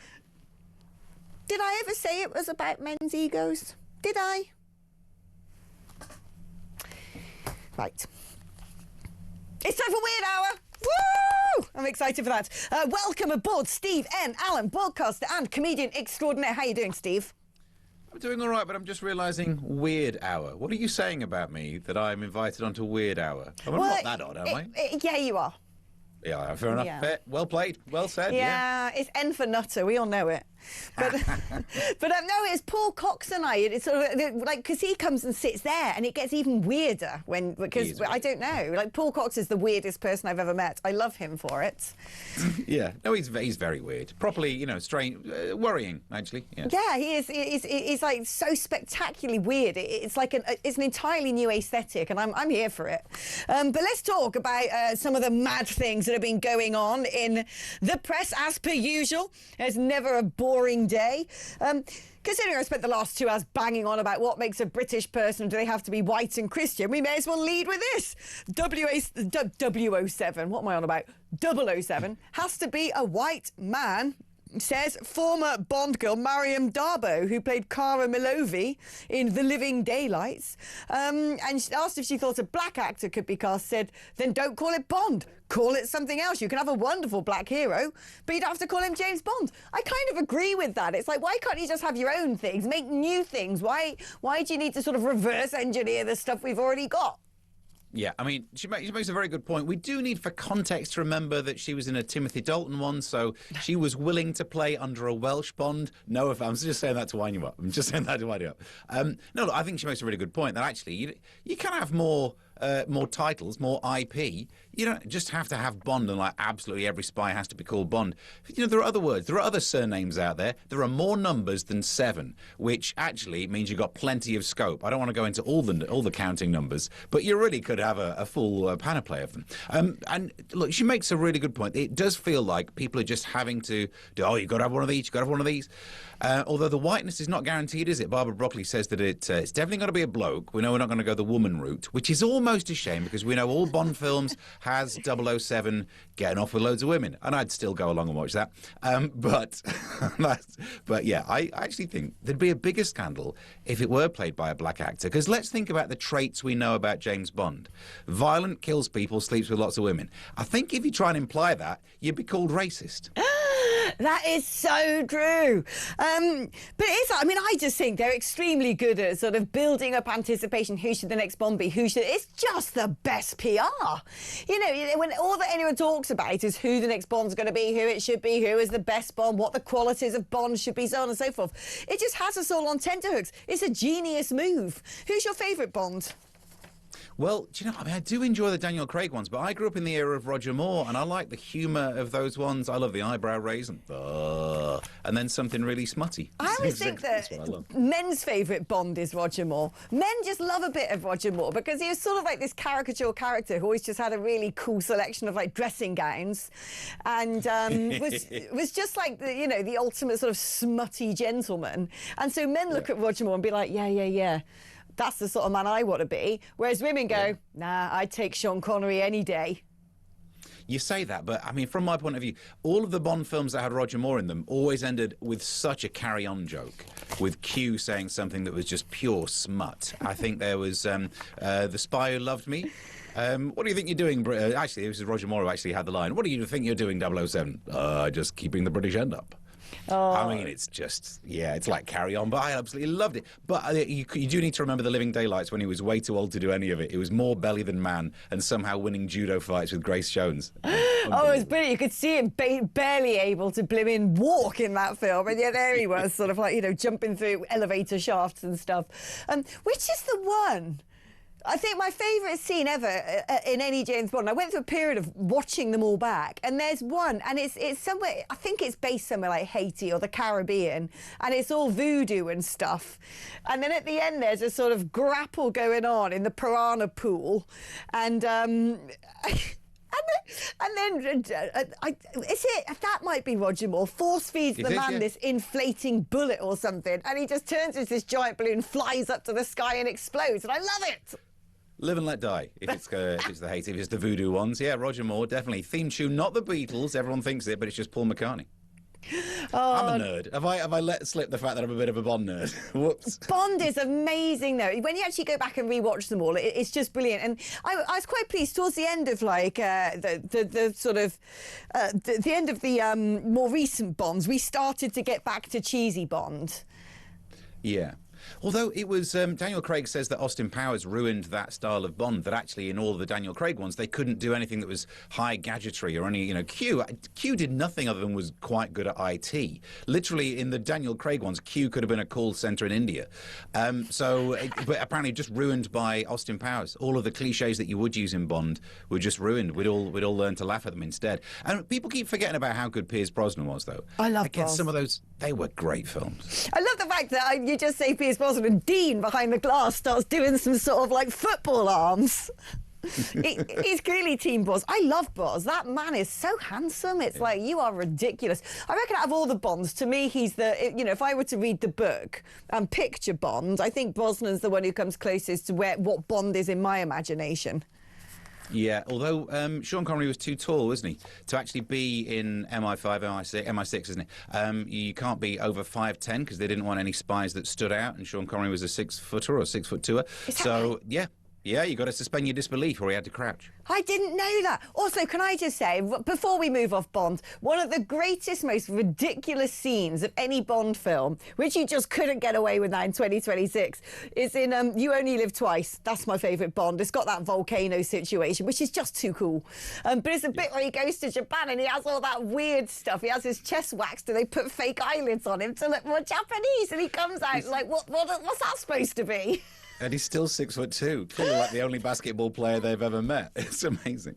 Did I ever say it was about men's egos? Did I? Right. It's time for Weird Hour. Woo! I'm excited for that. Welcome aboard, Steve N. Allen, broadcaster and comedian extraordinaire. How are you doing, Steve? I'm doing all right, but I'm just realising Weird Hour. What are you saying about me that I'm invited onto Weird Hour? I'm not that odd, am I? Yeah, you are. Yeah, fair enough. Yeah. Fair. Well played. Well said. Yeah, it's N for Nutter. We all know it. But no, it's Paul Cox and I. It's sort of like because he comes and sits there, and it gets even weirder because I don't know. Like Paul Cox is the weirdest person I've ever met. I love him for it. Yeah, no, he's very weird. Properly, you know, strange, worrying actually. Yeah. Yeah, he is. He's like so spectacularly weird. It's like it's an entirely new aesthetic, and I'm here for it. But let's talk about some of the mad things that have been going on in the press as per usual. There's never a boring day. Considering I spent the last 2 hours banging on about what makes a British person, do they have to be white and Christian, we may as well lead with this. W07, what am I on about? 007 has to be a white man, says former Bond girl Mariam Darbo, who played Cara Milovi in The Living Daylights. And she asked if she thought a black actor could be cast, said, then don't call it Bond. Call it something else. You can have a wonderful black hero, but you'd have to call him James Bond. I kind of agree with that. It's like, why can't you just have your own things, make new things? Why do you need to sort of reverse engineer the stuff we've already got? Yeah, I mean, she makes a very good point. We do need, for context, to remember that she was in a Timothy Dalton one, so she was willing to play under a Welsh Bond. No, if I'm just saying that to wind you up. I'm just saying that to wind you up. No, look, I think she makes a really good point that actually you can have more titles, more IP. You don't just have to have Bond and like absolutely every spy has to be called Bond. You know, there are other words, there are other surnames out there. There are more numbers than 7, which actually means you've got plenty of scope. I don't want to go into all the counting numbers, but you really could have a full panoply of them. And look, she makes a really good point. It does feel like people are just having to do, oh, you've got to have one of these, you've got to have one of these. Although the whiteness is not guaranteed, is it? Barbara Broccoli says that it's definitely got to be a bloke. We know we're not going to go the woman route, which is almost a shame because we know all Bond films has 007 getting off with loads of women, and I'd still go along and watch that. But yeah, I actually think there'd be a bigger scandal if it were played by a black actor, because let's think about the traits we know about James Bond. Violent, kills people, sleeps with lots of women. I think if you try and imply that, you'd be called racist. That is so true. But it's, I mean, I just think they're extremely good at sort of building up anticipation. Who should the next Bond be? It's just the best PR. You know, when all that anyone talks about is who the next Bond's going to be, who it should be, who is the best Bond, what the qualities of Bond should be, so on and so forth. It just has us all on tenterhooks. It's a genius move. Who's your favourite Bond? Well, do you know, I mean, I do enjoy the Daniel Craig ones, but I grew up in the era of Roger Moore, and I like the humour of those ones. I love the eyebrow raise and then something really smutty. I always think that men's favourite Bond is Roger Moore. Men just love a bit of Roger Moore because he was sort of like this caricature character who always just had a really cool selection of like dressing gowns, and was just like the ultimate sort of smutty gentleman. And so men look at Roger Moore and be like, yeah. That's the sort of man I want to be. Whereas women go, nah, I'd take Sean Connery any day. You say that, but I mean, from my point of view, all of the Bond films that had Roger Moore in them always ended with such a carry-on joke, with Q saying something that was just pure smut. I think there was The Spy Who Loved Me. What do you think you're doing? Actually, this is Roger Moore who actually had the line. What do you think you're doing, 007? Just keeping the British end up. Oh. I mean, it's just, it's like Carry On, but I absolutely loved it. But you do need to remember the Living Daylights when he was way too old to do any of it. It was more belly than man and somehow winning judo fights with Grace Jones. Oh, it was brilliant. You could see him barely able to blimmin' walk in that film, and yet there he was, sort of like, jumping through elevator shafts and stuff. Which is the one? I think my favourite scene ever in any James Bond. I went through a period of watching them all back, and there's one, and it's somewhere. I think it's based somewhere like Haiti or the Caribbean, and it's all voodoo and stuff. And then at the end, there's a sort of grapple going on in the piranha pool, and then that might be Roger Moore force feeds the man this inflating bullet or something, and he just turns into this giant balloon, flies up to the sky and explodes, and I love it. Live and Let Die, if it's the Haiti, if it's the voodoo ones. Yeah, Roger Moore, definitely. Theme tune, not the Beatles, everyone thinks it, but it's just Paul McCartney. Oh, I'm a nerd. Have I let slip the fact that I'm a bit of a Bond nerd? Whoops. Bond is amazing, though. When you actually go back and rewatch them all, it's just brilliant. And I was quite pleased towards the end of like the sort of the end of the more recent Bonds. We started to get back to cheesy Bond. Yeah. Although it was, Daniel Craig says that Austin Powers ruined that style of Bond, that actually in all the Daniel Craig ones, they couldn't do anything that was high gadgetry or any, Q did nothing other than was quite good at IT. Literally in the Daniel Craig ones, Q could have been a call centre in India. But apparently just ruined by Austin Powers. All of the cliches that you would use in Bond were just ruined. We'd all learn to laugh at them instead. And people keep forgetting about how good Pierce Brosnan was, though. I love Against some of those, they were great films. I love the fact that you just say Pierce Brosnan and Dean behind the glass starts doing some sort of like football arms. He's clearly Team Boz. I love Boz. That man is so handsome. It's like, you are ridiculous. I reckon out of all the Bonds, to me, he's the, if I were to read the book and picture Bond, I think Brosnan's the one who comes closest to what Bond is in my imagination. Yeah, although Sean Connery was too tall, wasn't he, to actually be in MI5, MI6, isn't it? You can't be over 5'10" because they didn't want any spies that stood out, and Sean Connery was a 6-footer or 6'2". So, right? Yeah, you got to suspend your disbelief, or he had to crouch. I didn't know that. Also, can I just say, before we move off Bond, one of the greatest, most ridiculous scenes of any Bond film, which you just couldn't get away with now in 2026, is in You Only Live Twice. That's my favourite Bond. It's got that volcano situation, which is just too cool. But it's a bit where he goes to Japan and he has all that weird stuff. He has his chest waxed and they put fake eyelids on him to look more Japanese. And he comes out like, what's that supposed to be? And he's still 6'2", clearly like the only basketball player they've ever met. It's amazing.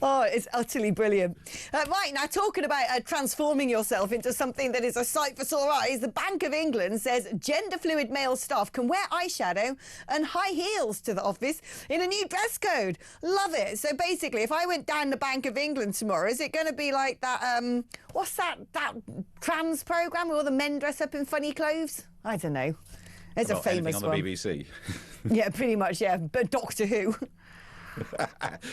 Oh, it's utterly brilliant. Right, now talking about transforming yourself into something that is a sight for sore eyes, the Bank of England says gender fluid male staff can wear eyeshadow and high heels to the office in a new dress code. Love it. So basically, if I went down the Bank of England tomorrow, is it going to be like that, what's that trans programme where all the men dress up in funny clothes? I don't know. There's a famous on the one. BBC. Yeah, pretty much, yeah. But Doctor Who.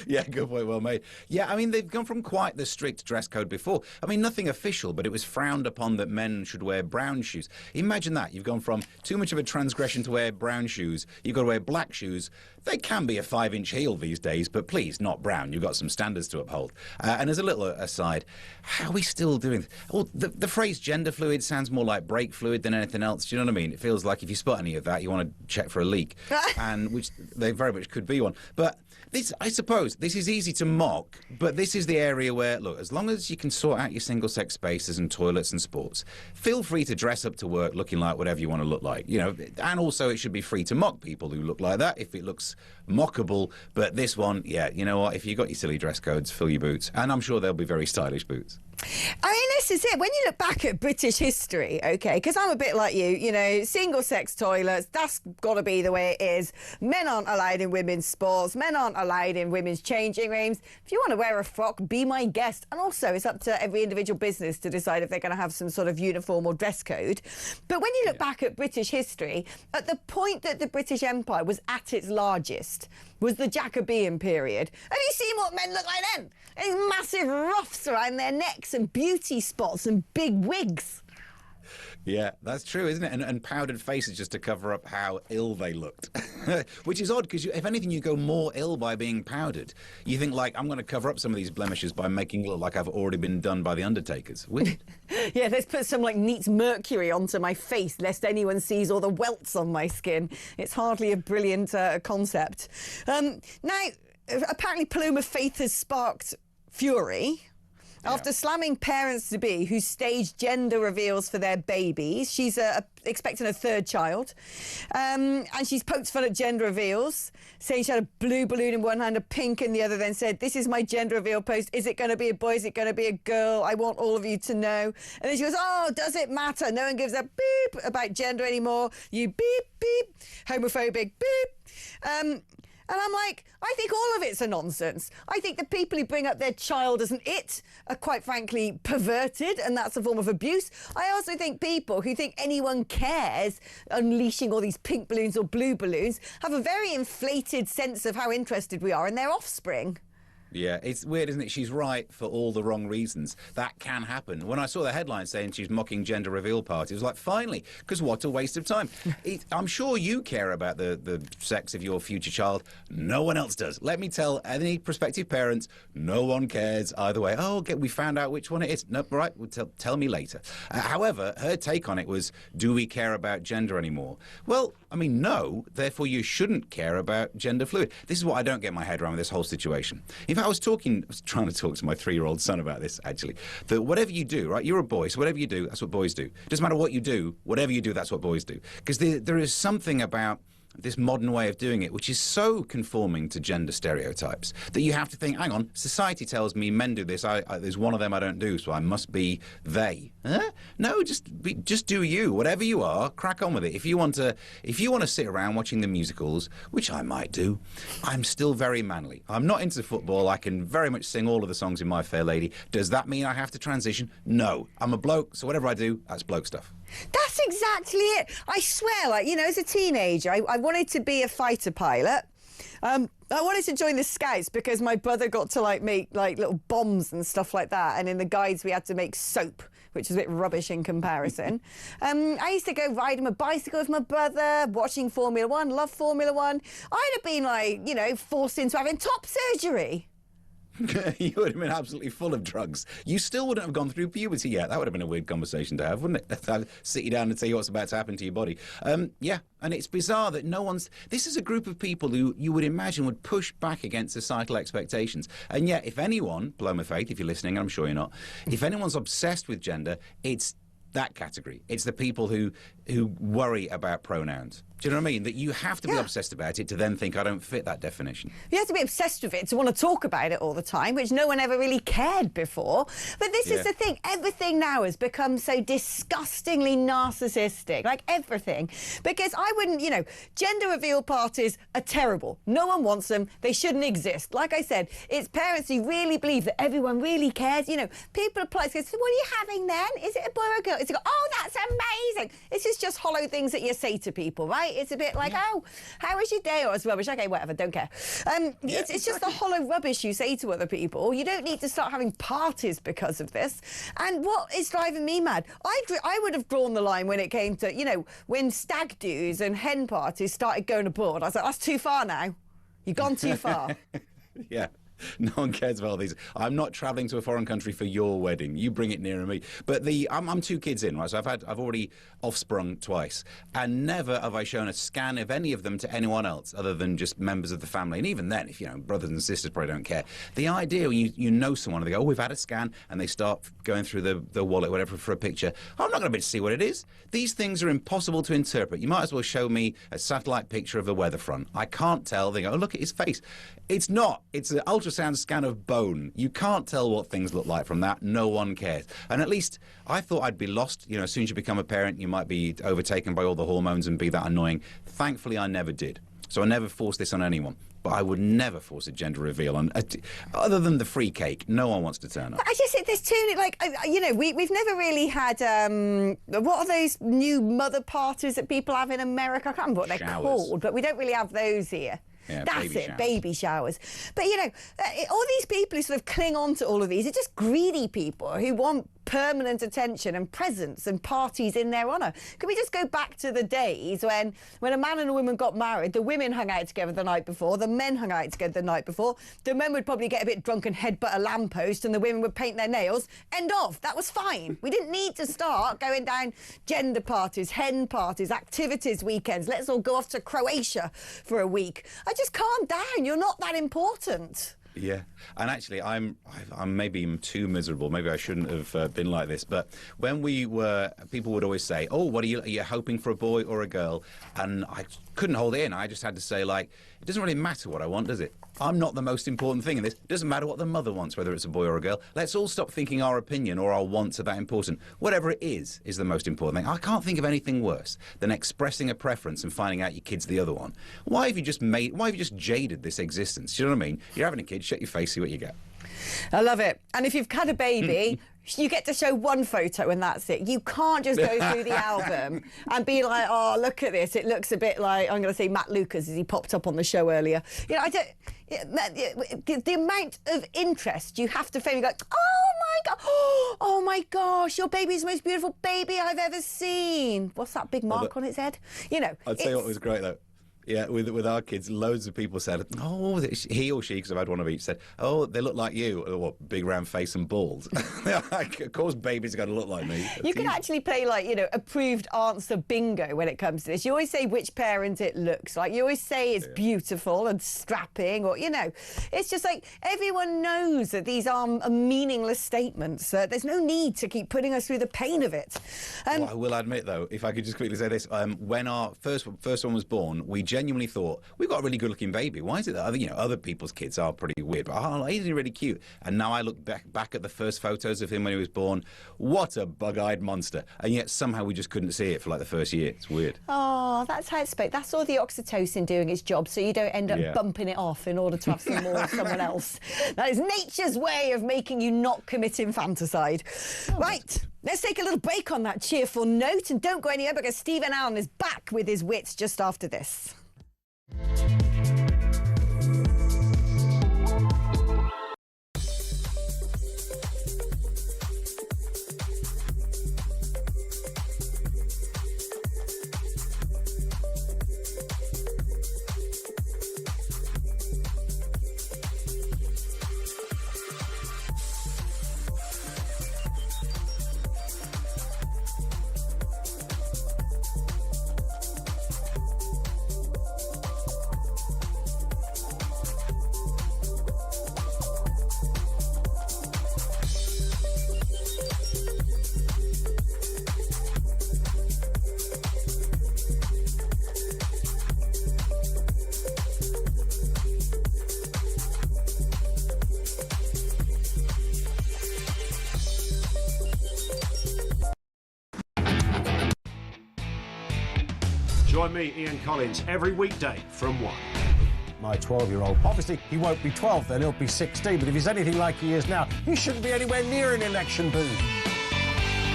Yeah, good point, well made. Yeah, I mean, they've gone from quite the strict dress code before. I mean, nothing official, but it was frowned upon that men should wear brown shoes. Imagine that. You've gone from too much of a transgression to wear brown shoes. You've got to wear black shoes. They can be a 5-inch heel these days, but please, not brown. You've got some standards to uphold. And as a little aside, how are we still doing this? Well, the phrase gender fluid sounds more like brake fluid than anything else. Do you know what I mean? It feels like if you spot any of that, you want to check for a leak, and which they very much could be one. But this, I suppose, this is easy to mock, but this is the area where, look, as long as you can sort out your single-sex spaces and toilets and sports, feel free to dress up to work looking like whatever you want to look like, and also it should be free to mock people who look like that if it looks mockable. But this one, yeah, you know what, if you've got your silly dress codes, fill your boots, and I'm sure they'll be very stylish boots. I mean, this is it. When you look back at British history, OK, because I'm a bit like you, single-sex toilets, that's got to be the way it is. Men aren't allowed in women's sports. Men aren't allowed in women's changing rooms. If you want to wear a frock, be my guest. And also, it's up to every individual business to decide if they're going to have some sort of uniform or dress code. But when you look back at British history, at the point that the British Empire was at its largest was the Jacobean period. Have you seen what men look like then? These massive ruffs around their necks and beauty spots and big wigs. Yeah, that's true, isn't it? And powdered faces just to cover up how ill they looked. Which is odd, because if anything, you go more ill by being powdered. You think, like, I'm going to cover up some of these blemishes by making it look like I've already been done by the undertakers. Weird. Yeah, let's put some, like, neat mercury onto my face, lest anyone sees all the welts on my skin. It's hardly a brilliant concept. Now, apparently Paloma Faith has sparked fury. After slamming parents-to-be who stage gender reveals for their babies. She's expecting a third child. And she's poked fun at gender reveals, saying she had a blue balloon in one hand, a pink in the other, then said, "This is my gender reveal post. Is it going to be a boy? Is it going to be a girl? I want all of you to know." And then she goes, "Oh, does it matter? No one gives a beep about gender anymore. You beep, beep. Homophobic beep." And I'm like, I think all of it's a nonsense. I think the people who bring up their child as an it are, quite frankly, perverted, and that's a form of abuse. I also think people who think anyone cares, unleashing all these pink balloons or blue balloons, have a very inflated sense of how interested we are in their offspring. Yeah, it's weird, isn't it? She's right for all the wrong reasons. That can happen. When I saw the headline saying she's mocking gender reveal parties, I was like, finally, because what a waste of time. I'm sure you care about the sex of your future child. No one else does. Let me tell any prospective parents, no one cares either way. Oh, okay, we found out which one it is. No, right, well, tell me later. However, her take on it was, do we care about gender anymore? Well, I mean, no, therefore you shouldn't care about gender fluid. This is what I don't get my head around with this whole situation. I was trying to talk to my 3-year-old son about this, actually, that whatever you do, right, you're a boy, so whatever you do, that's what boys do. Doesn't matter what you do, whatever you do, that's what boys do. Because there is something about this modern way of doing it, which is so conforming to gender stereotypes, that you have to think, hang on, society tells me men do this, there's one of them I don't do, so I must be they. Huh? No, just do you. Whatever you are, crack on with it. If you want to sit around watching the musicals, which I might do, I'm still very manly. I'm not into football. I can very much sing all of the songs in My Fair Lady. Does that mean I have to transition? No. I'm a bloke, so whatever I do, that's bloke stuff. That's exactly it. I swear, like, you know, as a teenager, I wanted to be a fighter pilot. I wanted to join the Scouts because my brother got to, like, make, like, little bombs and stuff like that. And in the guides, we had to make soap, which is a bit rubbish in comparison. I used to go riding my bicycle with my brother, watching Formula One, love Formula One. I'd have been, like, you know, forced into having top surgery. You would have been absolutely full of drugs. You still wouldn't have gone through puberty yet. That would have been a weird conversation to have, wouldn't it? I'd sit you down and tell you what's about to happen to your body. Yeah, and it's bizarre that this is a group of people who you would imagine would push back against societal expectations. And yet, if anyone, Paloma Faith, if you're listening, and I'm sure you're not, if anyone's obsessed with gender, it's that category. It's the people who worry about pronouns. Do you know what I mean? That you have to be obsessed about it to then think I don't fit that definition. You have to be obsessed with it to want to talk about it all the time, which no one ever really cared before. But this is the thing. Everything now has become so disgustingly narcissistic, like everything. Because I wouldn't, you know, gender reveal parties are terrible. No one wants them. They shouldn't exist. Like I said, it's parents who really believe that everyone really cares. You know, people apply, so what are you having then? Is it a boy or a girl? It's like, oh, that's amazing. This is just hollow things that you say to people, right? It's a bit like, oh, how was your day? Or it's rubbish. Okay, whatever, don't care. It's just the hollow rubbish you say to other people. You don't need to start having parties because of this. And what is driving me mad? I would have drawn the line when it came to, you know, when stag do's and hen parties started going abroad. I was like, that's too far now. You've gone too far. Yeah. No one cares about all these. I'm not travelling to a foreign country for your wedding. You bring it nearer me. But I'm 2 kids in, right? So I've already offsprung twice, and never have I shown a scan of any of them to anyone else other than just members of the family. And even then, if you know, brothers and sisters probably don't care. The idea when you know someone and they go, oh, we've had a scan, and they start going through the wallet, whatever, for a picture. I'm not going to be able to see what it is. These things are impossible to interpret. You might as well show me a satellite picture of a weather front. I can't tell. They go, oh, look at his face. It's not. It's an ultrasound scan of bone. You can't tell what things look like from that. No one cares. And at least I thought I'd be lost. You know, as soon as you become a parent, you might be overtaken by all the hormones and be that annoying. Thankfully, I never did. So I never forced this on anyone. But I would never force a gender reveal on, other than the free cake. No one wants to turn up. I just think there's too, like, you know, we've never really had, what are those new mother parties that people have in America? I can't remember what they're called, but we don't really have those here. Yeah, that's it, baby showers. But, you know, all these people who sort of cling on to all of these are just greedy people who want permanent attention and presence and parties in their honour. Can we just go back to the days when a man and a woman got married, the women hung out together the night before, the men hung out together the night before, the men would probably get a bit drunk and headbutt a lamppost and the women would paint their nails. End of. That was fine. We didn't need to start going down gender parties, hen parties, activities weekends. Let's all go off to Croatia for a week. Just calm down. You're not that important. Yeah, and actually, I'm maybe too miserable. Maybe I shouldn't have been like this. But when we were, people would always say, "Oh, what are you hoping for, a boy or a girl?" And I couldn't hold it in. I just had to say, like, it doesn't really matter what I want, does it? I'm not the most important thing in this. It doesn't matter what the mother wants, whether it's a boy or a girl. Let's all stop thinking our opinion or our wants are that important. Whatever it is the most important thing. I can't think of anything worse than expressing a preference and finding out your kid's the other one. Why have you just jaded this existence? Do you know what I mean? You're having a kid, shut your face, see what you get. I love it. And if you've had a baby, you get to show one photo and that's it. You can't just go through the album and be like, oh, look at this. It looks a bit like, I'm going to say Matt Lucas as he popped up on the show earlier. You know, the amount of interest you have to frame, you go, oh my gosh, your baby's the most beautiful baby I've ever seen. What's that big mark on its head? You know. I'd say what was great though. Yeah, with our kids, loads of people said, oh, he or she, because I've had one of each, said, oh, they look like you. What, big round face and balls? Of course babies are going to look like me. You can actually play, like, you know, approved answer bingo when it comes to this. You always say which parent it looks like. You always say it's beautiful and strapping, or, you know, it's just like everyone knows that these are meaningless statements. There's no need to keep putting us through the pain of it. Well, I will admit, though, if I could just quickly say this, when our first one was born, we genuinely thought, we've got a really good-looking baby. Why is it that other people's kids are pretty weird, but he's really cute. And now I look back at the first photos of him when he was born. What a bug-eyed monster! And yet somehow we just couldn't see it for like the first year. It's weird. Oh, that's how it's supposed. That's all the oxytocin doing its job, so you don't end up bumping it off in order to have some more of someone else. That is nature's way of making you not commit infanticide. Right. Let's take a little break on that cheerful note, and don't go anywhere because Stephen Allen is back with his wits just after this. Join me, Ian Collins, every weekday from 1. My 12-year-old. Obviously, he won't be 12 then, he'll be 16, but if he's anything like he is now, he shouldn't be anywhere near an election booth.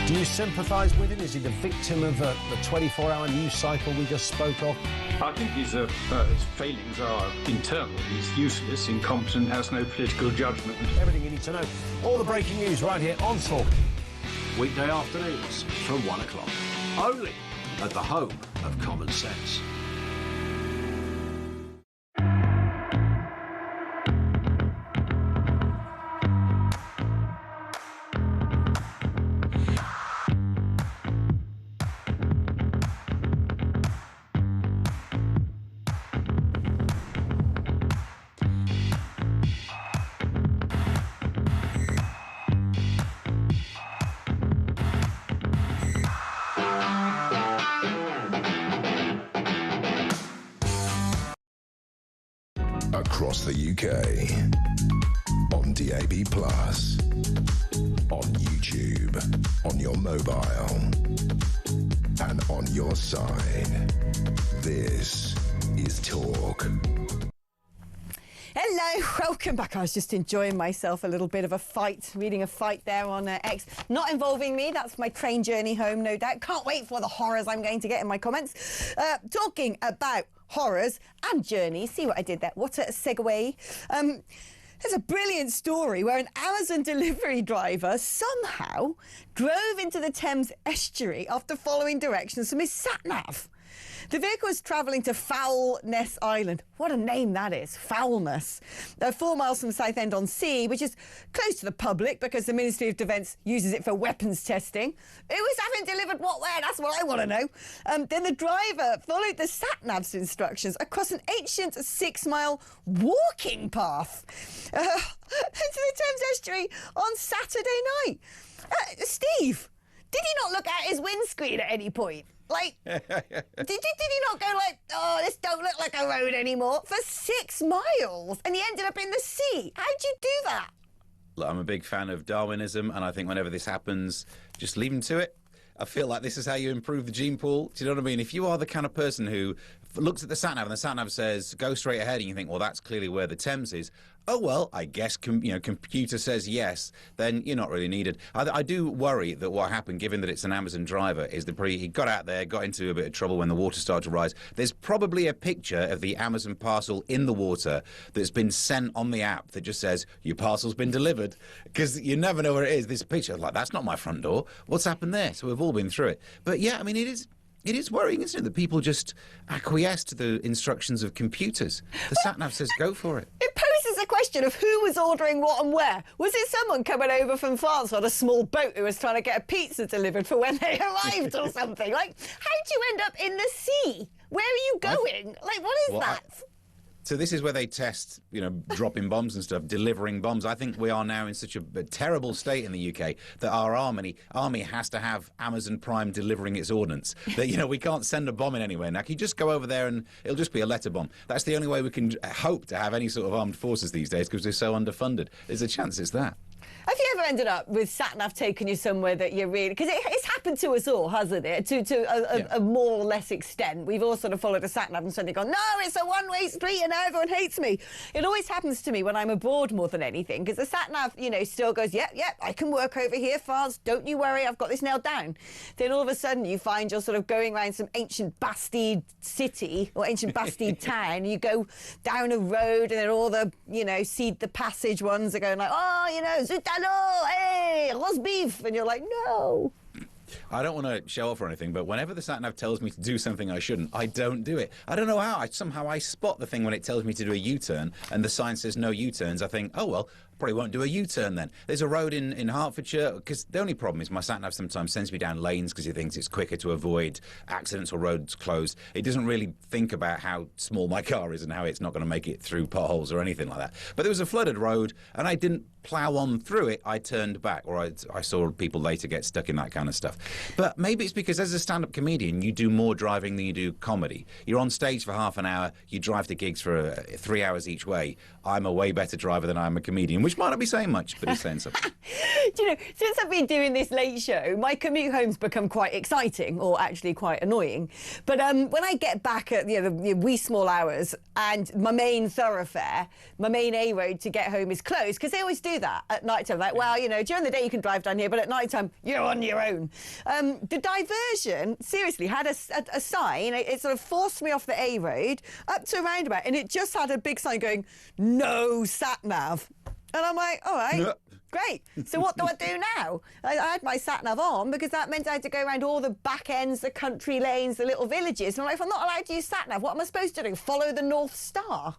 Do you sympathise with him? Is he the victim of the 24-hour news cycle we just spoke of? I think his failings are internal. He's useless, incompetent, has no political judgment. Everything you need to know. All the breaking news right here on Talk. Weekday afternoons from 1 o'clock. Only at the home of common sense. Across the UK, on DAB+, on YouTube, on your mobile, and on your side. This is Talk. Hello, welcome back. I was just enjoying myself, a little bit of a fight, reading a fight there on X. Not involving me, that's my train journey home, no doubt. Can't wait for the horrors I'm going to get in my comments. Talking about horrors and journeys. See what I did there? What a segue. There's a brilliant story where an Amazon delivery driver somehow drove into the Thames estuary after following directions from his sat-nav. The vehicle was travelling to Foulness Island. What a name that is, Foulness. 4 miles from Southend-on-Sea, which is close to the public because the Ministry of Defence uses it for weapons testing. Who was having delivered what where? That's what I want to know. Then the driver followed the sat-nav's instructions across an ancient 6-mile walking path into the Thames estuary on Saturday night. Steve, did he not look at his windscreen at any point? Like, did he not go like, oh, this don't look like a road anymore for 6 miles? And he ended up in the sea. How'd you do that? Look, I'm a big fan of Darwinism, and I think whenever this happens, just leave him to it. I feel like this is how you improve the gene pool. Do you know what I mean? If you are the kind of person who looks at the sat-nav and the sat-nav says, go straight ahead, and you think, well, that's clearly where the Thames is. Oh, well, I guess, computer says yes, then you're not really needed. I do worry that what happened, given that it's an Amazon driver, is that he got out there, got into a bit of trouble when the water started to rise. There's probably a picture of the Amazon parcel in the water that's been sent on the app that just says, your parcel's been delivered. Because you never know where it is. This picture, like, that's not my front door. What's happened there? So we've all been through it. But, yeah, I mean, it is worrying, isn't it, that people just acquiesce to the instructions of computers. The sat-nav says go for it. It poses a question of who was ordering what and where. Was it someone coming over from France on a small boat who was trying to get a pizza delivered for when they arrived or something? Like, how'd you end up in the sea? Where are you going? Like, what is that? So this is where they test, dropping bombs and stuff, delivering bombs. I think we are now in such a terrible state in the UK that our army has to have Amazon Prime delivering its ordnance. That, we can't send a bomb in anywhere. Now, can you just go over there and it'll just be a letter bomb? That's the only way we can hope to have any sort of armed forces these days because they're so underfunded. There's a chance it's that. Have you ever ended up with sat-nav taking you somewhere that you're really... Because it's happened to us all, hasn't it? To a more or less extent. We've all sort of followed a sat-nav and suddenly gone, no, it's a one-way street and now everyone hates me. It always happens to me when I'm abroad more than anything because the sat-nav, still goes, yep, I can work over here, France, don't you worry, I've got this nailed down. Then all of a sudden you find you're sort of going around some ancient Bastide city or ancient Bastide town. You go down a road and then all the, Seed the Passage ones are going like, oh, zut alors, hey, roast beef. And you're like, no. I don't want to show off or anything, but whenever the sat-nav tells me to do something I shouldn't, I don't do it. I don't know how. Somehow I spot the thing when it tells me to do a U-turn and the sign says no U-turns. I think, oh, well, probably won't do a U-turn then. There's a road in Hertfordshire, because the only problem is my sat-nav sometimes sends me down lanes because he thinks it's quicker to avoid accidents or roads closed. It doesn't really think about how small my car is and how it's not going to make it through potholes or anything like that. But there was a flooded road and I didn't plough on through it. I turned back, or I saw people later get stuck in that kind of stuff. But maybe it's because as a stand-up comedian, you do more driving than you do comedy. You're on stage for half an hour, you drive to gigs for 3 hours each way. I'm a way better driver than I'm a comedian, which might not be saying much, but it's saying something. Do since I've been doing this late show, my commute home's become quite exciting, or actually quite annoying. But when I get back at the wee small hours and my main thoroughfare, my main A road to get home is closed, because they always do that at night time. Like, well, during the day you can drive down here, but at night time you're on your own. The diversion, seriously, had a sign. It sort of forced me off the A road up to a roundabout, and it just had a big sign going, no sat-nav. And I'm like, all right, great. So what do I do now? I had my sat-nav on because that meant I had to go around all the back ends, the country lanes, the little villages. And I'm like, if I'm not allowed to use sat-nav, what am I supposed to do? Follow the North Star?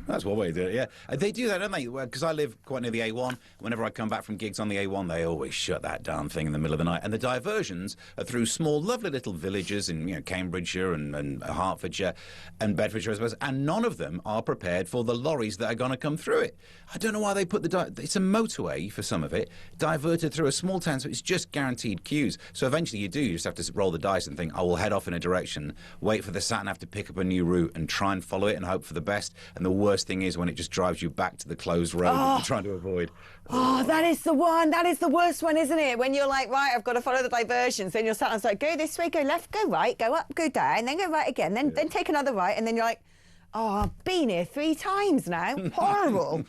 That's one way to do it, yeah. They do that, don't they? Because I live quite near the A1. Whenever I come back from gigs on the A1, they always shut that darn thing in the middle of the night. And the diversions are through small, lovely little villages in Cambridgeshire and Hertfordshire and Bedfordshire, I suppose. And none of them are prepared for the lorries that are going to come through it. I don't know why they put it's a motorway for some of it, diverted through a small town, so it's just guaranteed queues. So eventually you just have to roll the dice and think, I will head off in a direction, wait for the sat-nav to pick up a new route and try and follow it and hope for the best. And the worst thing is when it just drives you back to the closed road that you're trying to avoid. Oh, that is the one. That is the worst one, isn't it? When you're like, right, I've got to follow the diversions. Then you're sat and like, go this way, go left, go right, go up, go down, then go right again, then take another right, and then you're like, oh, I've been here 3 times now. Horrible.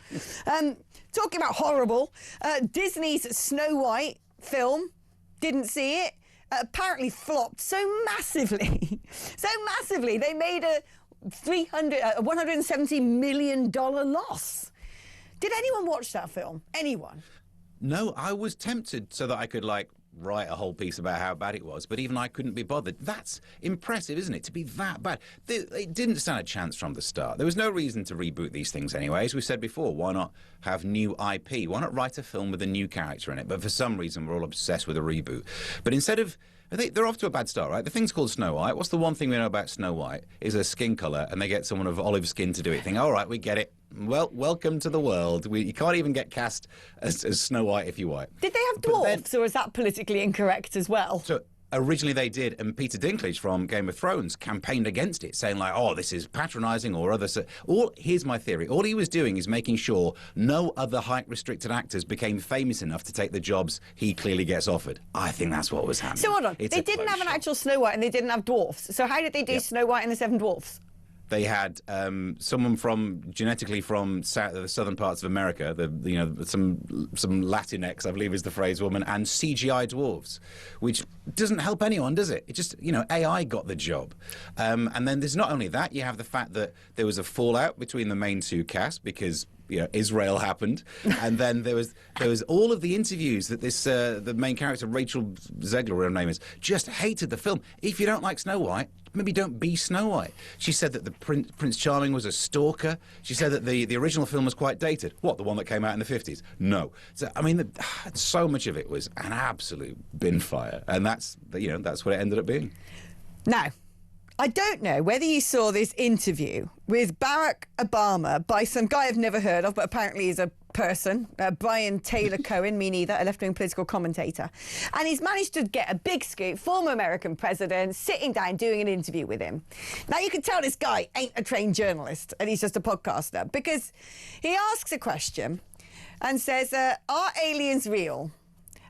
Talking about horrible, Disney's Snow White film, didn't see it. Apparently flopped so massively. They made a $170 million loss. Did anyone watch that film? Anyone? No, I was tempted so that I could, like, write a whole piece about how bad it was, but even I couldn't be bothered. That's impressive, isn't it, to be that bad? It didn't stand a chance from the start. There was no reason to reboot these things anyway. As we said before, why not have new IP? Why not write a film with a new character in it? But for some reason, we're all obsessed with a reboot. But instead of... They're off to a bad start, right? The thing's called Snow White. What's the one thing we know about Snow White is her skin colour, and they get someone of olive skin to do it. Think, all right, we get it. Well, welcome to the world. You can't even get cast as Snow White if you're white. Did they have dwarfs, or is that politically incorrect as well? So originally they did, and Peter Dinklage from Game of Thrones campaigned against it, saying like, oh, this is patronising or other... Here's my theory. All he was doing is making sure no other height-restricted actors became famous enough to take the jobs he clearly gets offered. I think that's what was happening. So hold on. They didn't have an actual Snow White and they didn't have dwarfs. So how did they do Snow White and the Seven Dwarfs? They had someone genetically from the southern parts of America, some Latinx, I believe is the phrase, woman, and CGI dwarves, which doesn't help anyone, does it? It just, AI got the job. And then there's not only that, you have the fact that there was a fallout between the main two casts because Israel happened, and then there was all of the interviews that the main character Rachel Zegler, whatever her name is, just hated the film. If you don't like Snow White, maybe don't be Snow White. She said that the Prince Charming was a stalker. She said that the original film was quite dated. What, the one that came out in the 50s? No. So I mean, so much of it was an absolute bin fire, and that's what it ended up being. Now, I don't know whether you saw this interview with Barack Obama by some guy I've never heard of, but apparently he's a person, Brian Taylor Cohen, me neither, a left-wing political commentator. And he's managed to get a big scoop, former American president, sitting down doing an interview with him. Now, you can tell this guy ain't a trained journalist and he's just a podcaster, because he asks a question and says, are aliens real?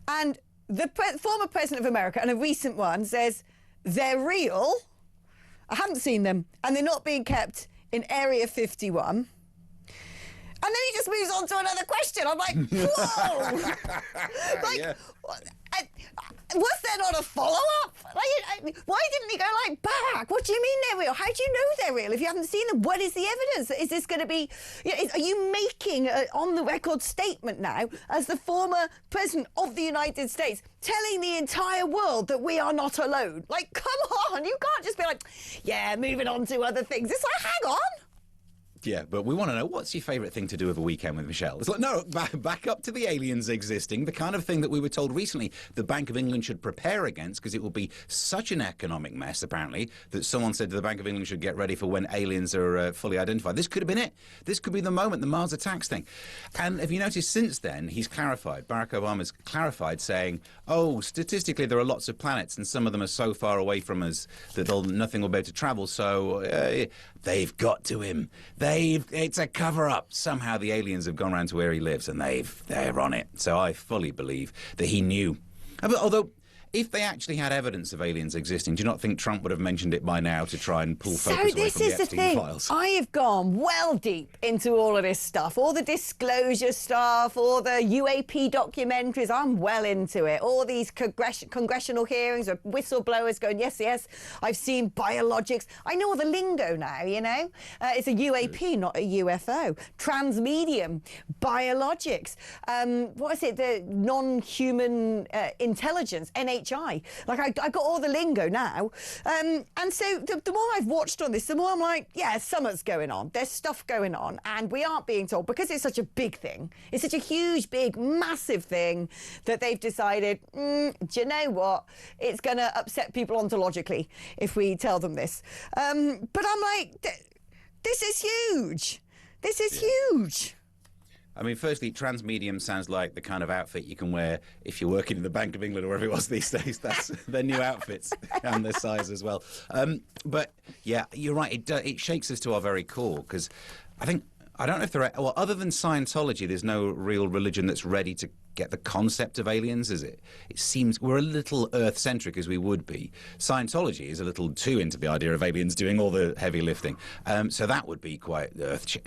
And the former president of America, and a recent one, says, they're real. I haven't seen them, and they're not being kept in Area 51. And then he just moves on to another question. I'm like, whoa! Was there not a follow-up? Why didn't he go like, Barack, what do you mean they're real? How do you know they're real if you haven't seen them? What is the evidence? Is this going to be... are you making an on-the-record statement now as the former president of the United States telling the entire world that we are not alone? Like, come on! You can't just be like, yeah, moving on to other things. It's like, hang on! Yeah, but we want to know, what's your favourite thing to do over a weekend with Michelle? It's like, no, back up to the aliens existing, the kind of thing that we were told recently the Bank of England should prepare against, because it will be such an economic mess, apparently, that someone said the Bank of England should get ready for when aliens are fully identified. This could have been it. This could be the moment, the Mars attacks thing. And if you notice, since then, he's clarified, Barack Obama's clarified, saying, oh, statistically, there are lots of planets, and some of them are so far away from us that nothing will be able to travel, so they've got to him. It's a cover-up. Somehow the aliens have gone around to where he lives and they're on it. So I fully believe that he knew. Although, if they actually had evidence of aliens existing, do you not think Trump would have mentioned it by now to try and pull focus away from the Epstein files? I have gone well deep into all of this stuff, all the disclosure stuff, all the UAP documentaries. I'm well into it. All these congressional hearings of whistleblowers going, yes, I've seen biologics. I know all the lingo now, It's a UAP, not a UFO. Transmedium, biologics. What is it? The non-human intelligence, NHI. Like, I got all the lingo now. And so the more I've watched on this, the more I'm like, yeah, something's going on. There's stuff going on. And we aren't being told, because it's such a big thing. It's such a huge, big, massive thing that they've decided, do you know what? It's going to upset people ontologically if we tell them this. But I'm like, this is huge. This is huge. I mean, firstly, Transmedium sounds like the kind of outfit you can wear if you're working in the Bank of England or wherever it was these days. That's their new outfits and their size as well. But, yeah, you're right. It shakes us to our very core, because I don't know if there are... Well, other than Scientology, there's no real religion that's ready to get the concept of aliens, is it? It seems we're a little Earth-centric, as we would be. Scientology is a little too into the idea of aliens doing all the heavy lifting. So that would be quite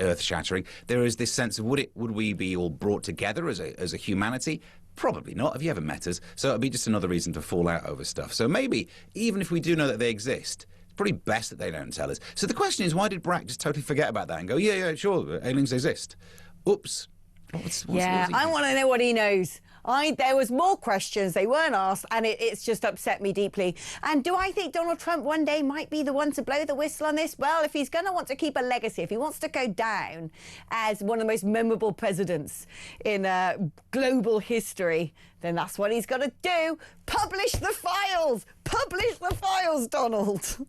earth-shattering. There is this sense of, would we be all brought together as a humanity? Probably not. Have you ever met us? So it'd be just another reason to fall out over stuff. So maybe, even if we do know that they exist, it's probably best that they don't tell us. So the question is, why did Barack just totally forget about that and go, yeah, sure, aliens exist? Oops. Yeah, I want to know what he knows. There was more questions, they weren't asked, and it's just upset me deeply. And do I think Donald Trump one day might be the one to blow the whistle on this? Well, if he's going to want to keep a legacy, if he wants to go down as one of the most memorable presidents in global history, then that's what he's got to do. Publish the files! Publish the files, Donald!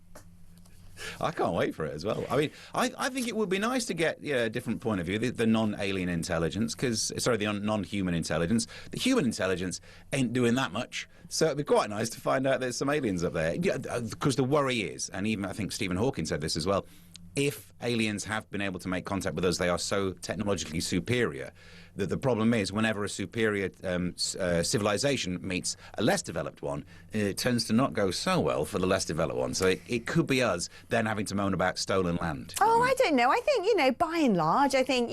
I can't wait for it as well. I mean, I think it would be nice to get a different point of view, the non-alien intelligence, the non-human intelligence. The human intelligence ain't doing that much. So it'd be quite nice to find out there's some aliens up there. Because the worry is, and even I think Stephen Hawking said this as well, if aliens have been able to make contact with us, they are so technologically superior that the problem is whenever a superior civilization meets a less developed one, it tends to not go so well for the less developed one. So it could be us then having to moan about stolen land. Oh, I don't know. I think, by and large, I think,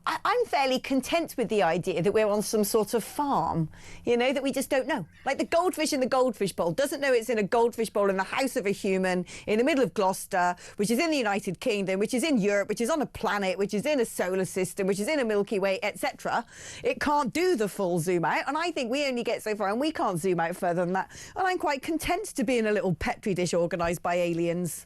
I'm fairly content with the idea that we're on some sort of farm, that we just don't know. Like the goldfish in the goldfish bowl doesn't know it's in a goldfish bowl in the house of a human in the middle of Gloucester, which is in the United Kingdom, which is in Europe, which is on a planet, which is in a solar system, which is in a Milky Way, etc. It can't do the full zoom out, and I think we only get so far, and we can't zoom out further than that. And I'm quite content to be in a little petri dish organised by aliens.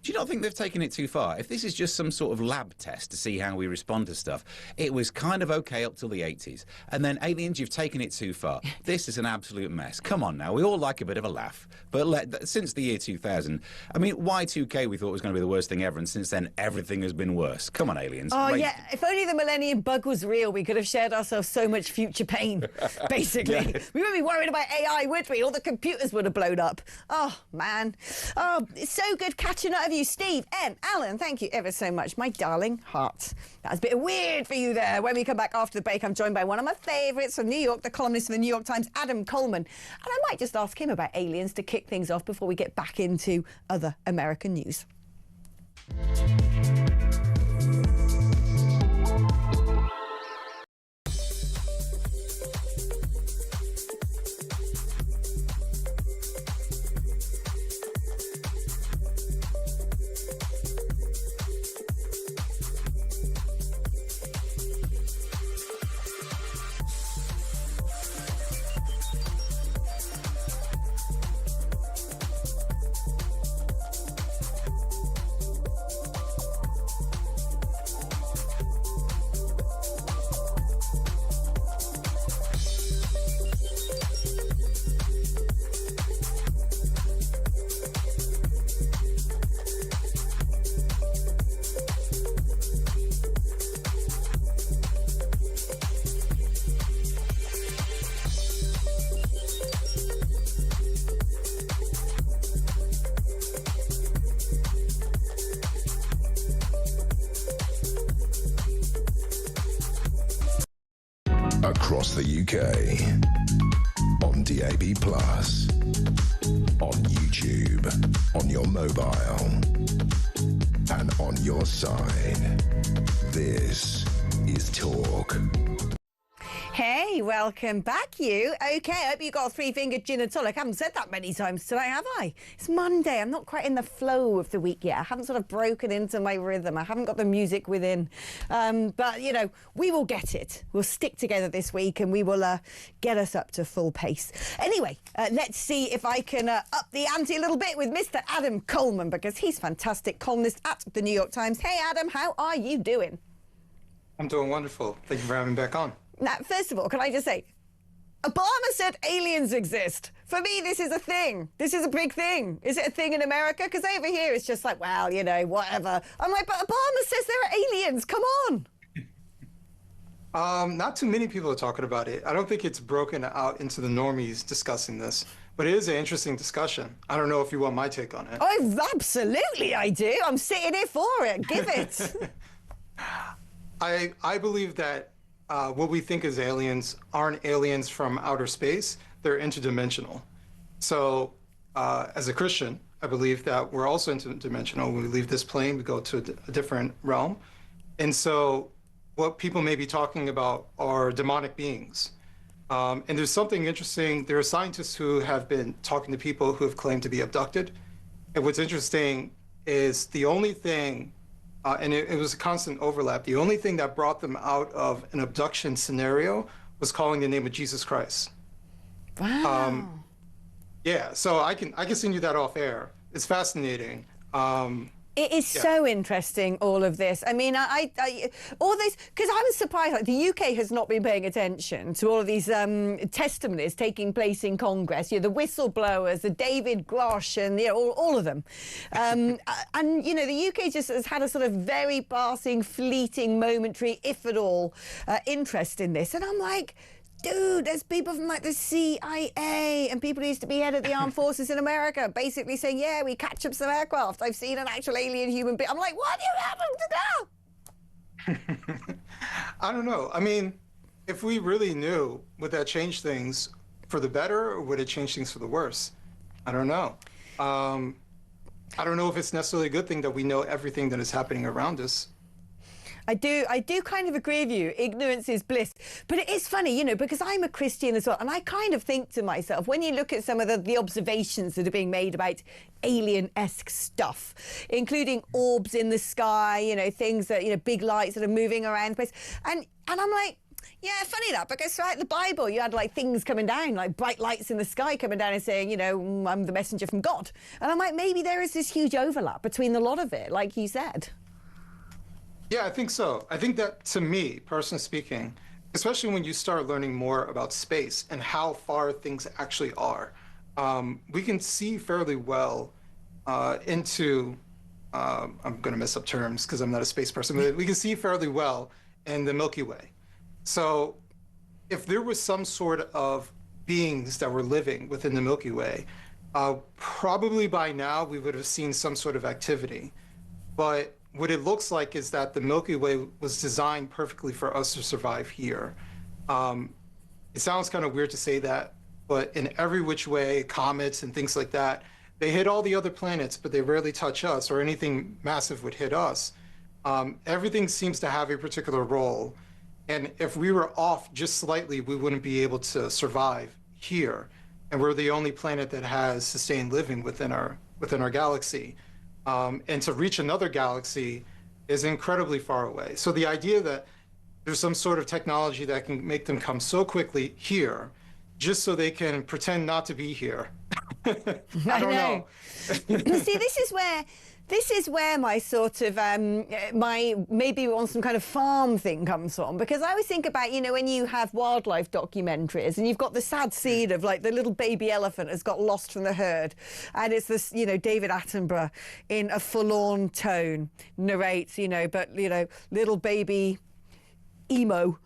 Do you not think they've taken it too far? If this is just some sort of lab test to see how we respond to stuff, it was kind of okay up till the 80s. And then aliens, you've taken it too far. This is an absolute mess. Come on now, we all like a bit of a laugh. But since the year 2000, I mean, Y2K we thought was going to be the worst thing ever, and since then everything has been worse. Come on, aliens. Oh, yeah, if only the millennium bug was real, we could have shared ourselves so much future pain, basically. Yeah. We wouldn't be worried about AI, would we? All the computers would have blown up. Oh, man. Oh, it's so good catching up with you, Steve, and Alan. Thank you ever so much, my darling heart. That was a bit weird for you there. When we come back after the break, I'm joined by one of my favourites from New York, the columnist for the New York Times, Adam Coleman. And I might just ask him about aliens to kick things off before we get back into other American news. Across the UK, on DAB+, on YouTube, on your mobile, and on your side. This is Talk. Hey, welcome back, you. OK, I hope you got a three-fingered gin and tonic. I haven't said that many times today, have I? It's Monday. I'm not quite in the flow of the week yet. I haven't sort of broken into my rhythm. I haven't got the music within. But, we will get it. We'll stick together this week and we will get us up to full pace. Anyway, let's see if I can up the ante a little bit with Mr. Adam Coleman, because he's fantastic, columnist at the New York Times. Hey, Adam, how are you doing? I'm doing wonderful. Thank you for having me back on. Now, first of all, can I just say, Obama said aliens exist. For me, this is a thing. This is a big thing. Is it a thing in America? Because over here, it's just like, well, whatever. I'm like, but Obama says there are aliens. Come on. Not too many people are talking about it. I don't think it's broken out into the normies discussing this, but it is an interesting discussion. I don't know if you want my take on it. Oh, absolutely I do. I'm sitting here for it. Give it. I believe that what we think is aliens aren't aliens from outer space. They're interdimensional. So as a Christian, I believe that we're also interdimensional. When we leave this plane, we go to a different realm. And so what people may be talking about are demonic beings. And there's something interesting. There are scientists who have been talking to people who have claimed to be abducted. And what's interesting is the only thing and it was a constant overlap. The only thing that brought them out of an abduction scenario was calling the name of Jesus Christ. Wow. Yeah, so I can send you that off air. It's fascinating. It is so interesting, all of this. I mean, all this, because I was surprised, like, the UK has not been paying attention to all of these testimonies taking place in Congress, you know, the whistleblowers, the David Grosh, and, you know, all of them. And, you know, the UK just has had a sort of very passing, fleeting, momentary, if at all, interest in this. And I'm like, dude, there's people from like the CIA and people who used to be head of the armed forces in America basically saying, yeah, we catch up some aircraft. I've seen an actual alien human being. I'm like, what do you happen to know? I don't know. I mean, if we really knew, would that change things for the better or would it change things for the worse? I don't know. I don't know if it's necessarily a good thing that we know everything that is happening around us. I do kind of agree with you. Ignorance is bliss. But it is funny, you know, because I'm a Christian as well. And I kind of think to myself, when you look at some of the observations that are being made about alien-esque stuff, including orbs in the sky, you know, things that, you know, big lights that are moving around the place. And I'm like, yeah, funny that, because throughout the Bible, you had like things coming down, like bright lights in the sky coming down and saying, you know, I'm the messenger from God. And I'm like, maybe there is this huge overlap between the lot of it, like you said. Yeah, I think so. I think that, to me, personally speaking, especially when you start learning more about space and how far things actually are, we can see fairly well into, I'm going to mess up terms because I'm not a space person, but we can see fairly well in the Milky Way. So if there was some sort of beings that were living within the Milky Way, probably by now we would have seen some sort of activity. But what it looks like is that the Milky Way was designed perfectly for us to survive here. It sounds kind of weird to say that, but in every which way, comets and things like that, they hit all the other planets, but they rarely touch us, or anything massive would hit us. Everything seems to have a particular role. And if we were off just slightly, we wouldn't be able to survive here. And we're the only planet that has sustained living within our galaxy. And to reach another galaxy is incredibly far away. So the idea that there's some sort of technology that can make them come so quickly here, just so they can pretend not to be here. I don't know. But see, this is where my sort of my maybe on some kind of farm thing comes from, because I always think about, you know, when you have wildlife documentaries and you've got the sad scene of like the little baby elephant has got lost from the herd, and it's this, you know, David Attenborough in a forlorn tone narrates, you know, but, you know, little baby emo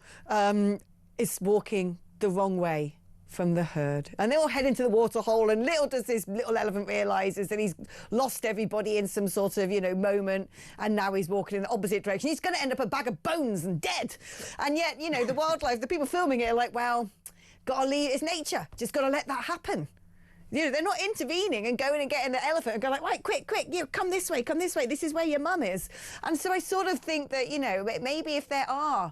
is walking the wrong way from the herd, and they all head into the water hole, and little does this little elephant realizes that he's lost everybody in some sort of, you know, moment, and now he's walking in the opposite direction. He's going to end up a bag of bones and dead. And yet, you know, the wildlife, the people filming it are like, well, gotta leave, it's nature, just gotta let that happen. You know, they're not intervening and going and getting the elephant and going like, right, quick, you know, come this way, this is where your mum is. And so I sort of think that, you know, maybe if there are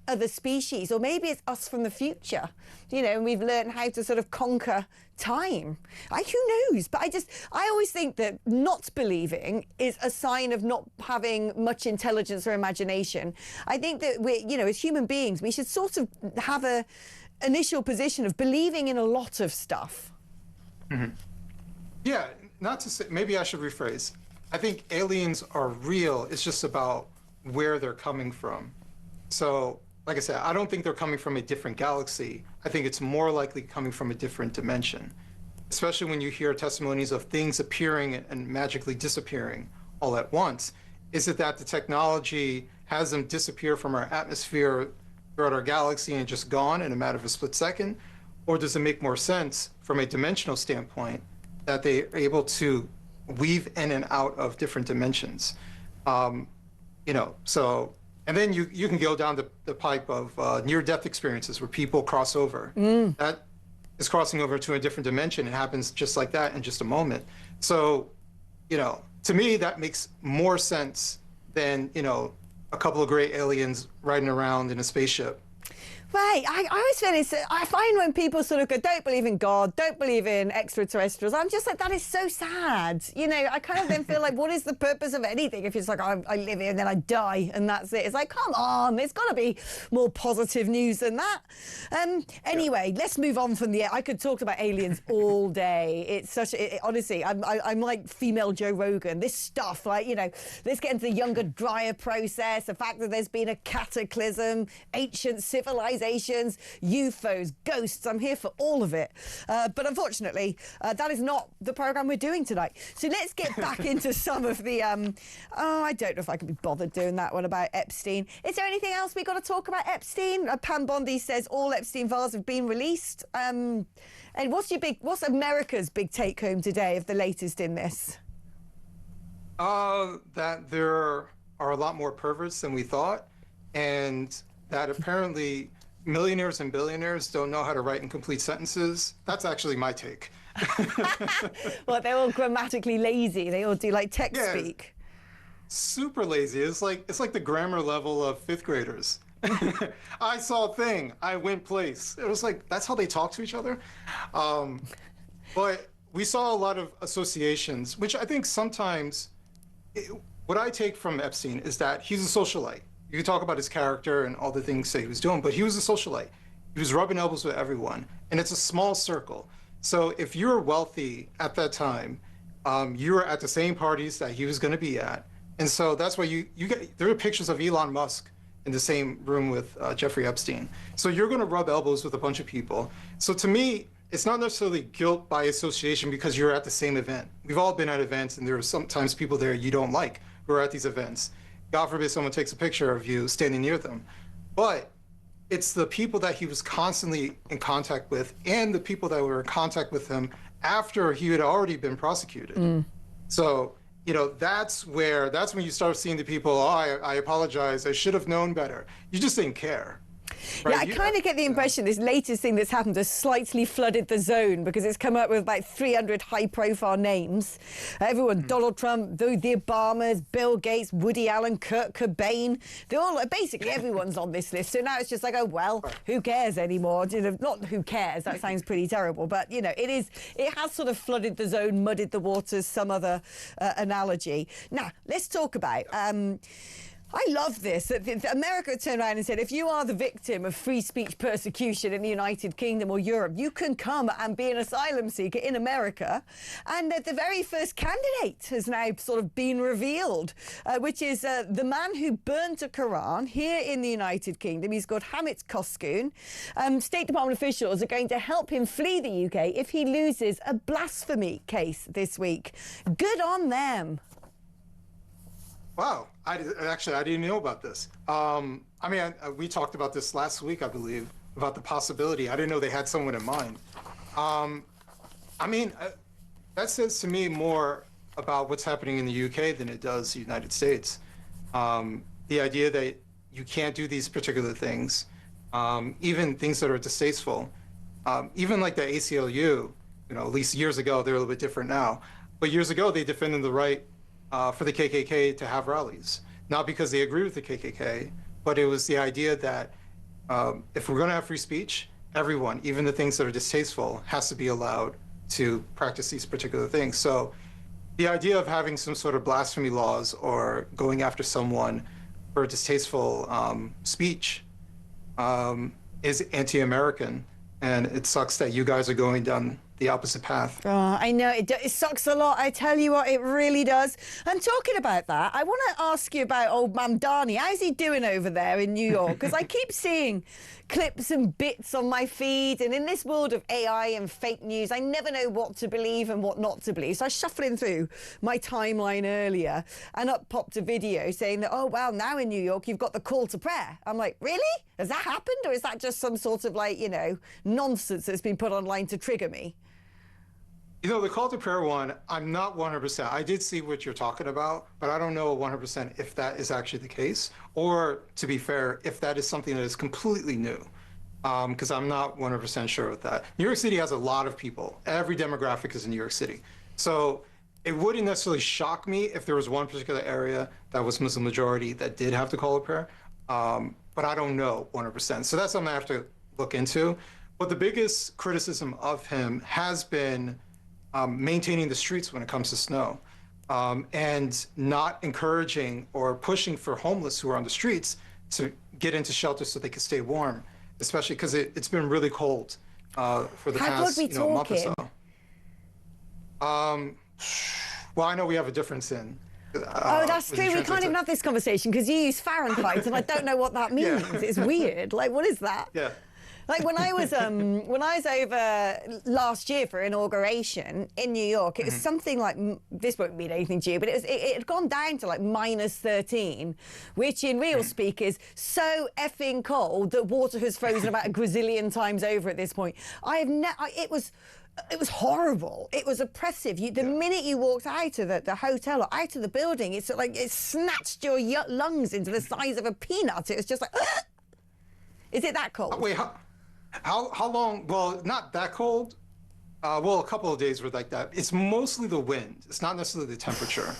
other species, or maybe it's us from the future, you know, and we've learned how to sort of conquer time. Who knows? But I always think that not believing is a sign of not having much intelligence or imagination. I think that we, you know, as human beings, we should sort of have a initial position of believing in a lot of stuff. Mm-hmm. Yeah, not to say, maybe I should rephrase. I think aliens are real. It's just about where they're coming from. So, like I said, I don't think they're coming from a different galaxy. I think it's more likely coming from a different dimension, especially when you hear testimonies of things appearing and magically disappearing all at once. Is it that the technology has them disappear from our atmosphere throughout our galaxy and just gone in a matter of a split second? Or does it make more sense from a dimensional standpoint that they are able to weave in and out of different dimensions? You know, so... And then you can go down the pipe of near-death experiences where people cross over. That is crossing over to a different dimension. It happens just like that in just a moment. So, you know, to me, that makes more sense than, you know, a couple of gray aliens riding around in a spaceship. Right. I always feel I find when people sort of go, don't believe in God, don't believe in extraterrestrials, I'm just like, that is so sad. You know, I kind of then feel like, what is the purpose of anything if it's like, I live here and then I die and that's it? It's like, come on, there's got to be more positive news than that. Anyway, let's move on from I could talk about aliens all day. It's such, honestly, I'm like female Joe Rogan. This stuff, like, you know, let's get into the younger, drier process, the fact that there's been a cataclysm, ancient civilizations, UFOs, ghosts. I'm here for all of it. But unfortunately, that is not the programme we're doing tonight. So let's get back into some of the, I don't know if I can be bothered doing that one about Epstein. Is there anything else we got to talk about Epstein? Pam Bondi says all Epstein files have been released. And what's America's big take home today of the latest in this? That there are a lot more perverts than we thought, and that apparently millionaires and billionaires don't know how to write incomplete sentences. That's actually my take. Well, they're all grammatically lazy. They all do like text speak. Super lazy. It's like the grammar level of fifth graders. I saw a thing. I went place. It was like, that's how they talk to each other. But we saw a lot of associations, which I think sometimes, what I take from Epstein is that he's a socialite. You can talk about his character and all the things that he was doing, but he was a socialite. He was rubbing elbows with everyone, and it's a small circle. So if you were wealthy at that time, you were at the same parties that he was going to be at, and so that's why you get. There are pictures of Elon Musk in the same room with Jeffrey Epstein. So you're going to rub elbows with a bunch of people. So to me, it's not necessarily guilt by association because you're at the same event. We've all been at events, and there are sometimes people there you don't like who are at these events. God forbid someone takes a picture of you standing near them. But it's the people that he was constantly in contact with and the people that were in contact with him after he had already been prosecuted. So, you know, that's when you start seeing the people, I apologize, I should have known better. You just didn't care. Right? Yeah, I kind of get the impression this latest thing that's happened has slightly flooded the zone because it's come up with like 300 high-profile names. Everyone, Donald Trump, the Obamas, Bill Gates, Woody Allen, Kurt Cobain. They're all, basically everyone's on this list. So now it's just like, oh, well, who cares anymore? You know, not who cares, that sounds pretty terrible. But, you know, it has sort of flooded the zone, muddied the waters, some other analogy. Now, let's talk about... I love this, that America turned around and said, if you are the victim of free speech persecution in the United Kingdom or Europe, you can come and be an asylum seeker in America. And the very first candidate has now sort of been revealed, which is the man who burnt a Quran here in the United Kingdom. He's called Hamid Koskun. State Department officials are going to help him flee the UK if he loses a blasphemy case this week. Good on them. Wow, I didn't know about this. I mean, we talked about this last week, I believe, about the possibility. I didn't know they had someone in mind. I mean, that says to me more about what's happening in the UK than it does the United States. The idea that you can't do these particular things, even things that are distasteful, even like the ACLU, you know, at least years ago, they're a little bit different now, but years ago they defended the right for the KKK to have rallies, not because they agree with the KKK, but it was the idea that if we're going to have free speech, everyone, even the things that are distasteful, has to be allowed to practice these particular things. So the idea of having some sort of blasphemy laws or going after someone for distasteful speech is anti-American, and it sucks that you guys are going down the opposite path. Oh, I know, it sucks a lot. I tell you what, it really does. And talking about that, I want to ask you about old Mamdani. How's he doing over there in New York? Because I keep seeing clips and bits on my feed, and in this world of AI and fake news, I never know what to believe and what not to believe. So I was shuffling through my timeline earlier, and up popped a video saying that, oh, well, now in New York, you've got the call to prayer. I'm like, really? Has that happened? Or is that just some sort of, like, you know, nonsense that's been put online to trigger me? You know, the call to prayer one, I'm not 100%. I did see what you're talking about, but I don't know 100% if that is actually the case, or, to be fair, if that is something that is completely new, because I'm not 100% sure with that. New York City has a lot of people. Every demographic is in New York City. So it wouldn't necessarily shock me if there was one particular area that was Muslim majority that did have to call a prayer. But but I don't know 100%. So that's something I have to look into. But the biggest criticism of him has been maintaining the streets when it comes to snow, and not encouraging or pushing for homeless who are on the streets to get into shelter so they can stay warm, especially because it's been really cold for the past month or so. Well, I know we have a difference in. Oh, that's true. We can't even have this conversation because you use Fahrenheit, and I don't know what that means. Yeah. It's weird. Like, what is that? Yeah. Like when I was over last year for inauguration in New York, it was something like, this won't mean anything to you, but it had gone down to like -13, which in real speak is so effing cold that water has frozen about a gazillion times over at this point. It was horrible. It was oppressive. The minute you walked out of the hotel or out of the building, it's like it snatched your lungs into the size of a peanut. It was just like, ugh! Is it that cold? Wait, how long? Well, not that cold. Well, a couple of days were like that. It's mostly the wind. It's not necessarily the temperature.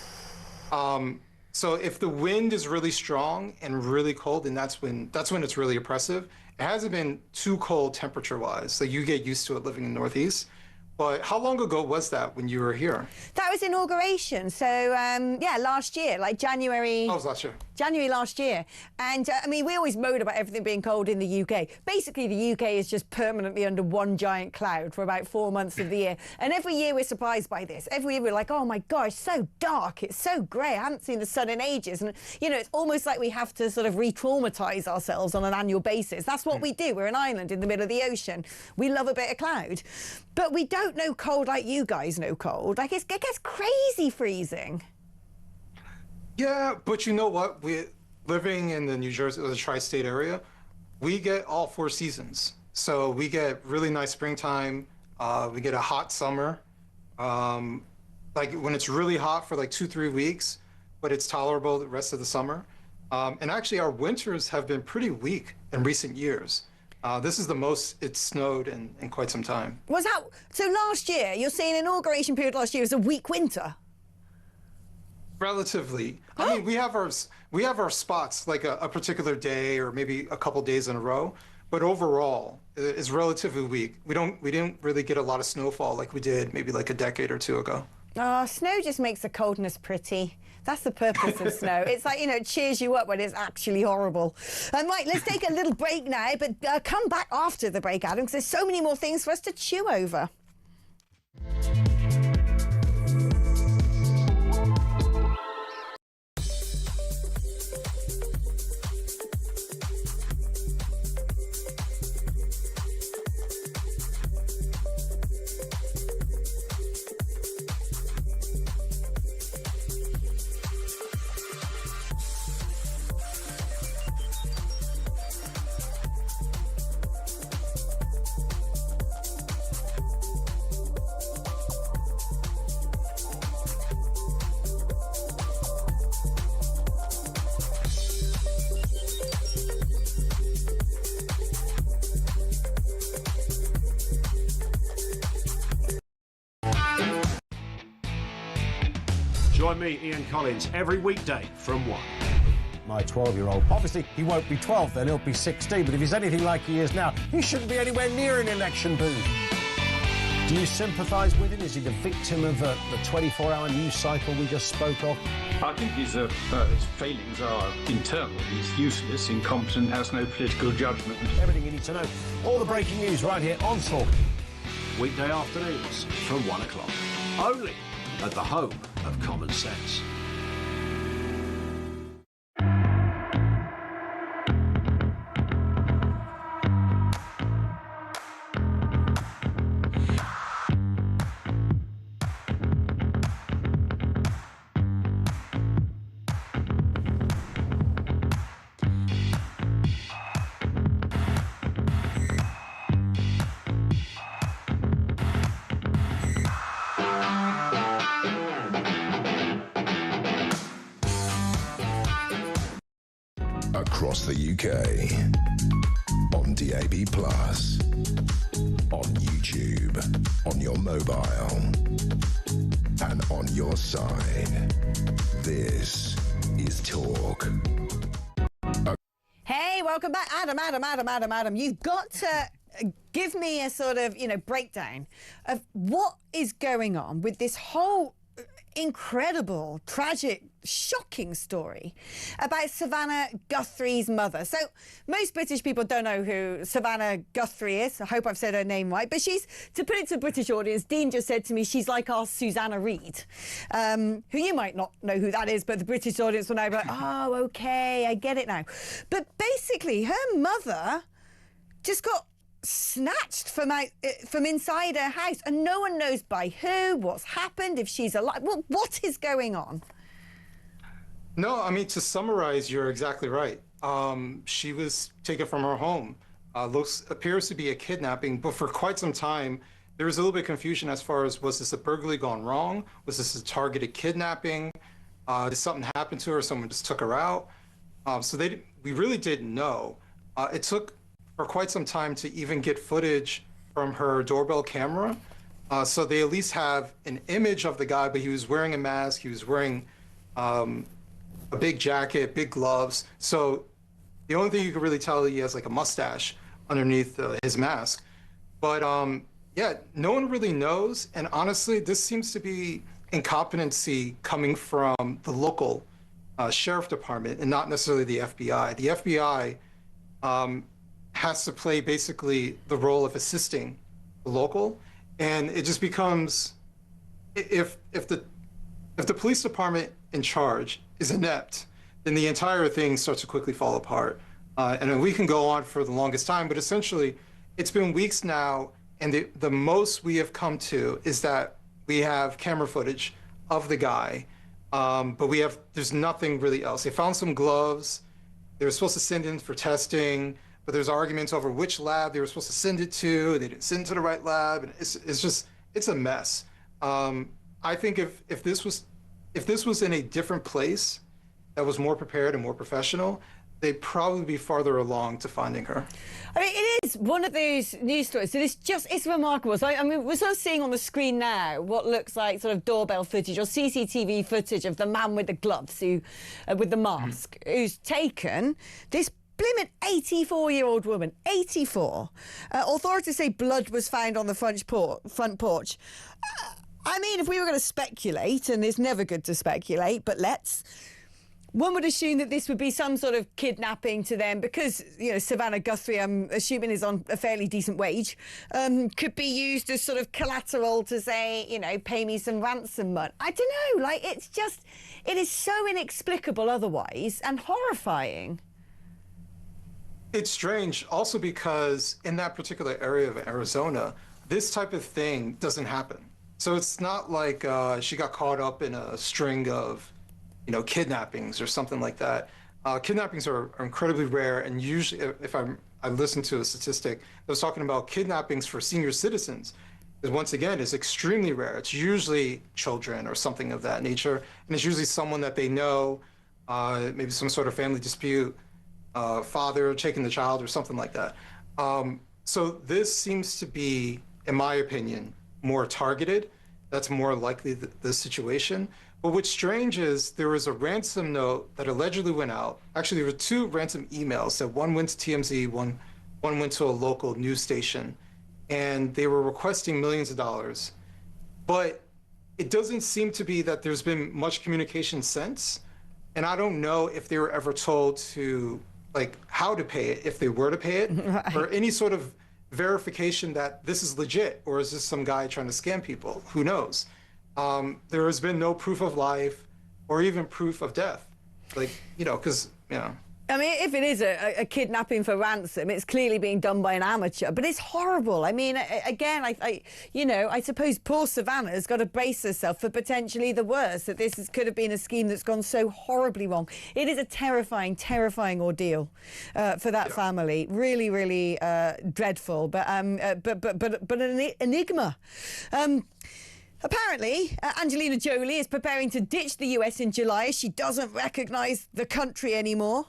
So if the wind is really strong and really cold, then that's when it's really oppressive. It hasn't been too cold temperature-wise, so you get used to it living in the Northeast. But how long ago was that when you were here? That was inauguration. So, yeah, last year, like January. Oh, it was last year. January last year. And, I mean, we always moan about everything being cold in the UK. Basically, the UK is just permanently under one giant cloud for about 4 months of the year. And every year we're surprised by this. Every year we're like, oh, my gosh, so dark. It's so grey. I haven't seen the sun in ages. And, you know, it's almost like we have to sort of re-traumatise ourselves on an annual basis. That's what we do. We're an island in the middle of the ocean. We love a bit of cloud. But we don't know cold like you guys know cold. Like, it gets crazy freezing. Yeah, but you know what? We living in the New Jersey, the tri-state area, we get all 4 seasons. So we get really nice springtime. We get a hot summer. Like when it's really hot for like 2-3 weeks, but it's tolerable the rest of the summer. And actually, our winters have been pretty weak in recent years. This is the most it's snowed in quite some time. Was that so? Last year, you're saying inauguration period last year was a weak winter. Relatively. I mean, we have our spots like a particular day or maybe a couple days in a row, but overall, it's relatively weak. We didn't really get a lot of snowfall like we did maybe like a decade or 2 ago. Oh, snow just makes the coldness pretty. That's the purpose of snow. It's like, you know, it cheers you up when it's actually horrible. Right, let's take a little break now, but come back after the break, Adam, because there's so many more things for us to chew over. Join me, Ian Collins, every weekday from 1. My 12-year-old. Obviously, he won't be 12 then, he'll be 16, but if he's anything like he is now, he shouldn't be anywhere near an election booth. Do you sympathise with him? Is he the victim of the 24-hour news cycle we just spoke of? I think his failings are internal. He's useless, incompetent, has no political judgment. Everything you need to know. All the breaking news right here on Talk. Weekday afternoons from 1 o'clock. Only at the home of common sense. Across the UK, on DAB+, on YouTube, on your mobile, and on your side. This is Talk. Hey, welcome back. Adam. You've got to give me a sort of, breakdown of what is going on with this whole incredible, tragic, shocking story about Savannah Guthrie's mother. So most British people don't know who Savannah Guthrie is. I hope I've said her name right. But she's, to put it to the British audience, Dean just said to me, she's like our Susanna Reid, who you might not know who that is, but the British audience will know, like, oh, OK, I get it now. But basically, her mother just got snatched from inside her house, and no one knows by who, what's happened, if she's alive. What is going on? No, I mean, to summarize, you're exactly right. She was taken from her home. Appears to be a kidnapping, but for quite some time, there was a little bit of confusion as far as, was this a burglary gone wrong? Was this a targeted kidnapping? Did something happen to her? Someone just took her out? We really didn't know. It took for quite some time to even get footage from her doorbell camera. So they at least have an image of the guy, but he was wearing a mask. He was wearing a big jacket, big gloves. So the only thing you could really tell, he has like a mustache underneath his mask. But yeah, no one really knows. And honestly, this seems to be incompetency coming from the local sheriff department and not necessarily the FBI. The FBI has to play basically the role of assisting the local, and it just becomes, if the police department in charge is inept, then the entire thing starts to quickly fall apart. And we can go on for the longest time, but essentially it's been weeks now, and the most we have come to is that we have camera footage of the guy, but there's nothing really else. They found some gloves. They were supposed to send in for testing, but there's arguments over which lab they were supposed to send it to. They didn't send it to the right lab, and it's a mess. I think if this was in a different place that was more prepared and more professional, they'd probably be farther along to finding her. I mean, it is one of those news stories that it's remarkable. So, I mean, we're sort of seeing on the screen now what looks like sort of doorbell footage or CCTV footage of the man with the gloves, with the mask, who's taken this blimmin' 84-year-old woman, 84. Authorities say blood was found on the front porch. I mean, if we were going to speculate, and it's never good to speculate, but one would assume that this would be some sort of kidnapping to them because, Savannah Guthrie, I'm assuming, is on a fairly decent wage, could be used as sort of collateral to say, pay me some ransom money. I don't know, it is so inexplicable otherwise and horrifying. It's strange also because in that particular area of Arizona, this type of thing doesn't happen. So it's not like she got caught up in a string of kidnappings or something like that. Kidnappings are incredibly rare, and usually, if I listened to a statistic that was talking about kidnappings for senior citizens, once again, is extremely rare. It's usually children or something of that nature, and it's usually someone that they know, maybe some sort of family dispute, father taking the child or something like that. So this seems to be, in my opinion, more targeted. That's more likely the situation. But what's strange is there was a ransom note that allegedly went out. Actually, there were two ransom emails. So one went to TMZ, one went to a local news station, and they were requesting millions of dollars. But it doesn't seem to be that there's been much communication since. And I don't know if they were ever told to, how to pay it, if they were to pay it, right, or any sort of verification that this is legit, or is this some guy trying to scam people? Who knows? There has been no proof of life or even proof of death. I mean, if it is a kidnapping for ransom, it's clearly being done by an amateur, but it's horrible. I mean, again, I suppose poor Savannah's got to brace herself for potentially the worst, that this could have been a scheme that's gone so horribly wrong. It is a terrifying, terrifying ordeal for that family. Really, really dreadful, but an enigma. Apparently, Angelina Jolie is preparing to ditch the US in July as she doesn't recognise the country anymore.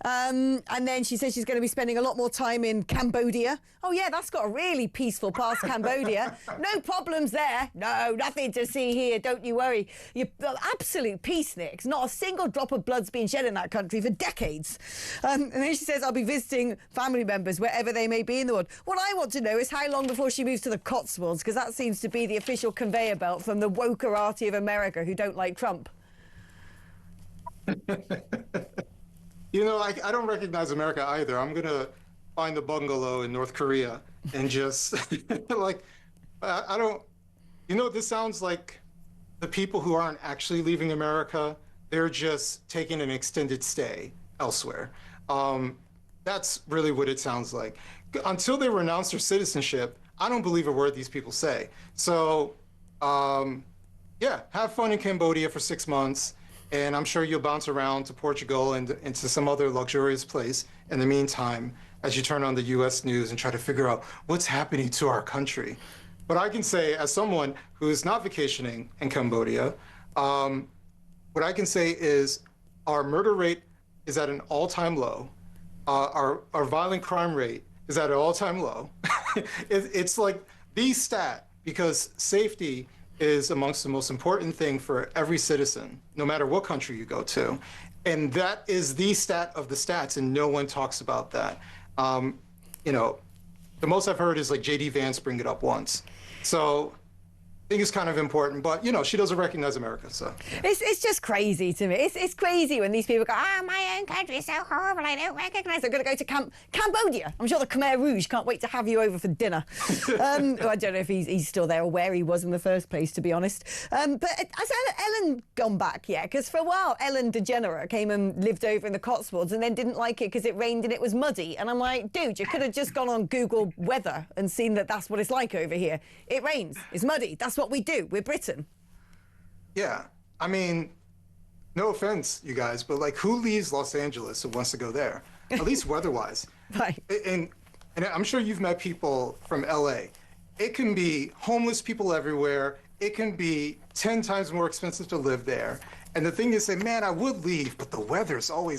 And then she says she's going to be spending a lot more time in Cambodia. Oh, yeah, that's got a really peaceful past, Cambodia. No problems there. No, nothing to see here. Don't you worry. You're absolute peaceniks. Not a single drop of blood's been shed in that country for decades. And then she says, I'll be visiting family members wherever they may be in the world. What I want to know is how long before she moves to the Cotswolds, because that seems to be the official conveyor belt from the wokerati of America who don't like Trump. You know, I don't recognize America either. I'm going to find a bungalow in North Korea and just, like, I don't, you know, this sounds like the people who aren't actually leaving America, they're just taking an extended stay elsewhere. That's really what it sounds like. Until they renounce their citizenship, I don't believe a word these people say. So, yeah, have fun in Cambodia for 6 months. And I'm sure you'll bounce around to Portugal and into some other luxurious place in the meantime, as you turn on the US news and try to figure out what's happening to our country. But I can say, as someone who is not vacationing in Cambodia, what I can say is our murder rate is at an all-time low. Our violent crime rate is at an all-time low. It's like the stat, because safety is amongst the most important thing for every citizen, no matter what country you go to. And that is the stat of the stats, and no one talks about that. You know, the most I've heard is like J.D. Vance bring it up once. So I think it's kind of important, but, you know, she doesn't recognize America, so. It's just crazy to me. It's crazy when these people go, my own country is so horrible, I don't recognise. I'm going to go to Cambodia. I'm sure the Khmer Rouge can't wait to have you over for dinner. I don't know if he's still there or where he was in the first place, to be honest. But has Ellen gone back yet? Because for a while, Ellen DeGeneres came and lived over in the Cotswolds and then didn't like it because it rained and it was muddy. And I'm like, dude, you could have just gone on Google weather and seen that that's what it's like over here. It rains. It's muddy. That's what we do. We're Britain. Yeah. I mean, no offense, you guys, but like, who leaves Los Angeles and wants to go there? At least weather-wise. Right. And I'm sure you've met people from LA. It can be homeless people everywhere. It can be 10 times more expensive to live there. And the thing is, say, man, I would leave, but the weather's always